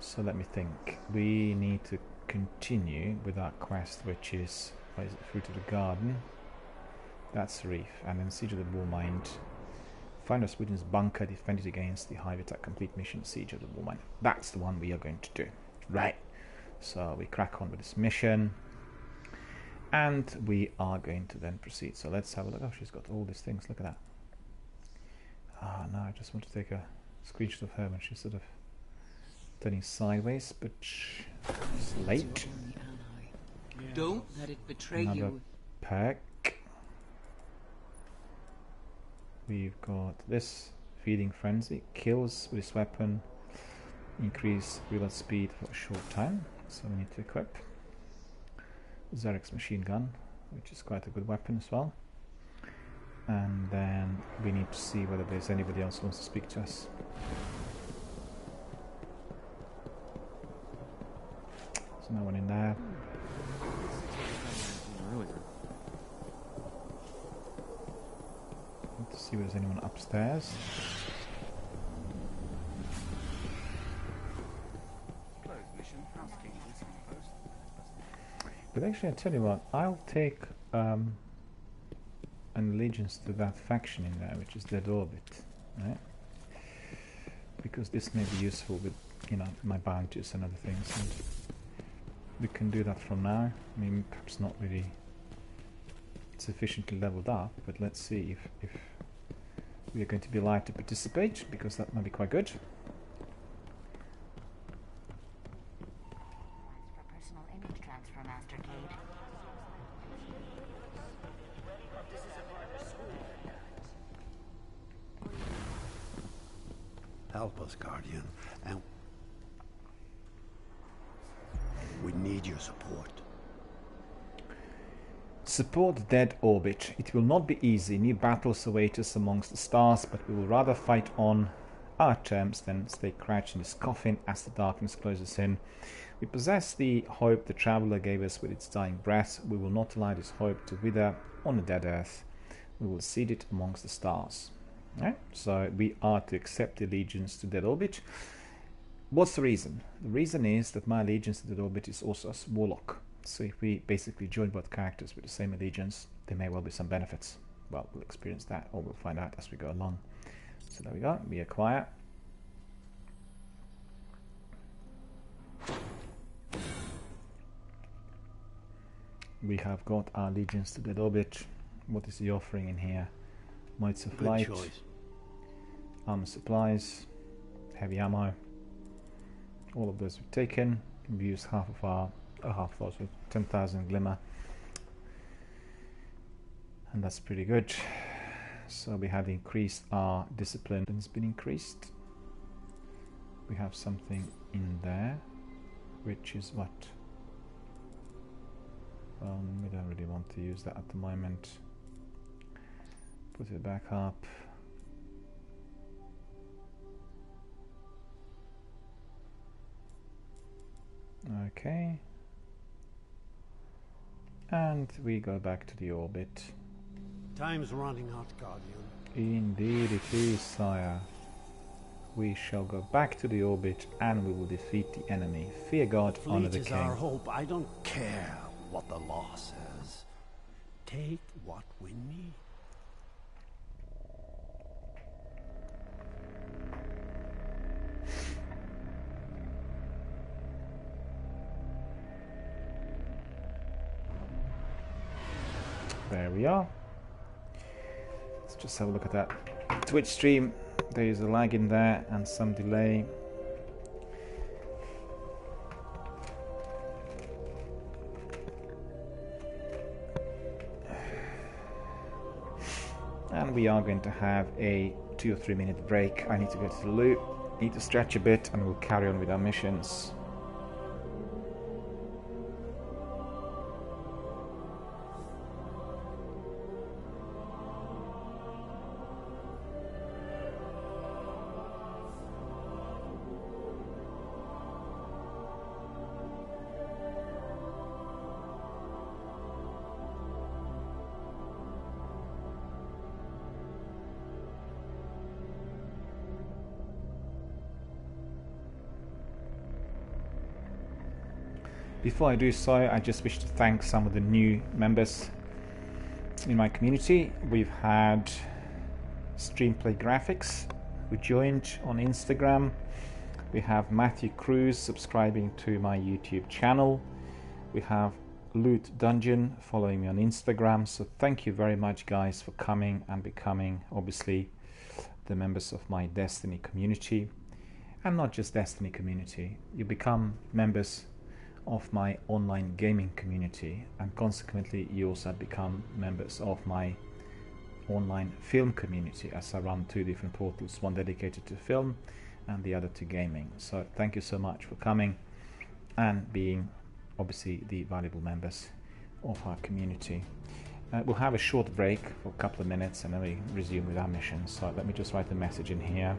So let me think. We need to continue with our quest, which is, what is it, Fruit of the Garden. That's Reef, and then Siege of the Warmind. Find Rasputin's bunker, defend it against the hive attack, complete mission, Siege of the Warmind. That's the one we are going to do. Right. So we crack on with this mission. And we are going to then proceed. So let's have a look. Oh, she's got all these things. Look at that. Ah, no, I just want to take a screenshot of her when she's sort of turning sideways, but it's late. Don't let it betray Another you. pack. We've got this Feeding Frenzy. Kills with this weapon. Increase reload speed for a short time. So we need to equip. Zarek's machine gun, which is quite a good weapon as well. And then we need to see whether there's anybody else who wants to speak to us. There's no one in there. Need to see if there's anyone upstairs. But actually, I tell you what, I'll take an allegiance to that faction in there, which is Dead Orbit, right? Because this may be useful with, you know, my bounties and other things, and we can do that from now. I mean, perhaps not really sufficiently leveled up, but let's see if we are going to be allowed to participate, because that might be quite good. Help us, Guardian, and we need your support. Support Dead Orbit. It will not be easy. New battles await us amongst the stars, but we will rather fight on our terms than stay crouched in this coffin as the darkness closes in. We possess the hope the Traveler gave us with its dying breath. We will not allow this hope to wither on a dead earth. We will seed it amongst the stars. Right? So we are to accept allegiance to Dead Orbit. What's the reason? The reason is that my allegiance to Dead Orbit is also as Warlock. So if we basically join both characters with the same allegiance, there may well be some benefits. Well, we'll experience that, or we'll find out as we go along. So there we go, we acquire. We have got our allegiance to the orbit. What is he offering in here? Modes of light, armor supplies, heavy ammo. All of those we've taken. We used half of our, half those with 10,000 glimmer, and that's pretty good. So we have increased our discipline. It's been increased. We have something in there, which is what? We don't really want to use that at the moment. Put it back up. Okay. And we go back to the orbit. Time's running out, Guardian. Indeed it is, sire. We shall go back to the orbit and we will defeat the enemy. Fear God, honor the Fleet is king. our hope. I don't care what the law says. Take what we need. There we are. Let's just have a look at that Twitch stream. There is a lag in there and some delay. And we are going to have a 2 or 3 minute break. I need to go to the loo, need to stretch a bit, and we'll carry on with our missions. Before I do so, I just wish to thank some of the new members in my community. We've had Streamplay Graphics, who joined on Instagram. We have Matthew Cruz subscribing to my YouTube channel. We have Loot Dungeon following me on Instagram. So thank you very much, guys, for coming and becoming, obviously, the members of my Destiny community. And not just Destiny community. You become members of my online gaming community, and consequently you also become members of my online film community, as I run 2 different portals, one dedicated to film and the other to gaming. So thank you so much for coming and being obviously the valuable members of our community. We'll have a short break for a couple of minutes and then we resume with our mission. So let me just write a message in here.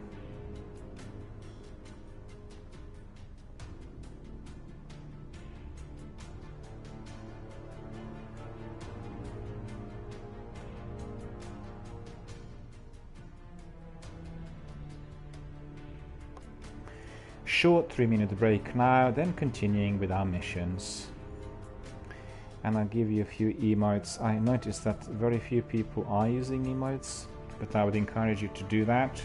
Short 3-minute break now, then continuing with our missions. And I'll give you a few emotes. I noticed that very few people are using emotes, but I would encourage you to do that.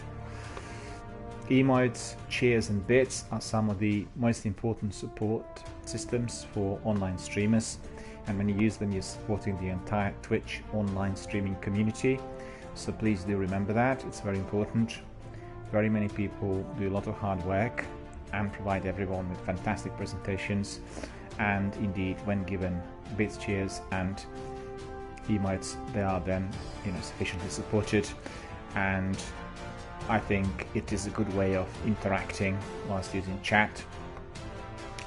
Emotes, cheers and bits are some of the most important support systems for online streamers, and when you use them you're supporting the entire Twitch online streaming community, so please do remember that. It's very important. Very many people do a lot of hard work and provide everyone with fantastic presentations, and indeed when given bits, cheers and emotes, they are then sufficiently supported, and I think it is a good way of interacting whilst using chat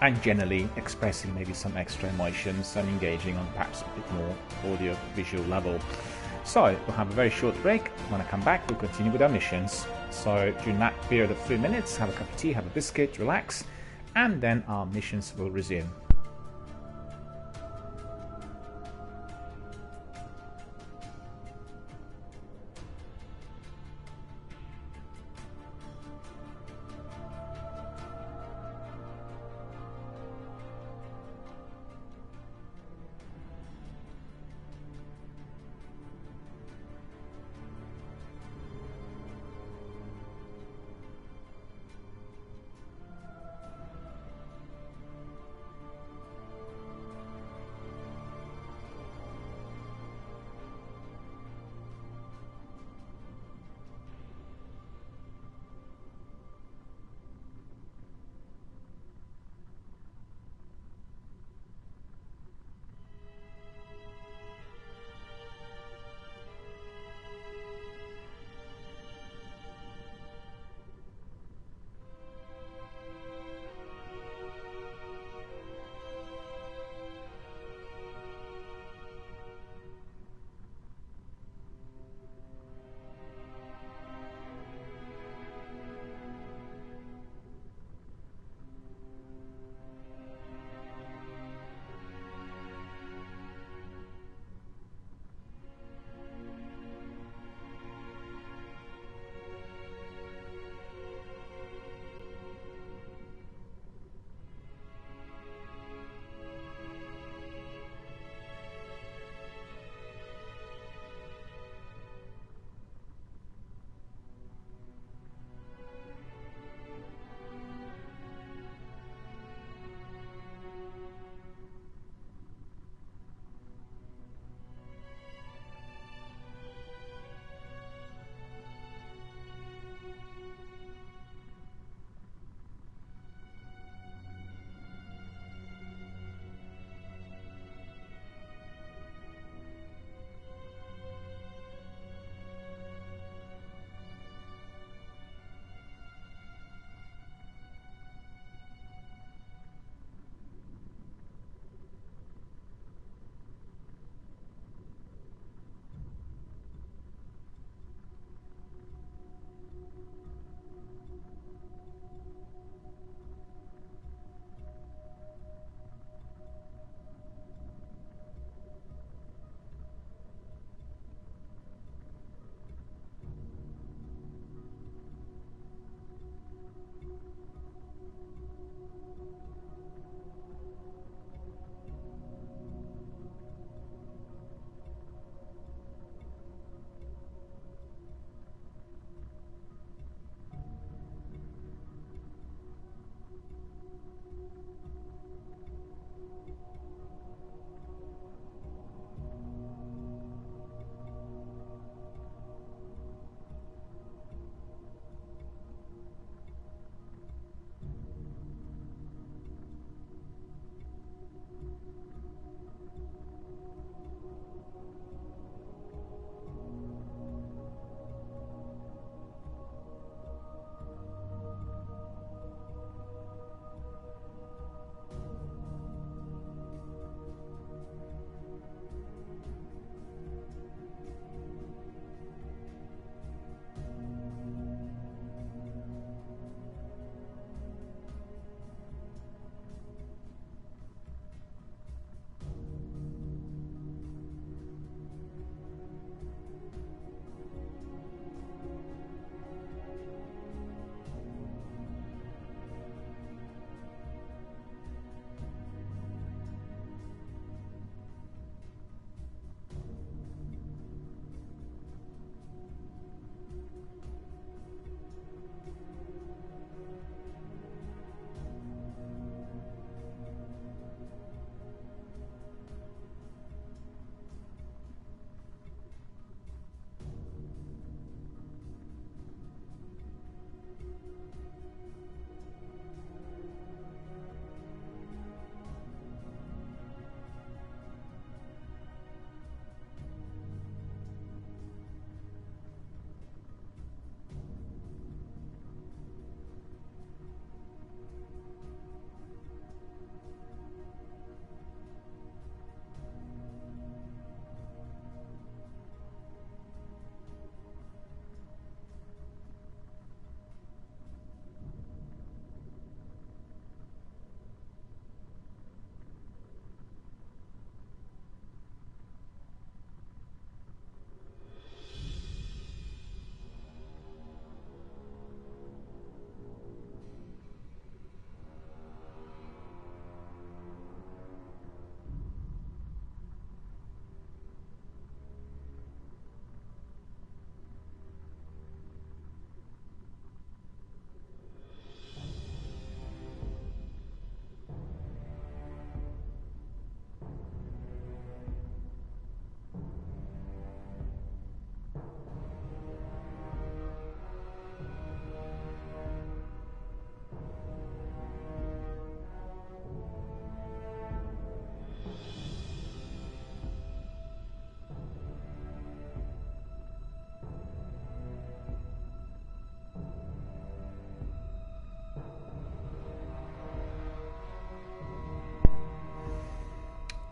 and generally expressing maybe some extra emotions and engaging on perhaps a bit more audio visual level. So we'll have a very short break. When I come back we'll continue with our missions. So during that period of 3 minutes, have a cup of tea, have a biscuit, relax, and then our missions will resume.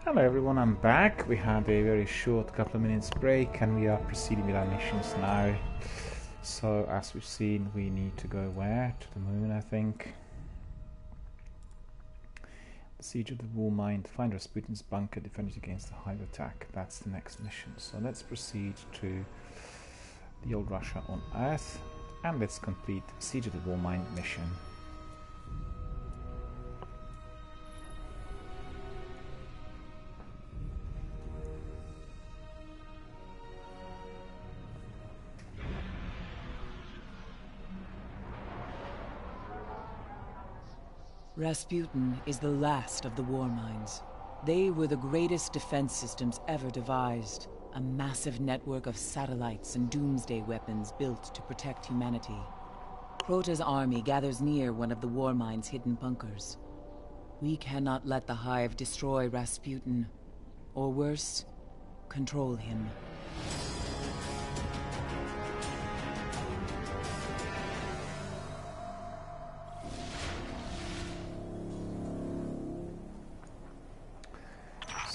Hello everyone, I'm back. We had a very short couple of minutes break and we are proceeding with our missions now. So as we've seen, we need to go where? To the moon, I think. The Siege of the Wall Mine. Find Rasputin's bunker, defend it against the hive attack. That's the next mission. So let's proceed to the old Russia on Earth and let's complete Siege of the Wall Mine mission. Rasputin is the last of the war mines. They were the greatest defense systems ever devised. A massive network of satellites and doomsday weapons built to protect humanity. Crota's army gathers near one of the war mine's hidden bunkers. We cannot let the Hive destroy Rasputin. Or worse, control him.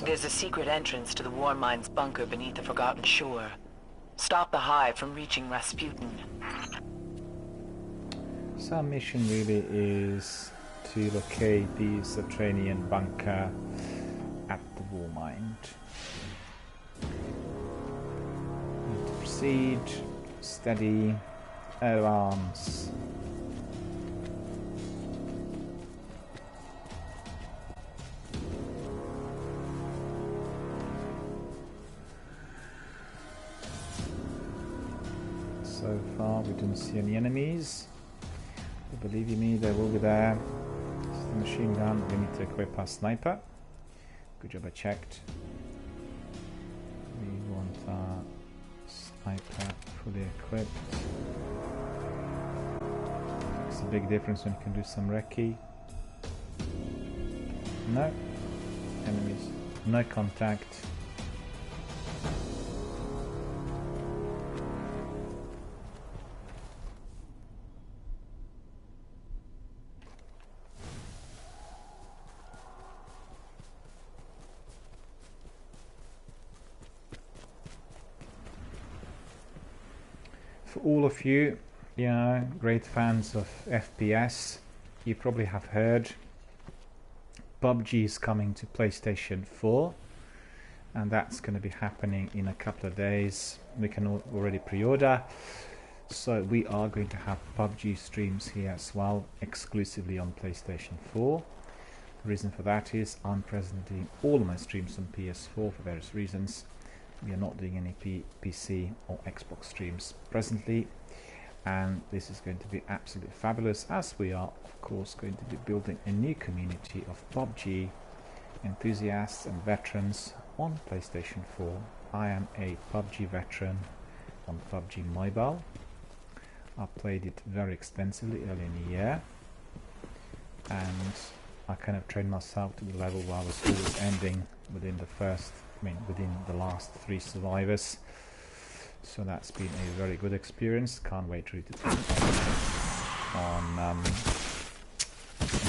There's a secret entrance to the war mine's bunker beneath the Forgotten Shore. Stop the Hive from reaching Rasputin. So our mission really is to locate the subterranean bunker at the war mine. Need to proceed, steady, advance. So far we didn't see any enemies, but believe you me, they will be there. This is the machine gun. We need to equip our sniper. Good job I checked. We want our sniper fully equipped. It's a big difference when you can do some recce. No enemies, no contact. For all of you, great fans of FPS, you probably have heard PUBG is coming to PlayStation 4 and that's going to be happening in a couple of days. We can already pre-order, so we are going to have PUBG streams here as well, exclusively on PlayStation 4. The reason for that is I'm presenting all of my streams on PS4 for various reasons. We are not doing any PC or Xbox streams presently, and this is going to be absolutely fabulous, as we are of course going to be building a new community of PUBG enthusiasts and veterans on PlayStation 4. I am a PUBG veteran on PUBG Mobile. I played it very extensively early in the year, and I kind of trained myself to the level where I was always ending within the last 3 survivors. So that's been a very good experience. Can't wait to read it on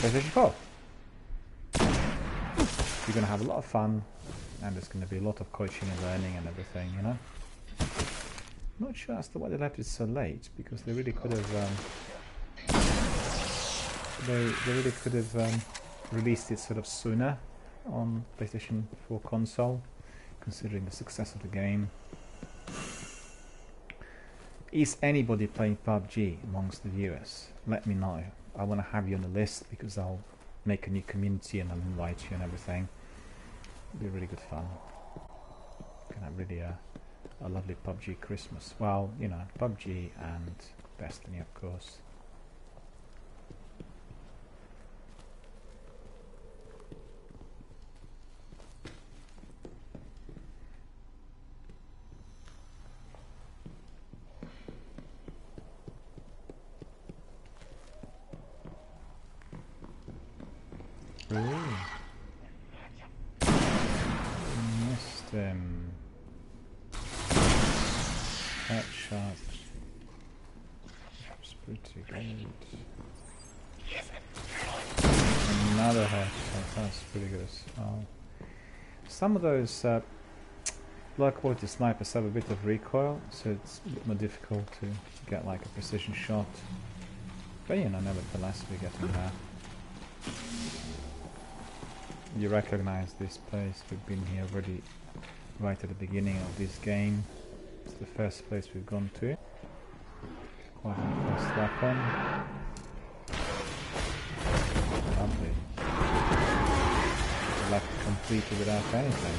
PlayStation 4. You're going to have a lot of fun, and there's going to be a lot of coaching and learning and everything, you know. Not sure as to why they left it so late, because they really could have released it sort of sooner on PlayStation 4 console, considering the success of the game. Is anybody playing PUBG amongst the viewers? Let me know. I want to have you on the list, because I'll make a new community and I'll invite you and everything. It'll be really good fun. Gonna have really a lovely PUBG Christmas. Well, you know, PUBG and Destiny, of course. Missed him. Headshot. That's pretty good. Another headshot. That's pretty good as well. some of those low quality snipers have a bit of recoil, so it's a bit more difficult to get like a precision shot. But you know, nevertheless, we're getting there. You recognize this place, we've been here already right at the beginning of this game. It's the first place we've gone to. Quite a fast weapon. Lovely. Left completely without anything.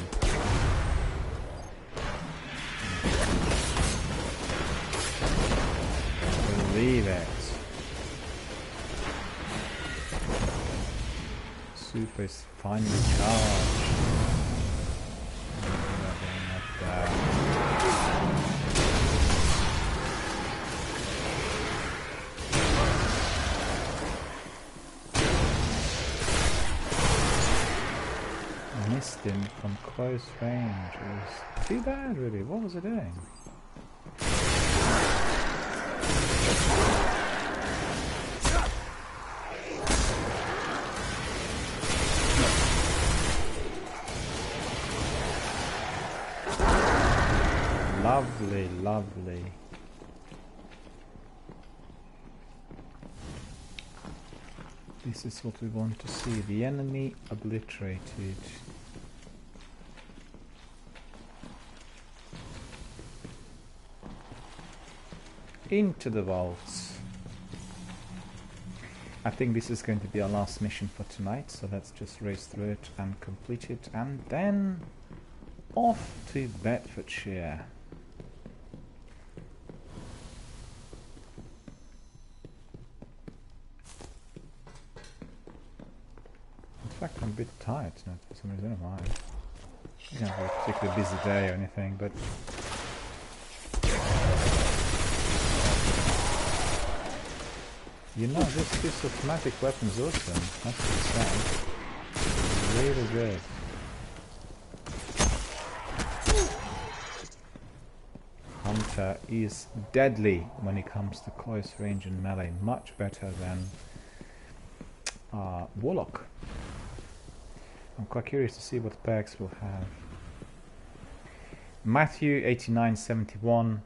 Believe it. Super is finally charged. I missed him from close range. It was too bad, really. What was it doing? Lovely, lovely. This is what we want to see. The enemy obliterated. Into the vaults. I think this is going to be our last mission for tonight, so let's just race through it and complete it, and then off to Bedfordshire. In fact, I'm a bit tired tonight for some reason. I don't know why. I don't have a particularly busy day or anything, but you know, this automatic weapon's awesome. That's what it's really good. Hunter is deadly when it comes to close range and melee. Much better than Warlock. I'm quite curious to see what perks we'll have. Matthew 8971.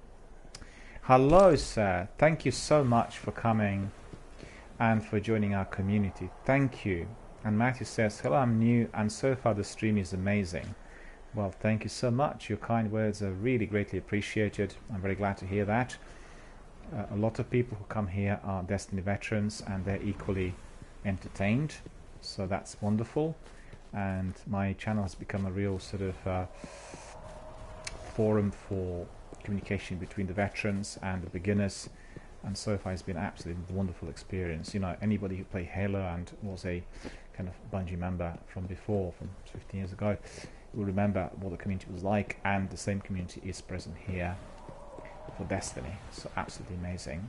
Hello, sir. Thank you so much for coming and for joining our community. Thank you. And Matthew says, hello, I'm new and so far the stream is amazing. Well, thank you so much. Your kind words are really greatly appreciated. I'm very glad to hear that. A lot of people who come here are Destiny veterans and they're equally entertained. So that's wonderful. And my channel has become a real sort of forum for communication between the veterans and the beginners, and so far it's been an absolutely wonderful experience. You know, anybody who played Halo and was a kind of Bungie member from before, from 15 years ago, will remember what the community was like, and the same community is present here for Destiny. So absolutely amazing.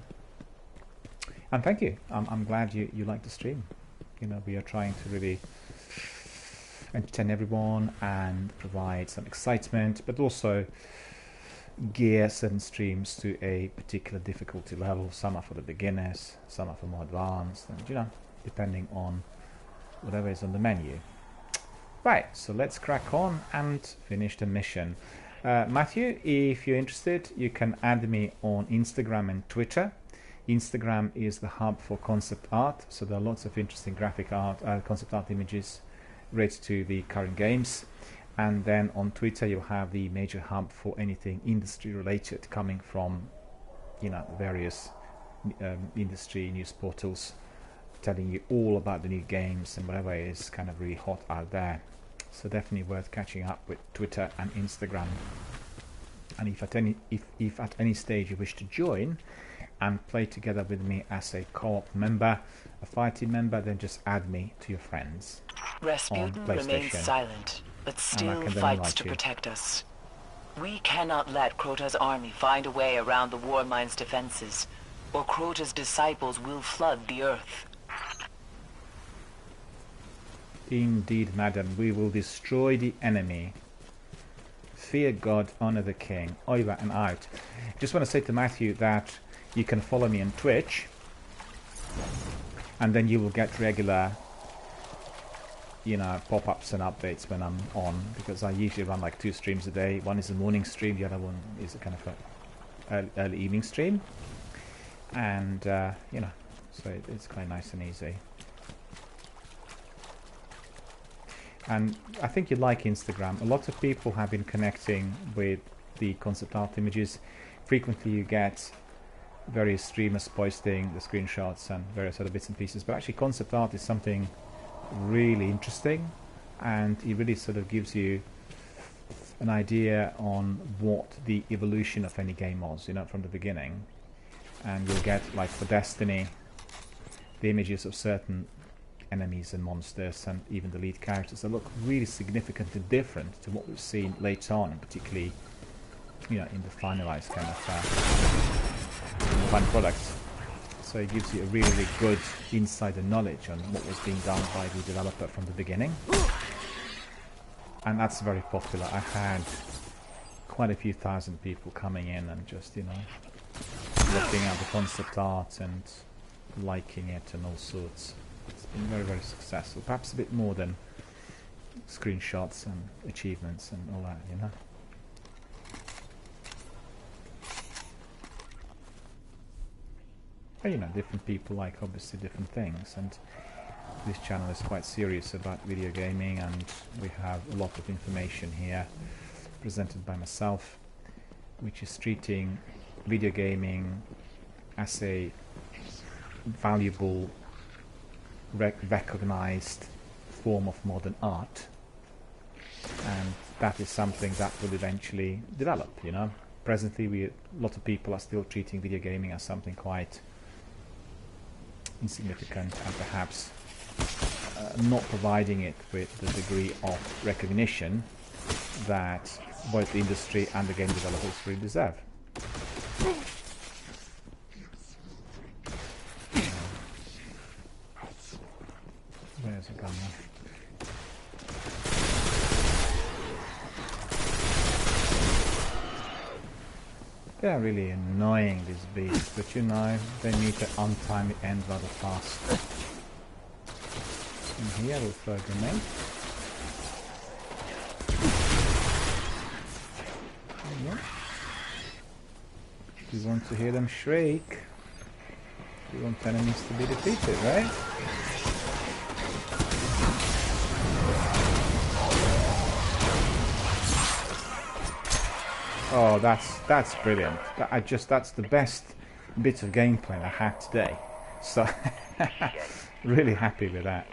And thank you. I'm glad you like the stream. You know, we are trying to really entertain everyone and provide some excitement, but also gear certain streams to a particular difficulty level. Some are for the beginners, some are for more advanced, and you know, depending on whatever is on the menu. Right, so let's crack on and finish the mission. Matthew, if you're interested, you can add me on Instagram and Twitter. Instagram is the hub for concept art, so there are lots of interesting graphic art, concept art images related to the current games. And then on Twitter you'll have the major hub for anything industry related, coming from, you know, various industry news portals, telling you all about the new games and whatever is kind of really hot out there. So definitely worth catching up with Twitter and Instagram. And if at any stage you wish to join and play together with me as a co-op member, a fighting member, then just add me to your friends. Rasputin remains silent, but still fights to protect us. We cannot let Crota's army find a way around the Warmind's defenses, or Crota's disciples will flood the earth. Indeed, madam, we will destroy the enemy. Fear God, honor the king. Over and out. Just want to say to Matthew that you can follow me on Twitch, and then you will get regular you know, pop-ups and updates when I'm on, because I usually run like 2 streams a day. One is a morning stream, the other one is a kind of a early evening stream, and you know, so it's quite nice and easy. And I think you like Instagram. A lot of people have been connecting with the concept art images. Frequently you get various streamers posting the screenshots and various other bits and pieces, but actually concept art is something really interesting, and it really sort of gives you an idea on what the evolution of any game was, you know, from the beginning. And you'll get, like for Destiny, the images of certain enemies and monsters and even the lead characters that look really significantly different to what we've seen later on, and particularly, you know, in the finalized kind of final products. So it gives you a really good insider knowledge on what was being done by the developer from the beginning. And that's very popular. I had quite a few thousand people coming in and just, you know, looking at the concept art and liking it and all sorts. It's been very, very successful. Perhaps a bit more than screenshots and achievements and all that, you know. But, you know, different people like obviously different things, and this channel is quite serious about video gaming, and we have a lot of information here presented by myself, which is treating video gaming as a valuable, recognized form of modern art, and that is something that will eventually develop, you know. Presently, a lot of people are still treating video gaming as something quite insignificant, and perhaps not providing it with the degree of recognition that both the industry and the game developers really deserve. Where's the gun now? They're really annoying, these beasts, but you know, they need to untimely end rather fast. And here we'll throw a grenade. You want to hear them shriek. You want enemies to be defeated, right? Oh, that's brilliant. That's the best bit of gameplay I had today. So really happy with that.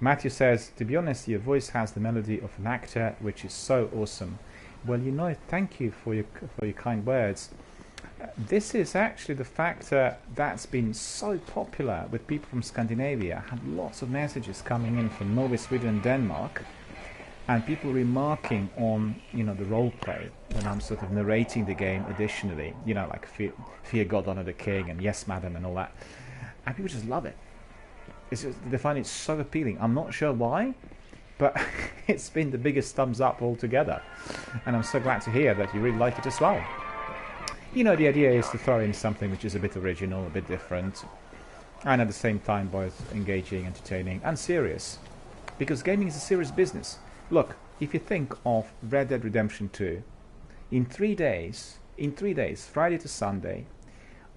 Matthew says, to be honest, your voice has the melody of an actor, which is so awesome. Well, you know, thank you for your kind words. This is actually the factor that's been so popular with people from Scandinavia. I had lots of messages coming in from Norway, Sweden and Denmark, and people remarking on, you know, the role play when I'm sort of narrating the game additionally, you know, like Fear God, Honor the King and Yes Madam and all that. And people just love it. It's just, they find it so appealing. I'm not sure why, but it's been the biggest thumbs up altogether. And I'm so glad to hear that you really like it as well. You know, the idea is to throw in something which is a bit original, a bit different, and at the same time both engaging, entertaining, and serious. Because gaming is a serious business. Look, if you think of Red Dead Redemption 2, in 3 days, Friday to Sunday,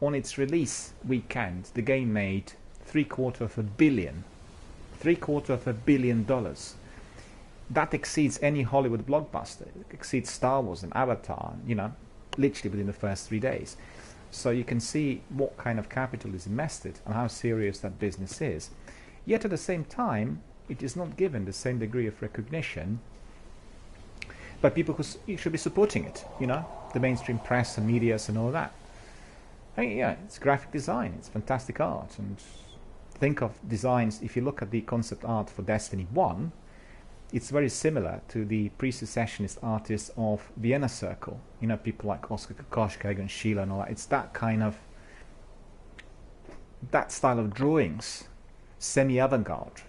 on its release weekend, the game made $750 million. $750 million. That exceeds any Hollywood blockbuster. It exceeds Star Wars and Avatar, you know, literally within the first 3 days. So you can see what kind of capital is invested and how serious that business is. Yet at the same time, it is not given the same degree of recognition by people who should be supporting it, you know, the mainstream press and medias and all that. I mean, yeah, it's graphic design, it's fantastic art, and think of designs, if you look at the concept art for Destiny 1, it's very similar to the pre-secessionist artists of Vienna Circle. You know, people like Oskar Kokoschka, Egon Schiele and all that. It's that kind of, that style of drawings, semi-avant-garde.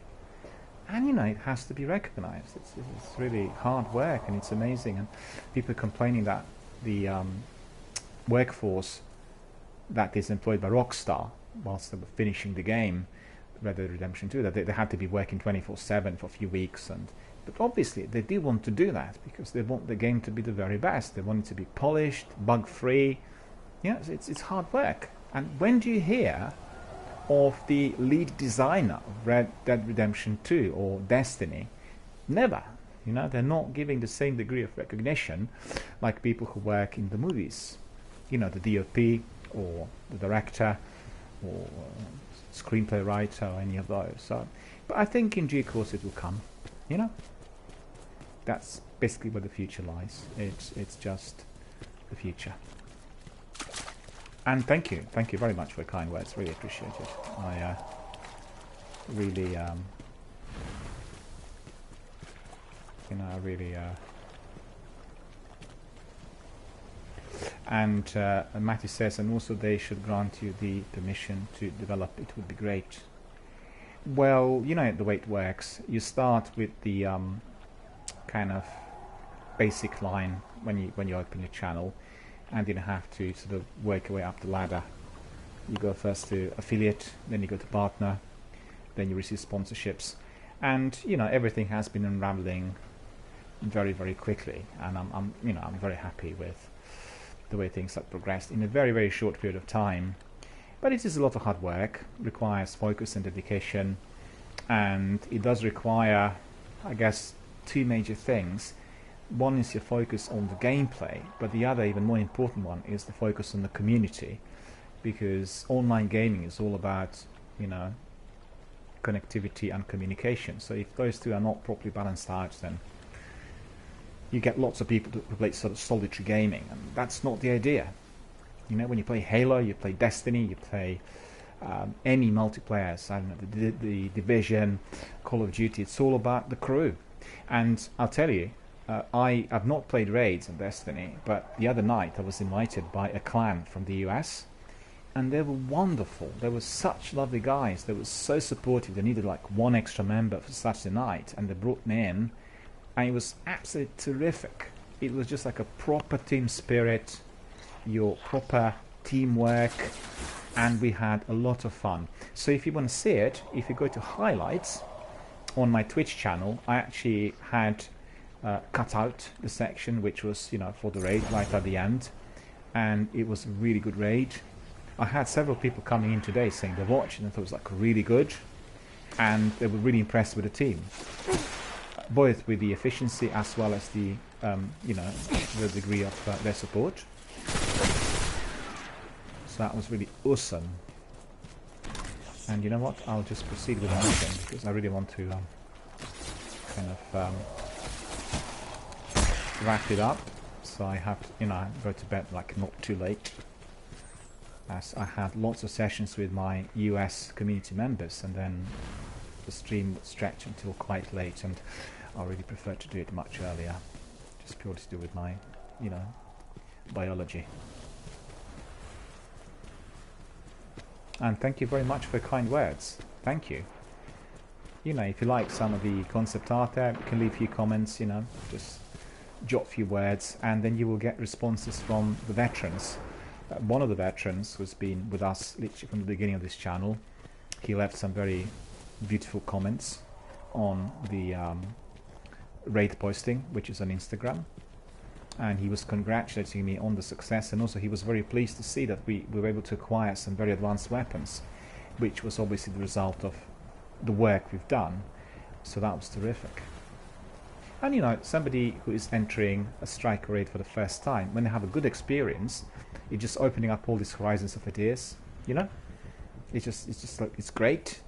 And, you know, it has to be recognized. It's really hard work, and it's amazing. And people are complaining that the workforce that is employed by Rockstar whilst they were finishing the game, Red Dead Redemption 2, that they had to be working 24/7 for a few weeks, but obviously they do want to do that because they want the game to be the very best. They want it to be polished, bug-free. Yeah, it's hard work. And when do you hear of the lead designer of Red Dead Redemption 2 or Destiny? Never. You know, they're not giving the same degree of recognition like people who work in the movies. You know, the DOP or the director or screenplay writer or any of those. So, but I think in due course it will come. You know, that's basically where the future lies. It's just the future. And thank you very much for your kind words. Really appreciate it. I really, you know, I really. And Matthew says, and also they should grant you the permission to develop. It would be great. Well, you know the way it works. You start with the kind of basic line when you open your channel, and you have to sort of work your way up the ladder. You go first to affiliate, then you go to partner, then you receive sponsorships, and you know everything has been unraveling very, very quickly. And I'm very happy with the way things have progressed in a very, very short period of time. But it is a lot of hard work, requires focus and dedication, and it does require, I guess, two major things. One is your focus on the gameplay, but the other, even more important one, is the focus on the community, because online gaming is all about, you know, connectivity and communication. So if those two are not properly balanced out, then you get lots of people who play sort of solitary gaming, and that's not the idea. You know, when you play Halo, you play Destiny, you play any multiplayers, I don't know, the Division, Call of Duty, it's all about the crew. And I'll tell you, I have not played raids on Destiny, but the other night I was invited by a clan from the US, and they were wonderful. They were such lovely guys. They were so supportive. They needed like one extra member for Saturday night, and they brought me in, and it was absolutely terrific. It was just like a proper team spirit, your proper teamwork, and we had a lot of fun. So if you want to see it, if you go to highlights on my Twitch channel, I actually had cut out the section which was, you know, for the raid right at the end, and it was a really good raid. I had several people coming in today saying they watched and thought it was like really good, and they were really impressed with the team, both with the efficiency as well as the you know, the degree of their support. So that was really awesome. And you know what? I'll just proceed with the mission because I really want to kind of wrap it up. So I have to, you know, go to bed like not too late, as I had lots of sessions with my US community members, and then the stream would stretch until quite late, and I really prefer to do it much earlier, just purely to do with my, you know, biology. And thank you very much for kind words. Thank you. You know, if you like some of the concept art there, you can leave a few comments, you know, just jot a few words, and then you will get responses from the veterans. One of the veterans who's been with us literally from the beginning of this channel, he left some very beautiful comments on the raid posting, which is on Instagram, and he was congratulating me on the success, and also he was very pleased to see that we were able to acquire some very advanced weapons, which was obviously the result of the work we've done. So that was terrific. And you know, somebody who is entering a striker raid for the first time, when they have a good experience, it's just opening up all these horizons of ideas, you know? It's just like, it's great,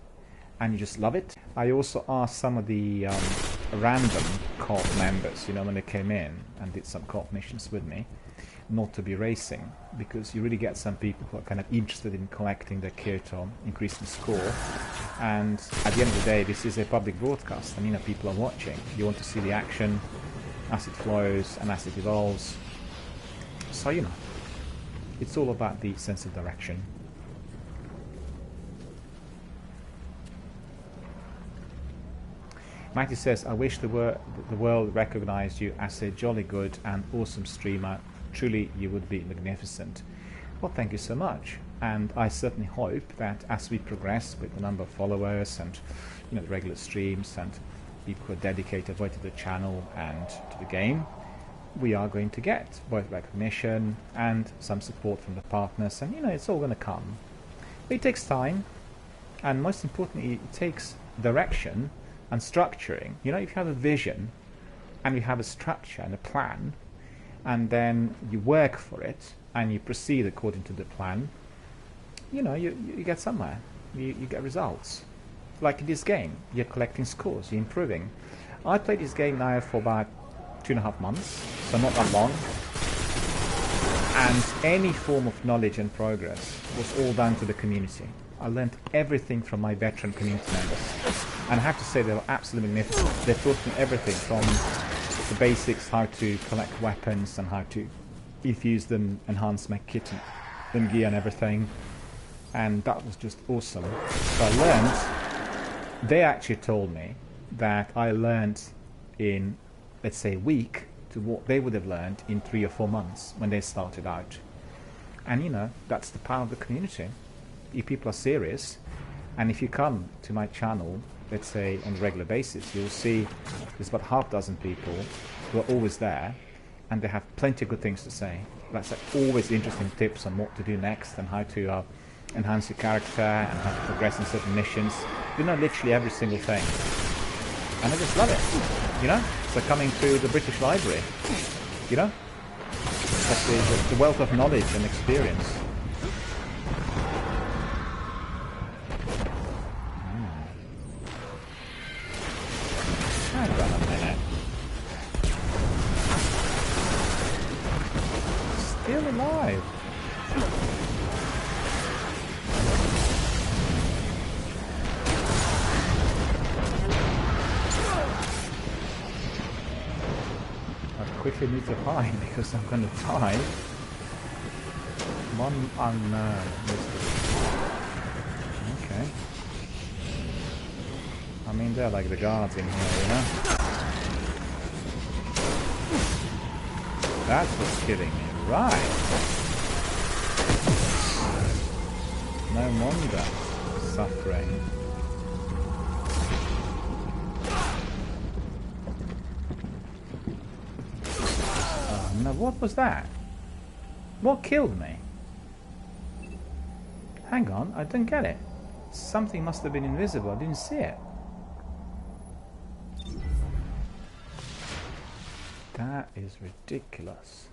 and you just love it. I also asked some of the random co-op members, you know, when they came in and did some co-op missions with me, not to be racing, because you really get some people who are kind of interested in collecting their gear to increase the score. And at the end of the day, this is a public broadcast, and you know, people are watching. You want to see the action as it flows and as it evolves. So you know, it's all about the sense of direction. Matty says, I wish the world recognized you as a jolly good and awesome streamer. Truly, you would be magnificent. Well, thank you so much. And I certainly hope that as we progress with the number of followers and, you know, the regular streams and people who are dedicated both to the channel and to the game, we are going to get both recognition and some support from the partners, and, you know, it's all going to come. But it takes time, and most importantly, it takes direction and structuring. You know, if you have a vision and you have a structure and a plan, and then you work for it and you proceed according to the plan, you know, you get somewhere. You get results. Like in this game, you're collecting scores, you're improving. I played this game now for about 2.5 months, so not that long. And any form of knowledge and progress was all down to the community. I learned everything from my veteran community members. And I have to say they were absolutely magnificent. They taught me everything from the basics, how to collect weapons and how to infuse them, enhance my kit and gear and everything. And that was just awesome. So I learned, they actually told me that I learned in, let's say, a week to what they would have learned in 3 or 4 months when they started out. And, you know, that's the power of the community. If people are serious, and if you come to my channel, let's say on a regular basis, you'll see there's about half dozen people who are always there, and they have plenty of good things to say. That's like always interesting tips on what to do next and how to enhance your character and how to progress in certain missions. You know, literally every single thing. And I just love it, you know? So coming to the British Library, you know? That's the wealth of knowledge and experience. Hang on a minute. Still alive. Quickly need to hide because I'm gonna die. One unknown. Okay. I mean, they're like the guards in here, you know? That's what's killing me. Right. No wonder. Suffering. Now, what was that? What killed me? Hang on, I didn't get it. Something must have been invisible, I didn't see it. That is ridiculous.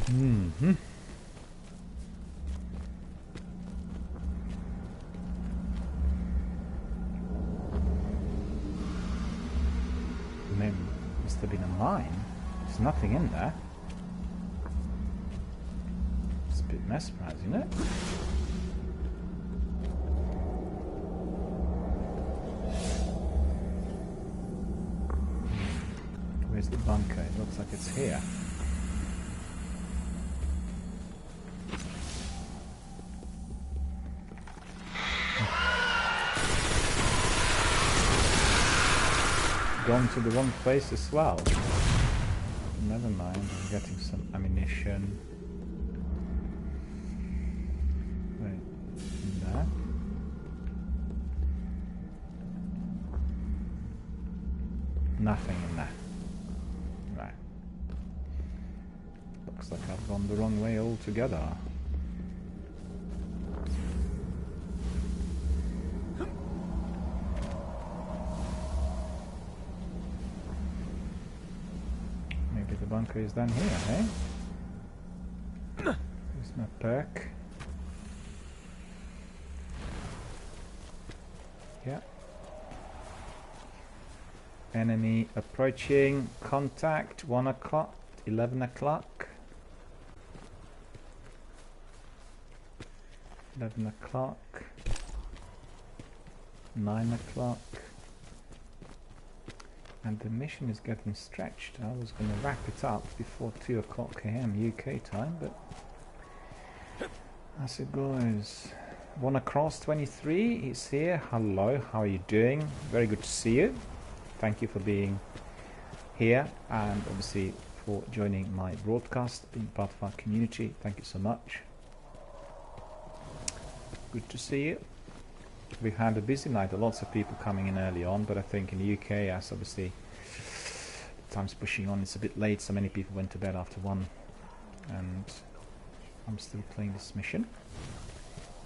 Mm-hmm. Must have been a mine. There's nothing in there. It's a bit mesmerizing, isn't it? Where's the bunker? It looks like it's here. Gone to the wrong place as well. Never mind, I'm getting some ammunition. Wait, in there? Nothing in there. Right. Looks like I've gone the wrong way altogether. The bunker is down here, eh? Here's my perk. Yeah. Enemy approaching. Contact. 1 o'clock. 11 o'clock. 11 o'clock. 9 o'clock. And the mission is getting stretched. I was going to wrap it up before 2 o'clock AM UK time, but as it goes. One across 23 is here. Hello, how are you doing? Very good to see you. Thank you for being here, and obviously for joining my broadcast, being part of our community. Thank you so much. Good to see you. We've had a busy night, lots of people coming in early on, but I think in the UK, as obviously time's pushing on, it's a bit late, so many people went to bed after 1, and I'm still playing this mission,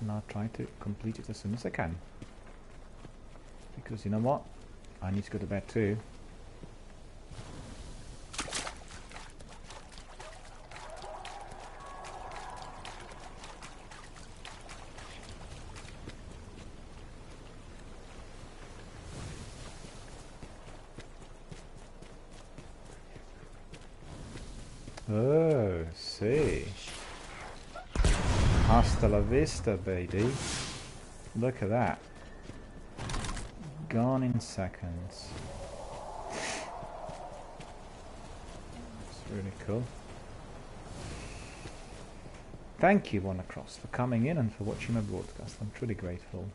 and I'll try to complete it as soon as I can, because you know what, I need to go to bed too. Oh, see. Hasta la vista, baby. Look at that. Gone in seconds. It's really cool. Thank you, One Across, for coming in and for watching my broadcast. I'm truly grateful.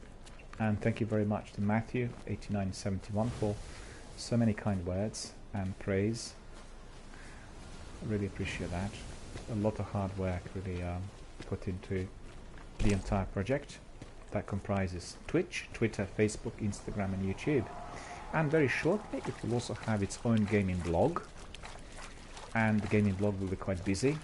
And thank you very much to Matthew, 8971, for so many kind words and praise. I really appreciate that. A lot of hard work really put into the entire project. That comprises Twitch, Twitter, Facebook, Instagram and YouTube. And very shortly it will also have its own gaming blog. And the gaming blog will be quite busy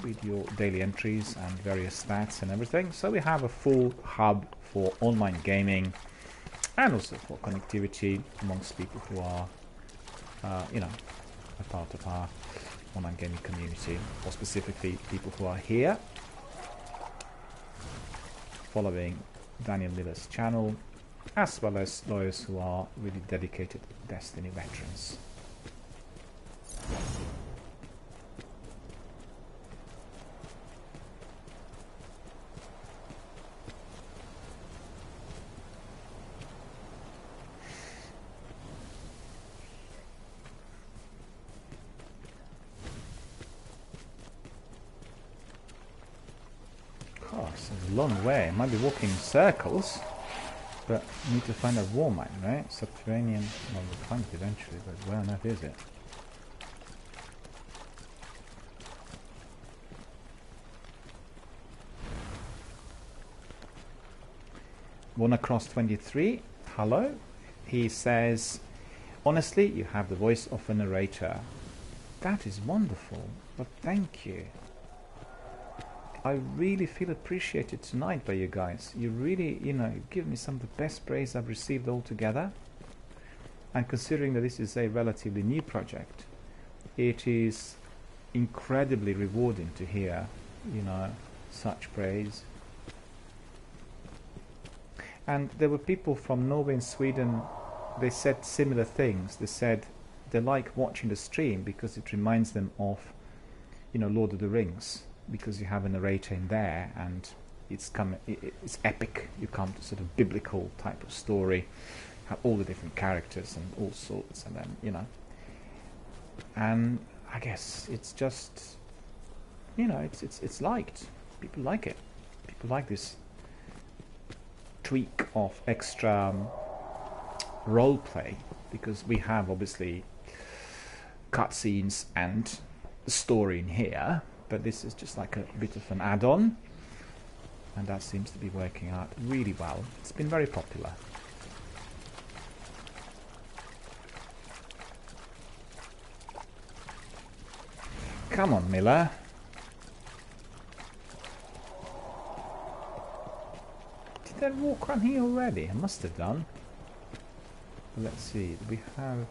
with your daily entries and various stats and everything. So we have a full hub for online gaming and also for connectivity amongst people who are, you know, a part of our online gaming community, or specifically people who are here following Daniel Miller's channel, as well as those who are really dedicated Destiny veterans. Long way. I might be walking in circles, but I need to find a war mine, right? Subterranean. Well, we'll find it eventually, but where on earth is it? One Across 23. Hello. He says, honestly, you have the voice of a narrator. That is wonderful, but thank you. I really feel appreciated tonight by you guys. You really, you know, you've given me some of the best praise I've received altogether. And considering that this is a relatively new project, it is incredibly rewarding to hear, you know, such praise. And there were people from Norway and Sweden, they said similar things. They said they like watching the stream because it reminds them of, you know, Lord of the Rings. Because you have a narrator in there, and it's epic. You come to sort of biblical type of story, have all the different characters and all sorts, and then, you know. And I guess it's just, you know, it's liked. People like it. People like this tweak of extra role play, because we have obviously cutscenes and the story in here. But this is just like a bit of an add-on, and that seems to be working out really well. It's been very popular. Come on, Miller. Did I walk around here already? I must have done. But let's see. We have...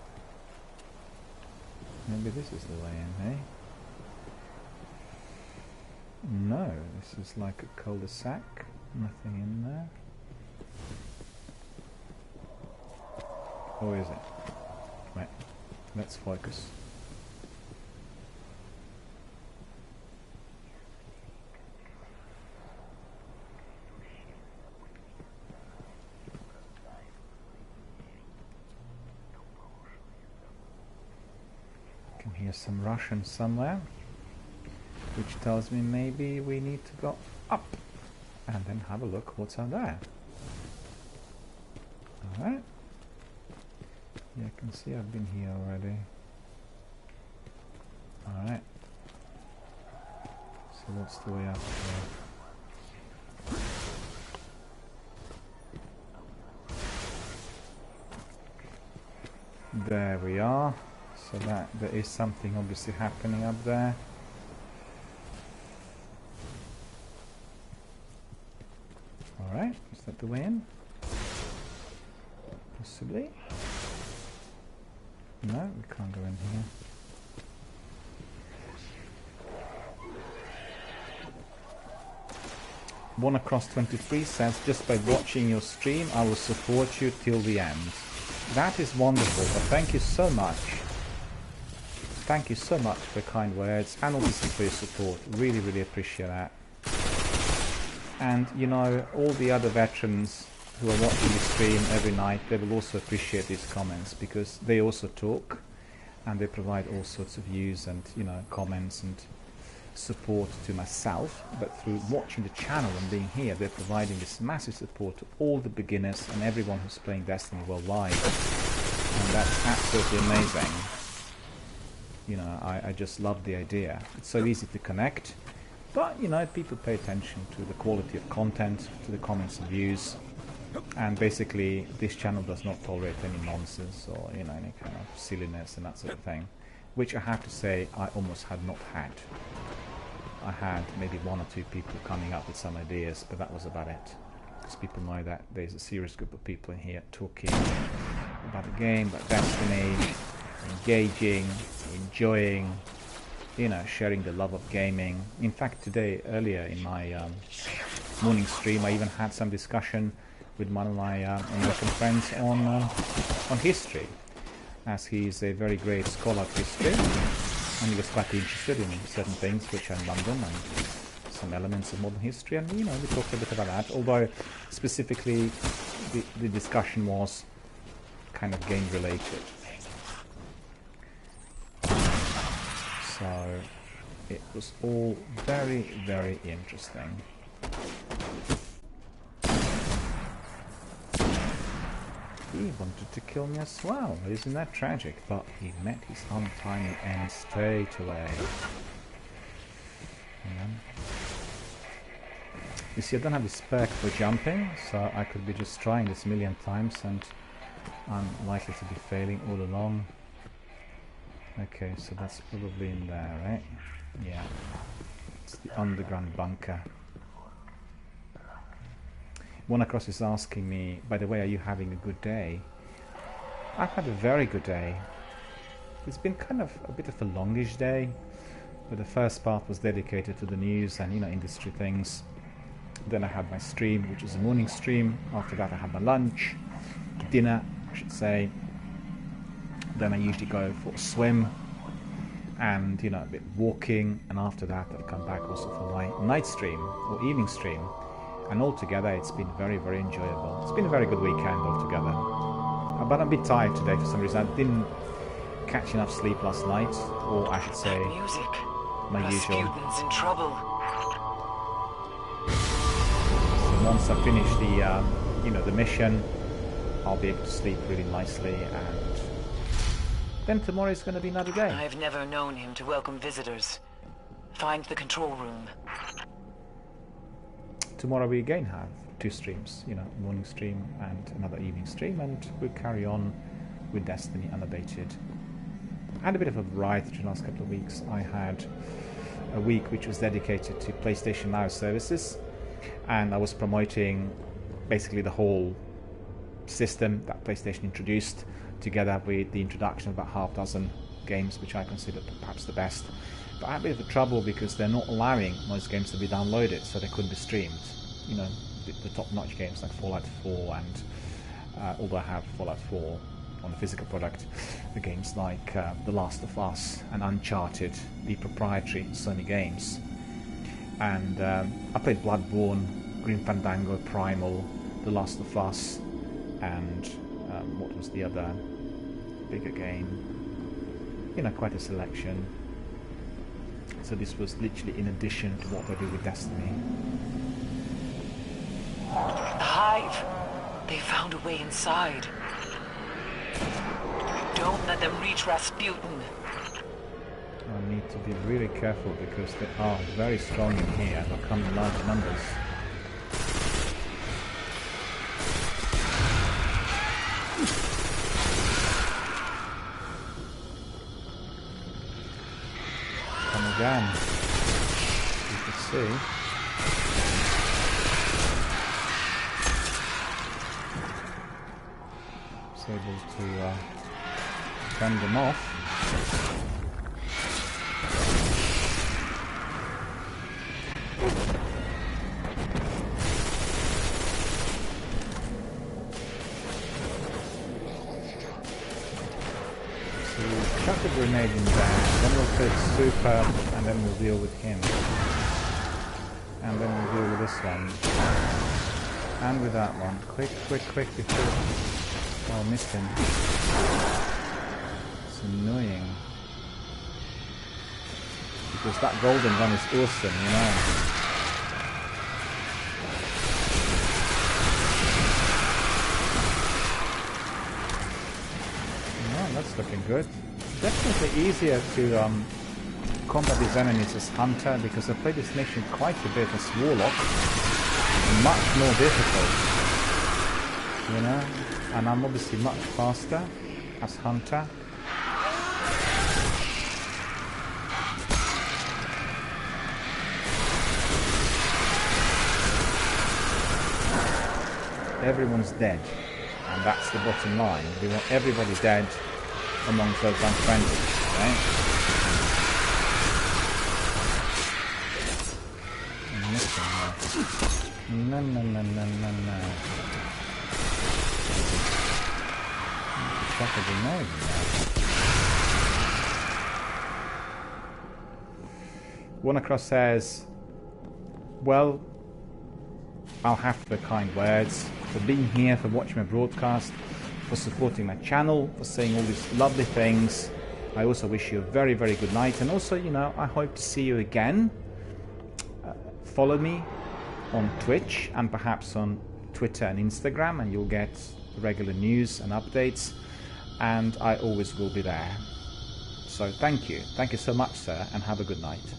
Maybe this is the way in, eh? No, this is like a cul-de-sac. Nothing in there. Or is it? Right, let's focus. I can hear some Russian somewhere, which tells me maybe we need to go up and then have a look what's out there. Alright. Yeah, I can see I've been here already. what's the way up here? There we are. So that there is something obviously happening up there. Alright, is that the way in? Possibly. No, we can't go in here. OneAcross23 says, just by watching your stream, I will support you till the end. That is wonderful, but thank you so much. Thank you so much for kind words and also for your support. Really, really appreciate that. And, you know, all the other veterans who are watching the stream every night, they will also appreciate these comments because they also talk and they provide all sorts of views and, you know, comments and support to myself, but through watching the channel and being here, they're providing this massive support to all the beginners and everyone who's playing Destiny worldwide, and that's absolutely amazing. You know, I just love the idea. It's so easy to connect, but you know, people pay attention to the quality of content, to the comments and views, and basically this channel does not tolerate any nonsense or, you know, any kind of silliness and that sort of thing, which I have to say I almost had not had. I had maybe one or two people coming up with some ideas, but that was about it. Because people know that there's a serious group of people in here talking about the game, about Destiny, engaging, enjoying, you know, sharing the love of gaming. In fact, today, earlier in my morning stream, I even had some discussion with one of my American friends on history, as he's a very great scholar of history. And he was quite interested in certain things which are in London and some elements of modern history, and you know, we talked a bit about that, although specifically the discussion was kind of game related. So it was all very, very interesting. He wanted to kill me as well. Isn't that tragic? But he met his untimely end straight away. You see, I don't have this perk for jumping, so I could be just trying this a million times and I'm likely to be failing all along. Okay, so that's probably in there, right? Yeah. It's the underground bunker. OneAcross is asking me, by the way, are you having a good day? I've had a very good day. It's been kind of a bit of a longish day, but the first part was dedicated to the news and, you know, industry things. Then I had my stream, which is a morning stream. After that I had my lunch, dinner, I should say. Then I usually go for a swim and, you know, a bit walking, and after that I've come back also for my night stream or evening stream. And altogether it's been very, very enjoyable. It's been a very good weekend altogether. But I'm a bit tired today for some reason. I didn't catch enough sleep last night, or I should say, my usual. In trouble. So once I finish the, you know, the mission, I'll be able to sleep really nicely, and then tomorrow is going to be another day. I've never known him to welcome visitors. Find the control room. Tomorrow we again have 2 streams, you know, morning stream and another evening stream, and we'll carry on with Destiny unabated. I had a bit of a variety the last couple of weeks. I had a week which was dedicated to PlayStation Now services, and I was promoting basically the whole system that PlayStation introduced, together with the introduction of about half dozen games which I consider perhaps the best. But I had a bit of trouble because they're not allowing most games to be downloaded, so they couldn't be streamed. You know, the top-notch games like Fallout 4 and, although I have Fallout 4 on the physical product, the games like The Last of Us and Uncharted, the proprietary Sony games. And I played Bloodborne, Grim Fandango, Primal, The Last of Us, and what was the other bigger game? You know, quite a selection. So this was literally in addition to what they do with Destiny. The Hive! They found a way inside. Don't let them reach Rasputin. I need to be really careful because they are very strong in here. They come in large numbers. Come again. You can see. It's able to fend them off. Chuck a grenade in there, then we'll take Super, and then we'll deal with him. And then we'll deal with this one. And with that one. Quick, quick, quick before... Oh, missed him. It's annoying. Because that golden gun is awesome, you know. Oh, that's looking good. Definitely easier to combat these enemies as Hunter, because I played this mission quite a bit as Warlock. Much more difficult, you know, and I'm obviously much faster as Hunter. Everyone's dead, and that's the bottom line. We want everybody dead amongst those unfriendly, right? I'm missing that. No, no, no, no, no, no. Chuck a grenade in there. Wanacross says, well, I'll have the kind words for being here, for watching my broadcast, for supporting my channel, for saying all these lovely things. I also wish you a very, very good night, and also, you know, I hope to see you again. Follow me on Twitch and perhaps on Twitter and Instagram, and you'll get regular news and updates, and I always will be there. So thank you so much, sir, and have a good night.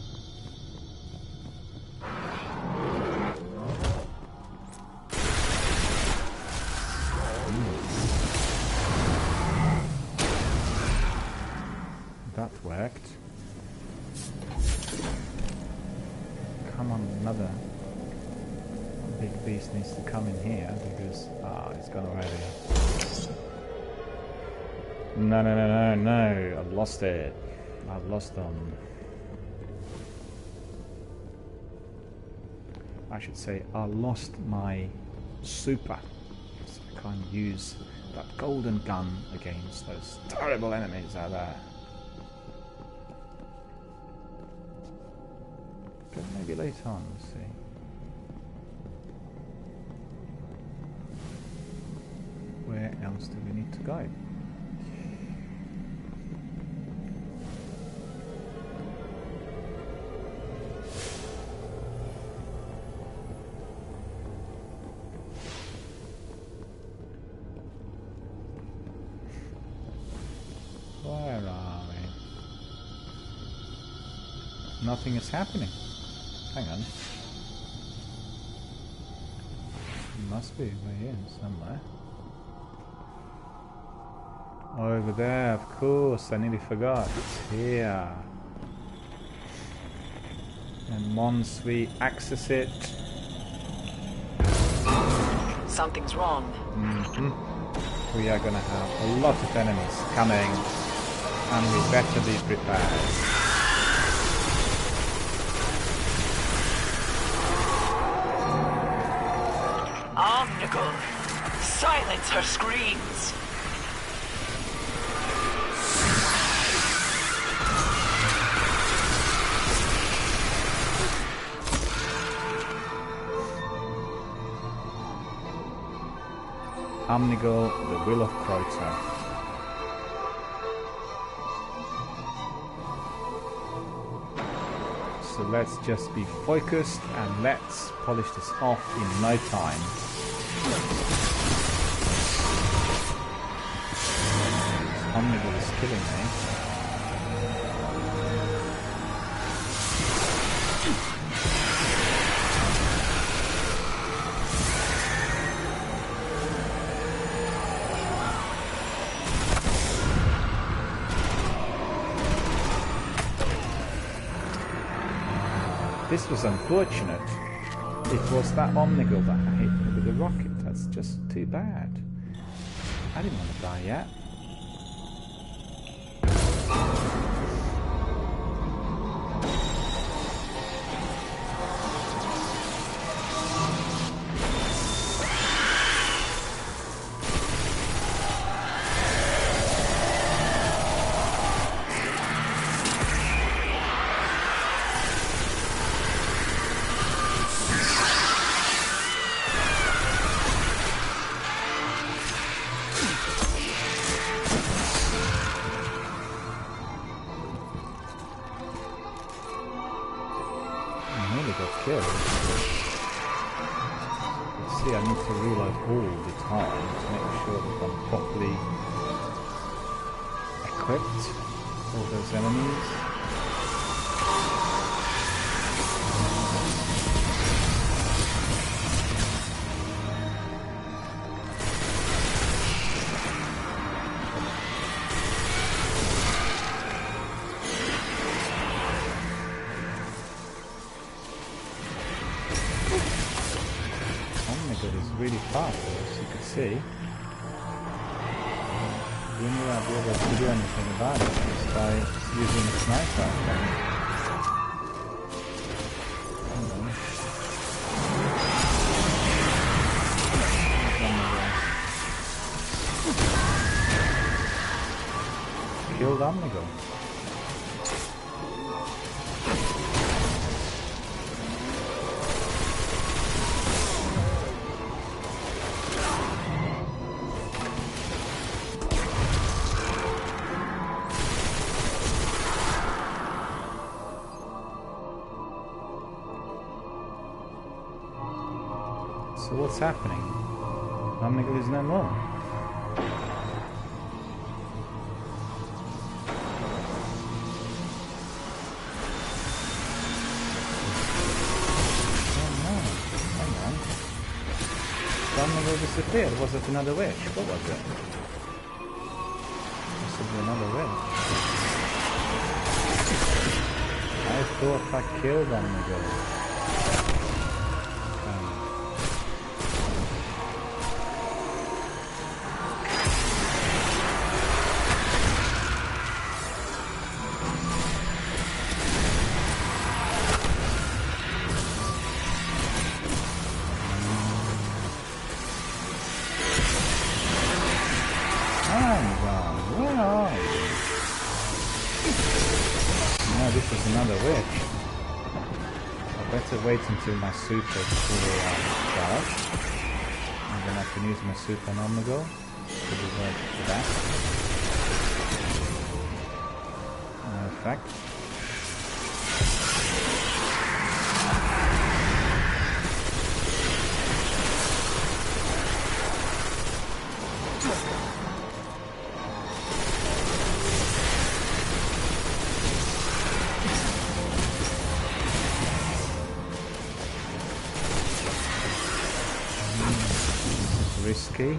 That worked. Come on, another big beast needs to come in here because it's gone already. No, no, no, no, no! I've lost it. I've lost them. I should say I lost my super, so I can't use that golden gun against those terrible enemies out there. But maybe later on, we'll see. Where else do we need to go? Where are we? Nothing is happening. Hang on. It must be over here somewhere. Over there, of course, I nearly forgot. It's here. And once we access it... Something's wrong. We are gonna have a lot of enemies coming, and we better be prepared. Silence her screams! Omnigul, the will of Crota. So let's just be focused and let's polish this off in no time. Omnigul is killing me. This was unfortunate. It was that Omnigul that I hit me with the rocket. That's just too bad. I didn't want to die yet. See, I need to reload all the time to make sure that I'm properly equipped for those enemies. Really fast, as you can see. The only way I'll be able to do anything about it is by using a sniper. Killed Omnigul. So what's happening? Omnigul is no more. Oh no, hang on. Omnigul disappeared. Was it another witch? What was it? Possibly another witch. I thought I killed Omnigul. This is another witch. I better wait until my super is fully charged, and then I can use my super on Omnigul to revert to that. No effect. Risky.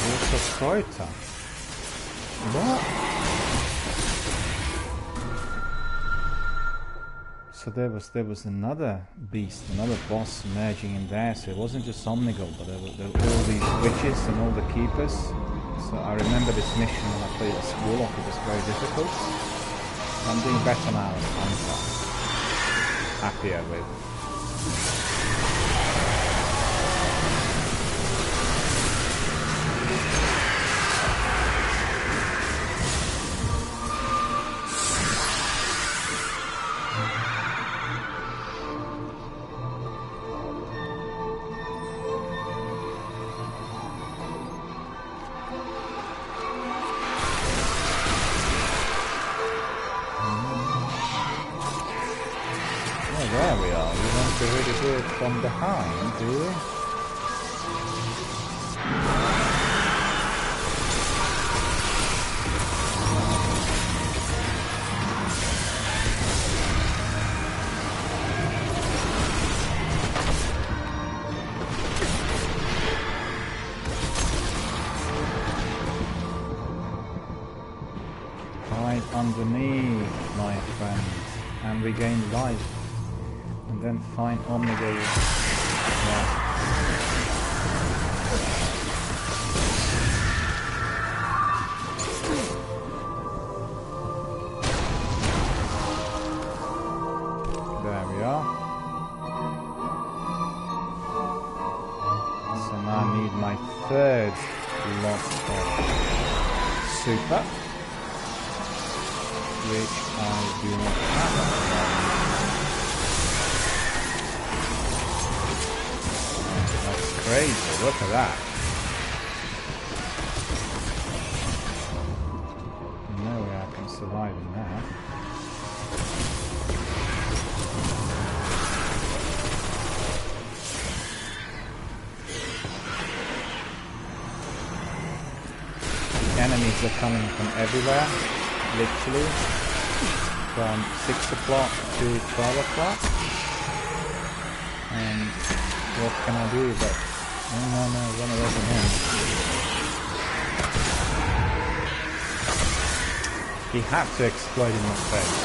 Also Kreuter. What? So there was another beast, another boss emerging in there. So it wasn't just Omnigul, but there were all these witches and all the keepers. So I remember this mission when I played as Warlock. It was very difficult. I'm doing better now as Hunter. Happier with. There we are. We want to really do it from behind, do we? underneath, my friends, and regain life, and then find Omega. Yeah. There we are. So now I need my third lot of super, which I do not have at the moment. That's crazy, look at that. No way I can survive in that. Enemies are coming from everywhere, literally, from 6 o'clock to 12 o'clock, and what can I do but, no, run away from him. He had to explode in my face.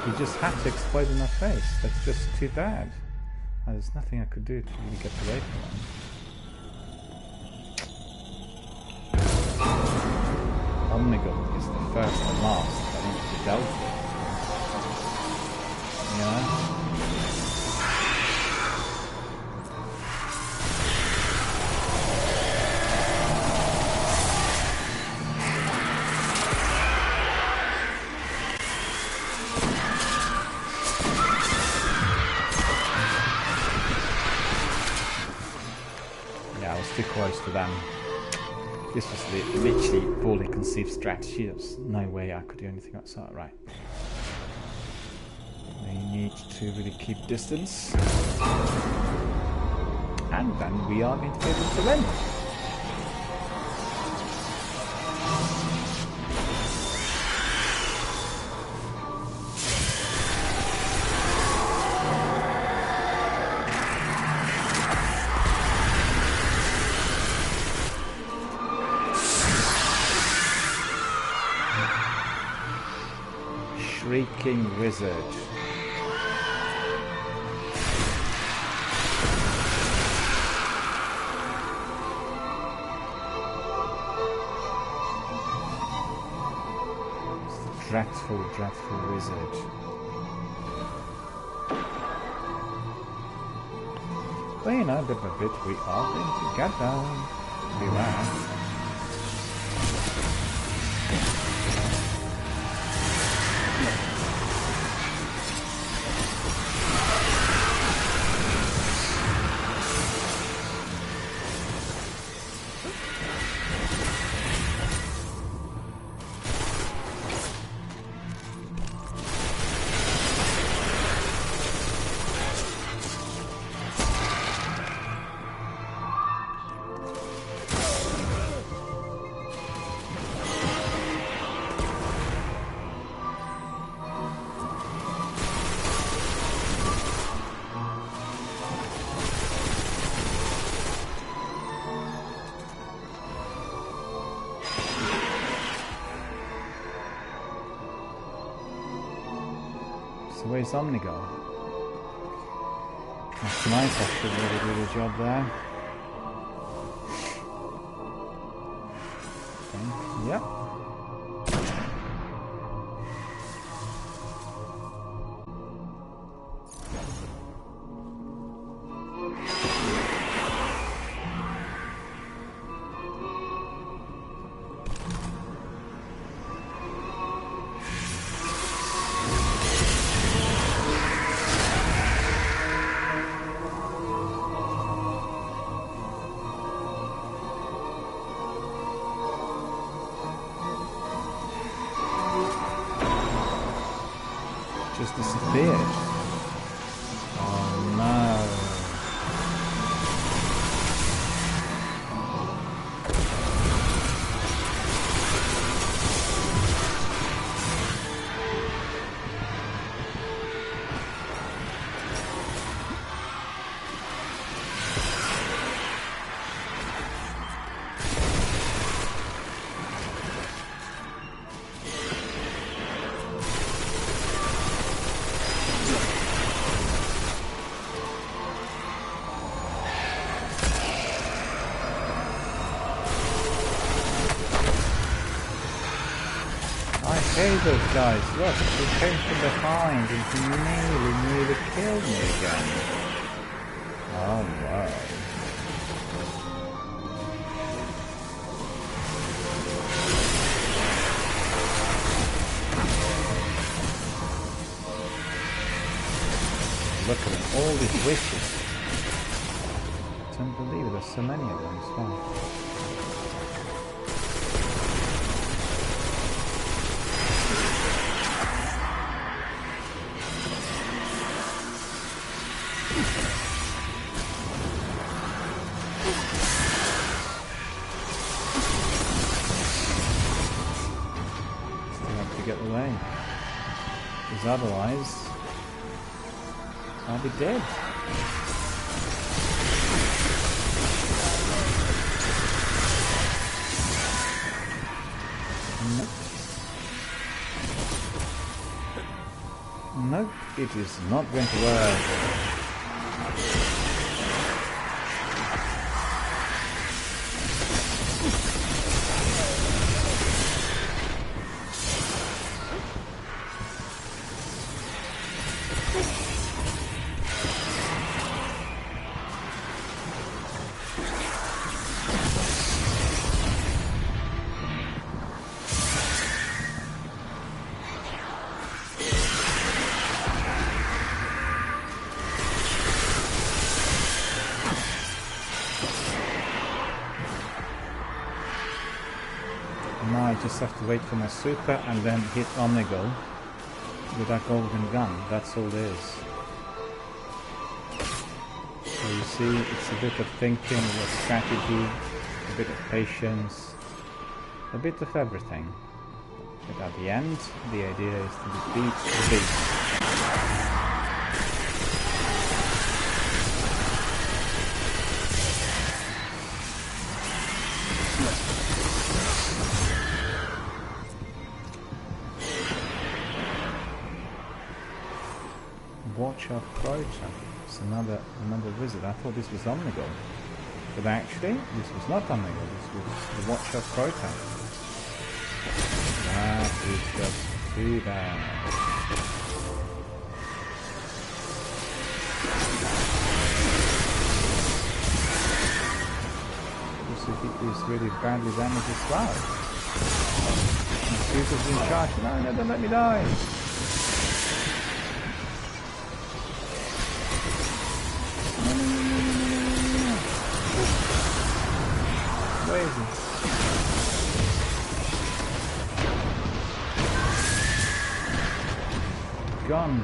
He just had to explode in my face. That's just too bad. There's nothing I could do to really get away from him. Omnigul is the first and last that needs to be dealt with. You know? Yeah, I was too close to them. This was literally poorly conceived strategy. There's no way I could do anything outside. Right. We need to really keep distance. And then we are going to be able to win. Shrieking Wizard. Dreadful, dreadful wizard. But you know, bit by bit we are going to get down. Beware. So where's Omnigul? That's nice, I should really do the job there. Yep. Just disappeared. Oh no. okay, those guys. Look, he came from behind and he nearly killed me again. Oh wow. Look at them, all these witches. It's unbelievable, there's so many of them as well. Still have to get away. Because otherwise I'll be dead. Nope. Nope, it is not going to work. Now I just have to wait for my super and then hit Omnigo with that golden gun. That's all it is. So you see, it's a bit of thinking, a bit of strategy, a bit of patience, a bit of everything. But at the end, the idea is to defeat the beast. Watch of Crota. It's another wizard. I thought this was Omnigo. But actually, this was not Omnigo. This was the Watch of Crota. That is just too bad. This is really badly damaged as well. Zeus in charge. No, don't let me die. Where is he? Gone.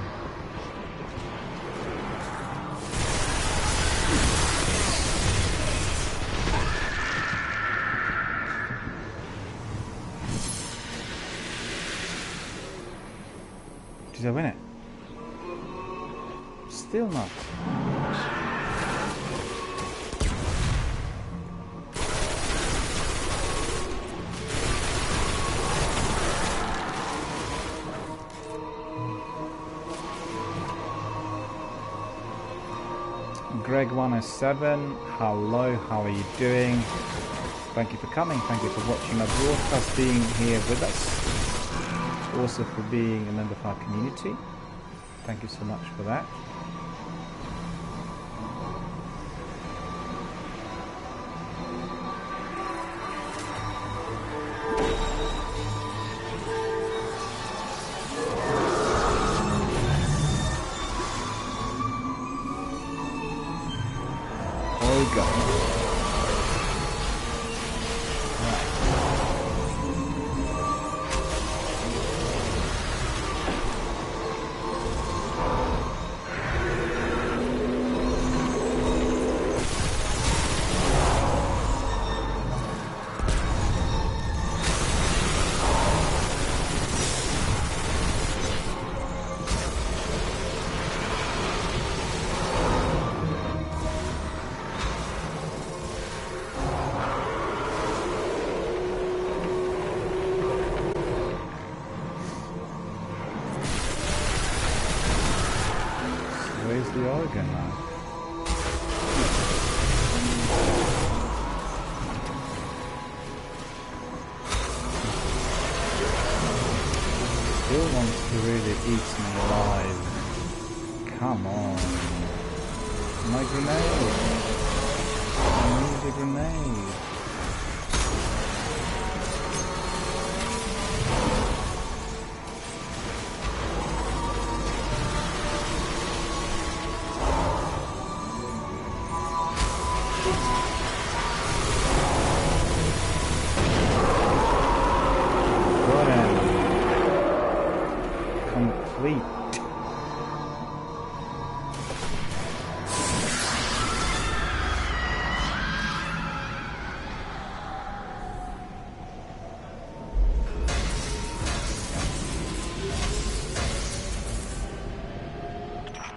Did I win it? Still not. Greg107, hello, how are you doing? Thank you for coming, thank you for watching my broadcast, being here with us, also for being a member of our community. Thank you so much for that. Where's the organ now? really eats me alive. Come on. My grenade. I need a grenade.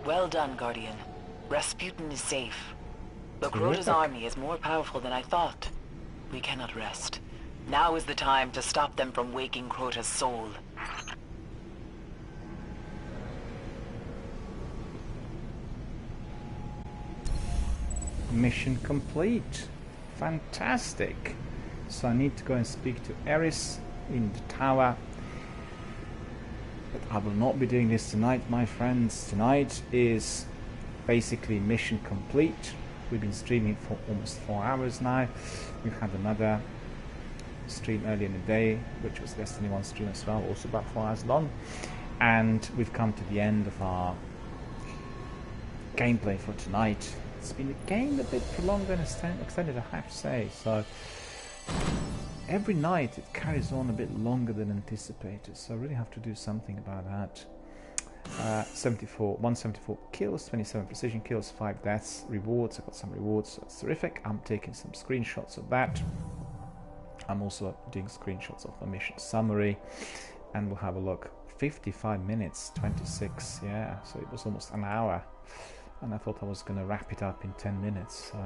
Well done, Guardian. Rasputin is safe. But Crota's army is more powerful than I thought. We cannot rest. Now is the time to stop them from waking Crota's soul. Mission complete. Fantastic. So I need to go and speak to Eris in the tower. But I will not be doing this tonight, my friends. Tonight is basically mission complete. We've been streaming for almost 4 hours now. We've had another stream earlier in the day, which was Destiny 1 stream as well, also about 4 hours long. And we've come to the end of our gameplay for tonight. It's been a game a bit prolonged and extended, I have to say. So every night it carries on a bit longer than anticipated, so I really have to do something about that. 174 kills, 27 precision kills, 5 deaths, rewards. I got some rewards, so it's terrific. I'm taking some screenshots of that. I'm also doing screenshots of the mission summary, and we'll have a look. 55 minutes, 26, yeah, so it was almost an hour, and I thought I was going to wrap it up in 10 minutes, so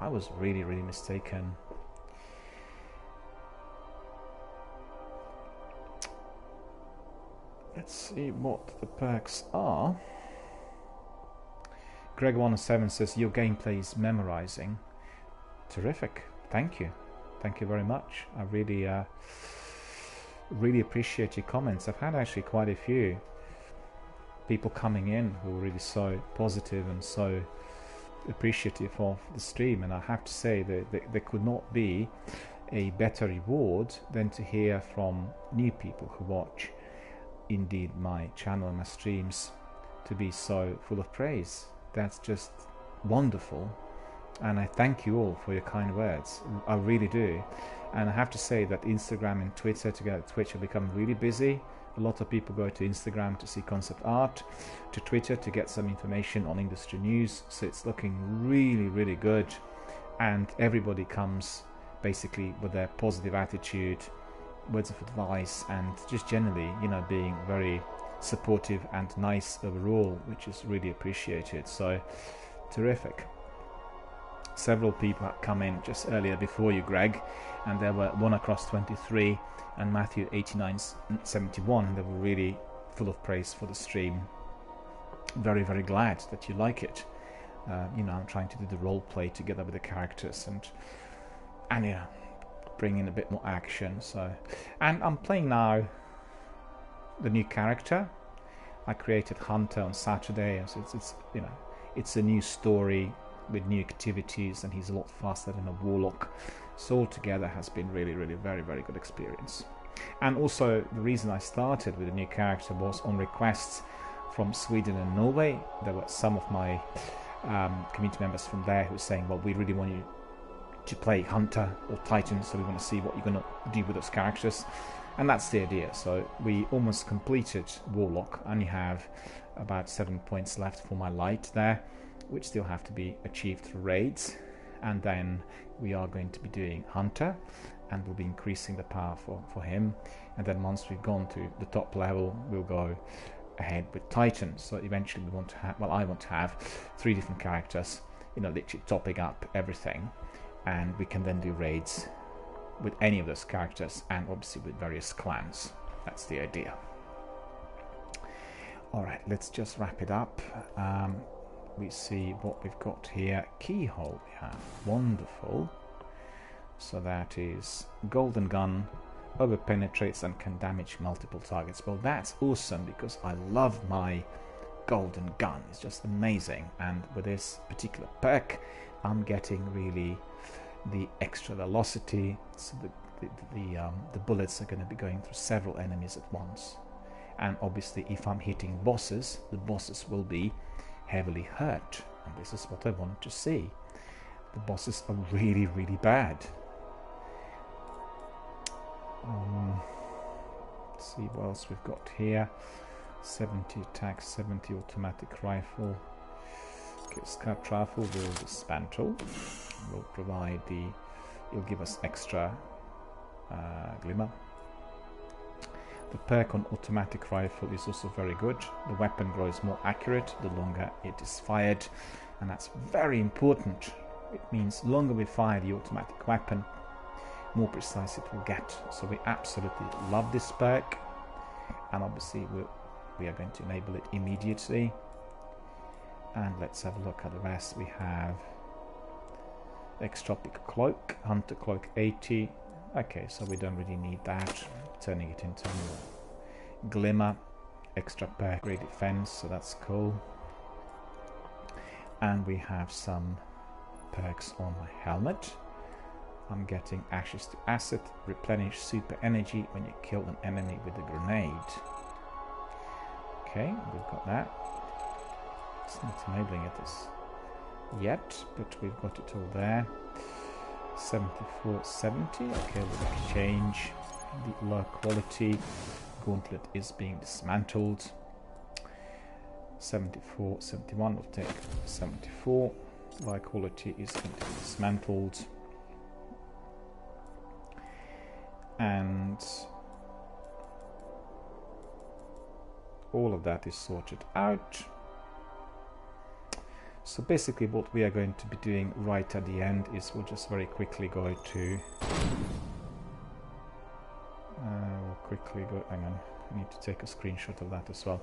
I was really mistaken. Let's see what the perks are. Greg107 says your gameplay is memorizing. Terrific. Thank you. Thank you very much. I really appreciate your comments. I've had actually quite a few people coming in who were really so positive and so appreciative of the stream, and I have to say that there could not be a better reward than to hear from new people who watch indeed my channel and my streams to be so full of praise. That's just wonderful, and I thank you all for your kind words. I really do. And I have to say that Instagram and Twitter, together Twitch, have become really busy. A lot of people go to Instagram to see concept art, to Twitter to get some information on industry news, so it's looking really good, and everybody comes basically with their positive attitude, words of advice, and just generally, you know, being very supportive and nice overall, which is really appreciated. So terrific. Several people had come in just earlier before you, Greg, and there were One Across 23 and Matthew 8971. They were really full of praise for the stream. Very glad that you like it. You know, I'm trying to do the role play together with the characters and you know, bring in a bit more action. So, and I'm playing now the new character. I created Hunter on Saturday, so it's you know, it's a new story with new activities, and he's a lot faster than a warlock. So altogether has been really very good experience. And also the reason I started with a new character was on requests from Sweden and Norway. There were some of my community members from there who were saying, well, we really want you to play Hunter or Titan, so we want to see what you're going to do with those characters. And that's the idea. So we almost completed Warlock. I only have about 7 points left for my light there, which still have to be achieved through raids. And then we are going to be doing Hunter, and we'll be increasing the power for him. And then once we've gone to the top level, we'll go ahead with Titan. So eventually we want to have, well, I want to have 3 different characters, you know, literally topping up everything. And we can then do raids with any of those characters, and obviously with various clans. That's the idea. Alright, let's just wrap it up. We see what we've got here. Keyhole we have. Wonderful. So that is Golden Gun, over penetrates and can damage multiple targets. Well, that's awesome because I love my golden gun. It's just amazing, and with this particular perk I'm getting really the extra velocity, so the bullets are going to be going through several enemies at once, and obviously if I'm hitting bosses, the bosses will be heavily hurt, and this is what I wanted to see. The bosses are really, really bad. Let's see what else we've got here. 70 attack, 70 automatic rifle. Okay, scout rifle will dismantle. Will provide the. It'll give us extra glimmer. The perk on automatic rifle is also very good. The weapon grows more accurate the longer it is fired, and that's very important. It means longer we fire the automatic weapon, more precise it will get. So we absolutely love this perk, and obviously we are going to enable it immediately. And let's have a look at the rest. We have Extropic Cloak, Hunter Cloak 80. Okay, so we don't really need that. Turning it into Glimmer, extra perk, great defense, so that's cool. And we have some perks on my helmet. I'm getting Ashes to Acid, replenish super energy when you kill an enemy with a grenade. Okay, we've got that. It's not enabling it as yet, but we've got it all there. 7470. Okay, we'll exchange. The low quality gauntlet is being dismantled. 7471 will take 74. Low quality is going to be dismantled. And all of that is sorted out. So basically what we are going to be doing right at the end is we'll just very quickly go to hang on, I need to take a screenshot of that as well.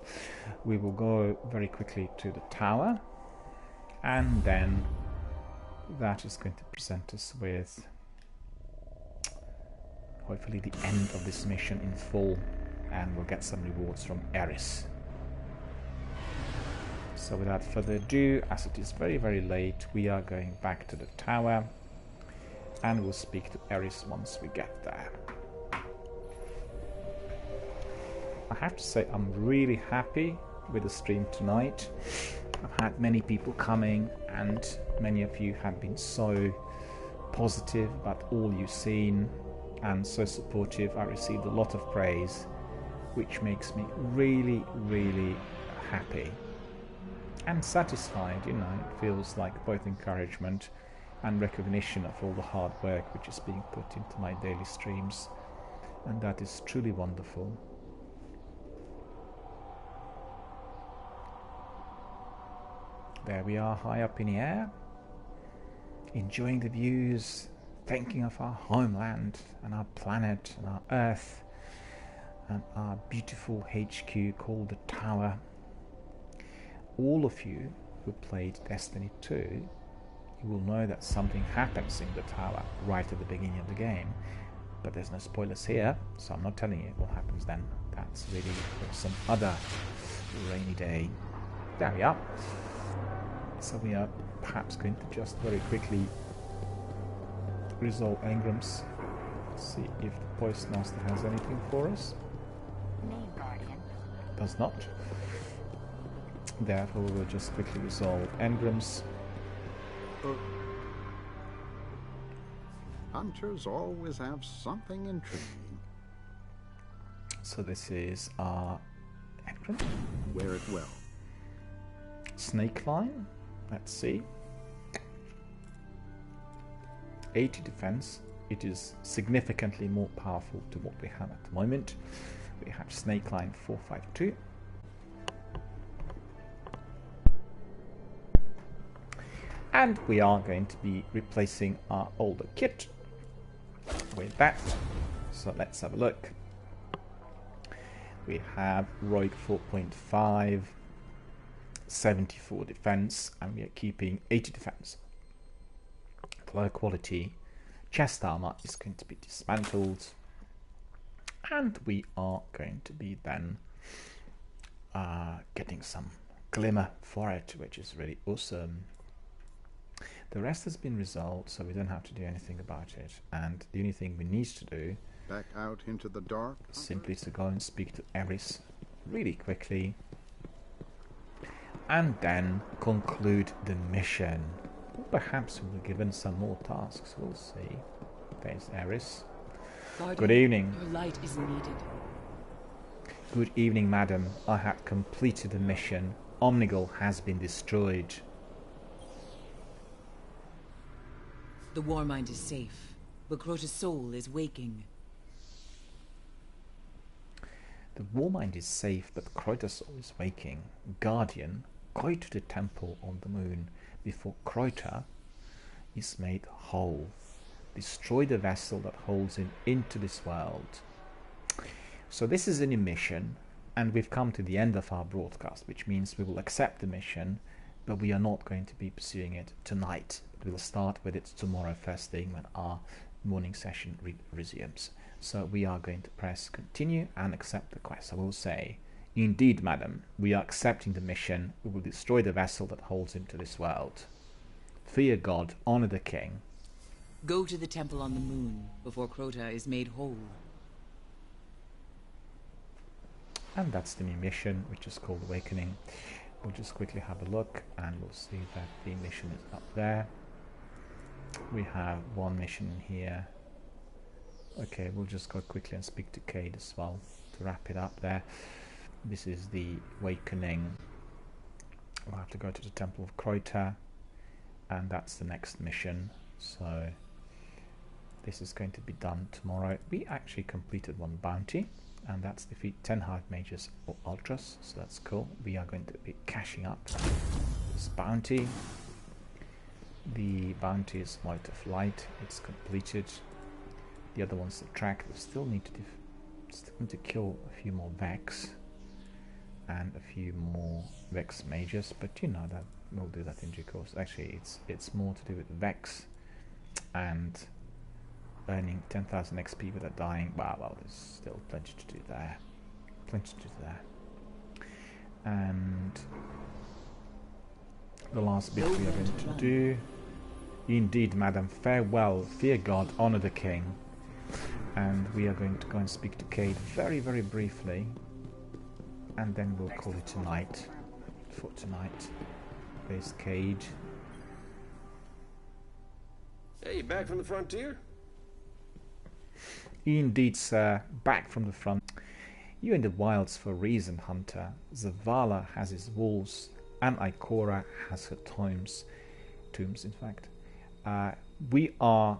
We will go very quickly to the tower, and then that is going to present us with hopefully the end of this mission in full, and we'll get some rewards from Eris. So without further ado, as it is very, very late, we are going back to the tower, and we'll speak to Eris once we get there. I have to say I'm really happy with the stream tonight. I've had many people coming, and many of you have been so positive about all you've seen and so supportive. I received a lot of praise, which makes me really, really happy and satisfied. You know, it feels like both encouragement and recognition of all the hard work which is being put into my daily streams, and that is truly wonderful. There we are, high up in the air, enjoying the views, thinking of our homeland and our planet and our Earth and our beautiful HQ called the Tower. All of you who played Destiny 2, you will know that something happens in the tower right at the beginning of the game, but there's no spoilers here, so I'm not telling you what happens then. That's really for some other rainy day. There we are. So we are perhaps going to just very quickly resolve engrams. See if the Poison Master has anything for us. Name Guardian. Does not. Therefore we'll just quickly resolve engrams. Hunters always have something intriguing. So this is our engram. Wear it well. Snake line. Let's see. 80 defense. It is significantly more powerful to what we have at the moment. We have snake line 452. And we are going to be replacing our older kit with that. So let's have a look. We have Rogue 4.5, 74 defense, and we are keeping 80 defense. Low quality chest armor is going to be dismantled. and we are going to be then getting some glimmer for it, which is really awesome. The rest has been resolved, so we don't have to do anything about it, and the only thing we need to do back out into the dark simply to go and speak to Eris really quickly and then conclude the mission. Perhaps we'll be given some more tasks, we'll see. There's Eris. Guardian, good evening. Your light is needed. Good evening, madam. I have completed the mission. Omnigul has been destroyed. The Warmind is safe, but Crota's soul is waking. The Warmind is safe, but Crota's soul is waking. Guardian, go to the temple on the moon before Crota is made whole. Destroy the vessel that holds him into this world. So this is a new mission, and we've come to the end of our broadcast, which means we will accept the mission, but we are not going to be pursuing it tonight. We'll start with it tomorrow first thing when our morning session resumes. So we are going to press continue and accept the quest. I will say, indeed, madam, we are accepting the mission. We will destroy the vessel that holds him to this world. Fear God, honor the king. Go to the temple on the moon before Crota is made whole. And that's the new mission, which is called Awakening. We'll just quickly have a look and we'll see that the mission is up there. We have one mission in here. Okay, we'll just go quickly and speak to Cade as well to wrap it up there. This is the Awakening. We'll have to go to the Temple of Crota, and that's the next mission. So this is going to be done tomorrow. We actually completed one bounty, and that's defeat 10 Hive Mages or Ultras, so that's cool. We are going to be cashing up this bounty. The bounty is Light of Light, it's completed. The other one's the track. We still need to kill a few more Vex and a few more Vex Mages, but you know that we'll do that in due course. Actually, it's more to do with Vex and earning 10,000 XP without dying. Well, there's still plenty to do there. And the last bit we are going to do. Indeed, madam, farewell. Fear God, honor the king. And we are going to go and speak to Cade very, very briefly. And then we'll call it tonight. For tonight. There's Cade. Hey, you back from the frontier? Indeed, sir. Back from the front. You in the wilds for a reason, hunter. Zavala has his wolves, and Ikora has her tombs, in fact. We are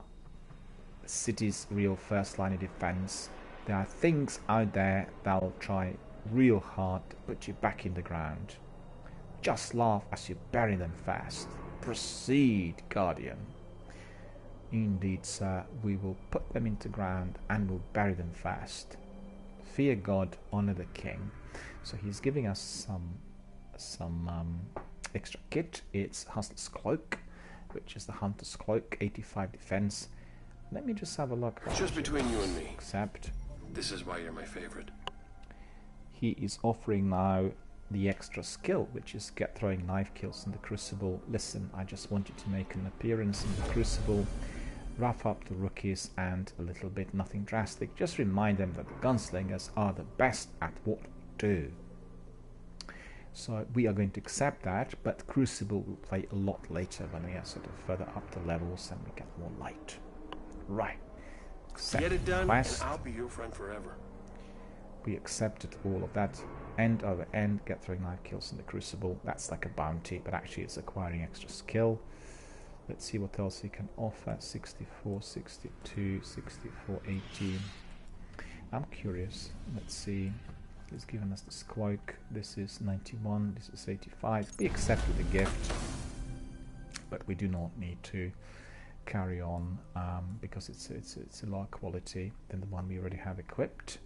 the city's real first line of defense. There are things out there that will try real hard to put you back in the ground. Just laugh as you bury them fast. Proceed, Guardian. Indeed, sir, we will put them into ground and will bury them fast. Fear God, honor the king. So he's giving us some extra kit. It's Hustler's Cloak, which is the Hunter's Cloak, 85 defense. Let me just have a look. Just between you and me. Accept. This is why you're my favorite. He is offering now the extra skill, which is get throwing knife kills in the Crucible. Listen, I just want you to make an appearance in the Crucible, rough up the rookies and a little bit, nothing drastic. Just remind them that the gunslingers are the best at what we do. So we are going to accept that, but Crucible will play a lot later when we are sort of further up the levels and we get more light. Right. Accept Get it done, quest. and I'll be your friend forever. We accepted all of that. End over end, get throwing knife kills in the Crucible. That's like a bounty, but actually it's acquiring extra skill. Let's see what else he can offer. 64, 62, 64, 18. I'm curious. Let's see. He's given us this cloak. This is 91. This is 85. We accepted the gift, but we do not need to carry on because it's a lower quality than the one we already have equipped.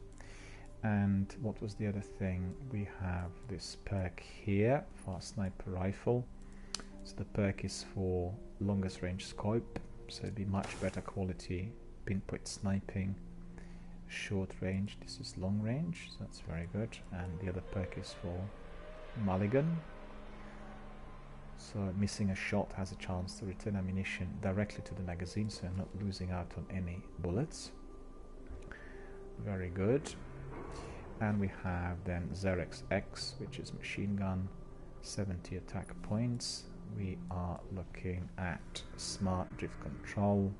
And what was the other thing? We have this perk here for our sniper rifle. So the perk is for longest range scope, so it'd be much better quality pinpoint sniping short range. This is long range, so that's very good. And the other perk is for mulligan. So missing a shot has a chance to return ammunition directly to the magazine, so I'm not losing out on any bullets. Very good. And we have then Xerex X, which is machine gun, 70 attack points. We are looking at smart drift control,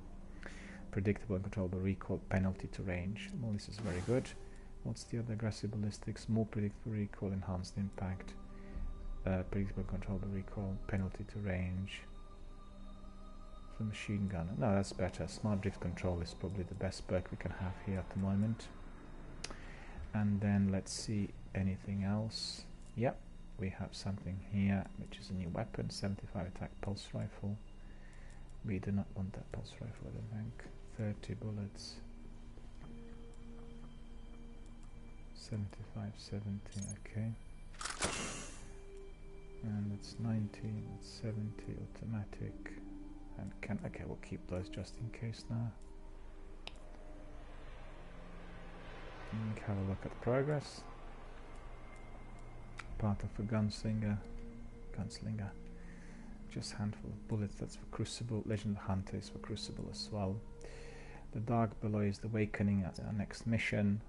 predictable and controllable recoil, penalty to range. Well, this is very good. What's the other aggressive ballistics? More predictable recoil, enhanced impact, predictable and controllable recoil, penalty to range. For machine gun, no, that's better. Smart drift control is probably the best perk we can have here at the moment. And then let's see anything else. Yep, we have something here, which is a new weapon, 75 attack pulse rifle. We do not want that pulse rifle, I don't think. 30 bullets. 75, 70, okay. And it's 90, it's 70 automatic. And okay, we'll keep those just in case now. Have a look at progress. Part of a gunslinger. Just a handful of bullets, that's for Crucible. Legend of Hunter is for Crucible as well. The dark below is the Awakening, that's our next mission.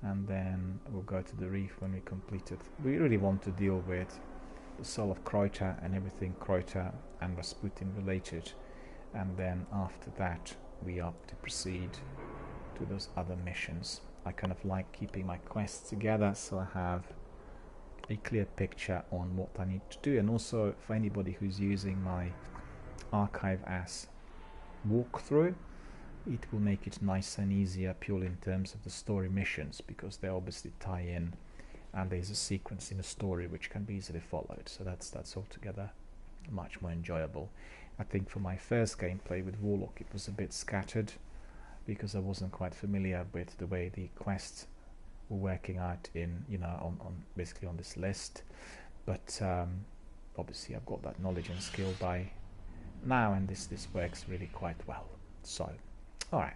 And then we'll go to the reef when we complete it. We really want to deal with the Soul of Kreuter and everything Kreuter and Rasputin related. And then after that we opt to proceed to those other missions. I kind of like keeping my quests together, so I have a clear picture on what I need to do. And also for anybody who's using my archive as walkthrough, it will make it nicer and easier purely in terms of the story missions, because they obviously tie in and there's a sequence in the story which can be easily followed, so that's altogether much more enjoyable. I think for my first gameplay with Warlock it was a bit scattered, because I wasn't quite familiar with the way the quests were working out in, you know, on basically on this list. But obviously I've got that knowledge and skill by now, and this works really quite well. So, all right.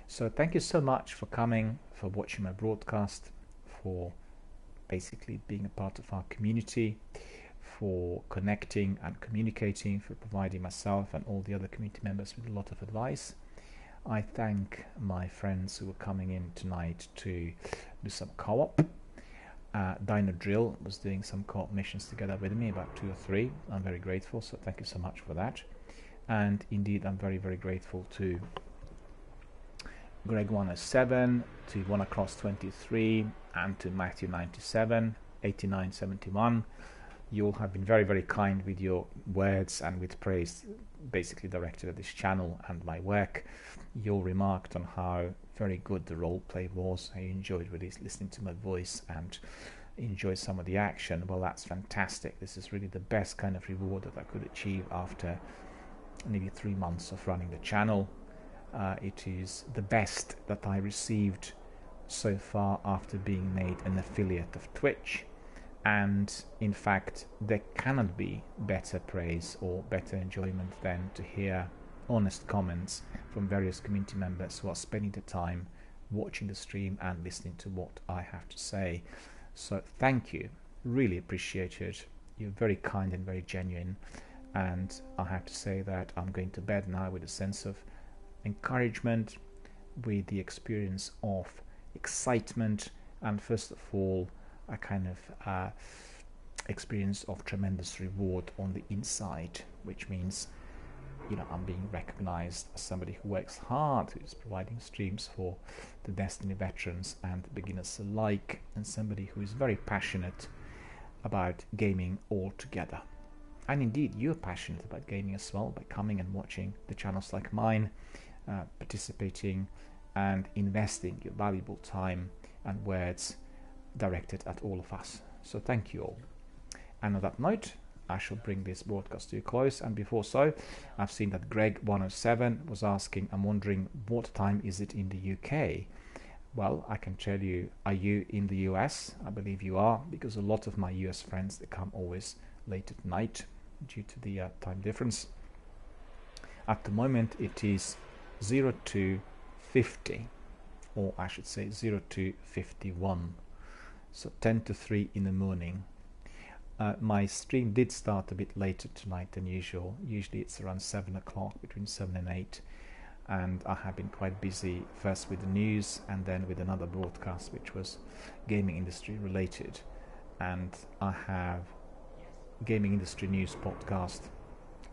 So thank you so much for coming, for watching my broadcast, for basically being a part of our community, for connecting and communicating, for providing myself and all the other community members with a lot of advice. I thank my friends who were coming in tonight to do some co-op. Dino Drill was doing some co-op missions together with me, about 2 or 3. I'm very grateful, so thank you so much for that. And indeed, I'm very, very grateful to Greg107, to WannaCross23, and to Matthew97, 8971. You all have been very, very kind with your words and with praise basically directed at this channel and my work. You all remarked on how very good the roleplay was. I enjoyed really listening to my voice and enjoyed some of the action. Well, that's fantastic. This is really the best kind of reward that I could achieve after nearly 3 months of running the channel. It is the best that I received so far after being made an affiliate of Twitch. And in fact, there cannot be better praise or better enjoyment than to hear honest comments from various community members who are spending the time watching the stream and listening to what I have to say. So thank you, really appreciate it. You're very kind and very genuine, and I have to say that I'm going to bed now with a sense of encouragement, with the experience of excitement, and first of all a kind of experience of tremendous reward on the inside, which means, you know, I'm being recognized as somebody who works hard, who's providing streams for the Destiny veterans and beginners alike, and somebody who is very passionate about gaming altogether. And indeed, you're passionate about gaming as well by coming and watching the channels like mine, participating and investing your valuable time and words directed at all of us. So thank you all. And on that note, I shall bring this broadcast to a close. And before so, I've seen that Greg107 was asking, I'm wondering what time is it in the UK? Well, I can tell you, are you in the US? I believe you are, because a lot of my US friends, they come always late at night due to the time difference. At the moment it is 0250, or I should say 0251, so 10 to 3 in the morning. My stream did start a bit later tonight than usual. Usually it's around 7 o'clock, between 7 and 8, and I have been quite busy, first with the news and then with another broadcast which was gaming industry related. And I have gaming industry news podcast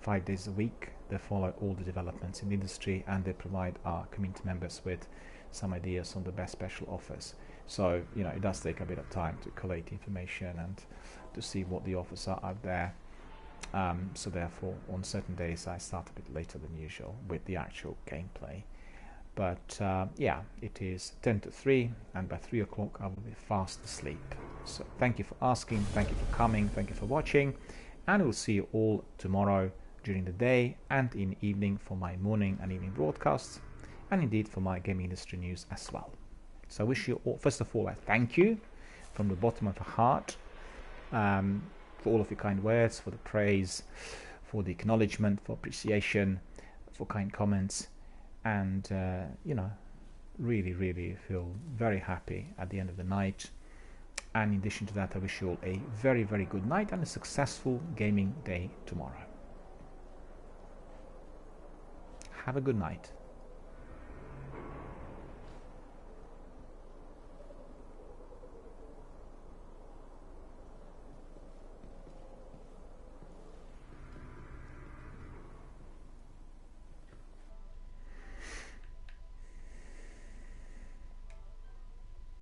5 days a week. They follow all the developments in the industry, and they provide our community members with some ideas on the best special offers. So, you know, it does take a bit of time to collate information and to see what the offers are out there. So therefore, on certain days I start a bit later than usual with the actual gameplay. But yeah, it is 10 to 3, and by 3 o'clock I will be fast asleep. So thank you for asking, thank you for coming, thank you for watching, and we'll see you all tomorrow during the day and in the evening for my morning and evening broadcasts, and indeed for my gaming industry news as well. So I wish you all, first of all, a thank you from the bottom of my heart for all of your kind words, for the praise, for the acknowledgement, for appreciation, for kind comments, and you know, really feel very happy at the end of the night. And in addition to that, I wish you all a very good night and a successful gaming day tomorrow. Have a good night.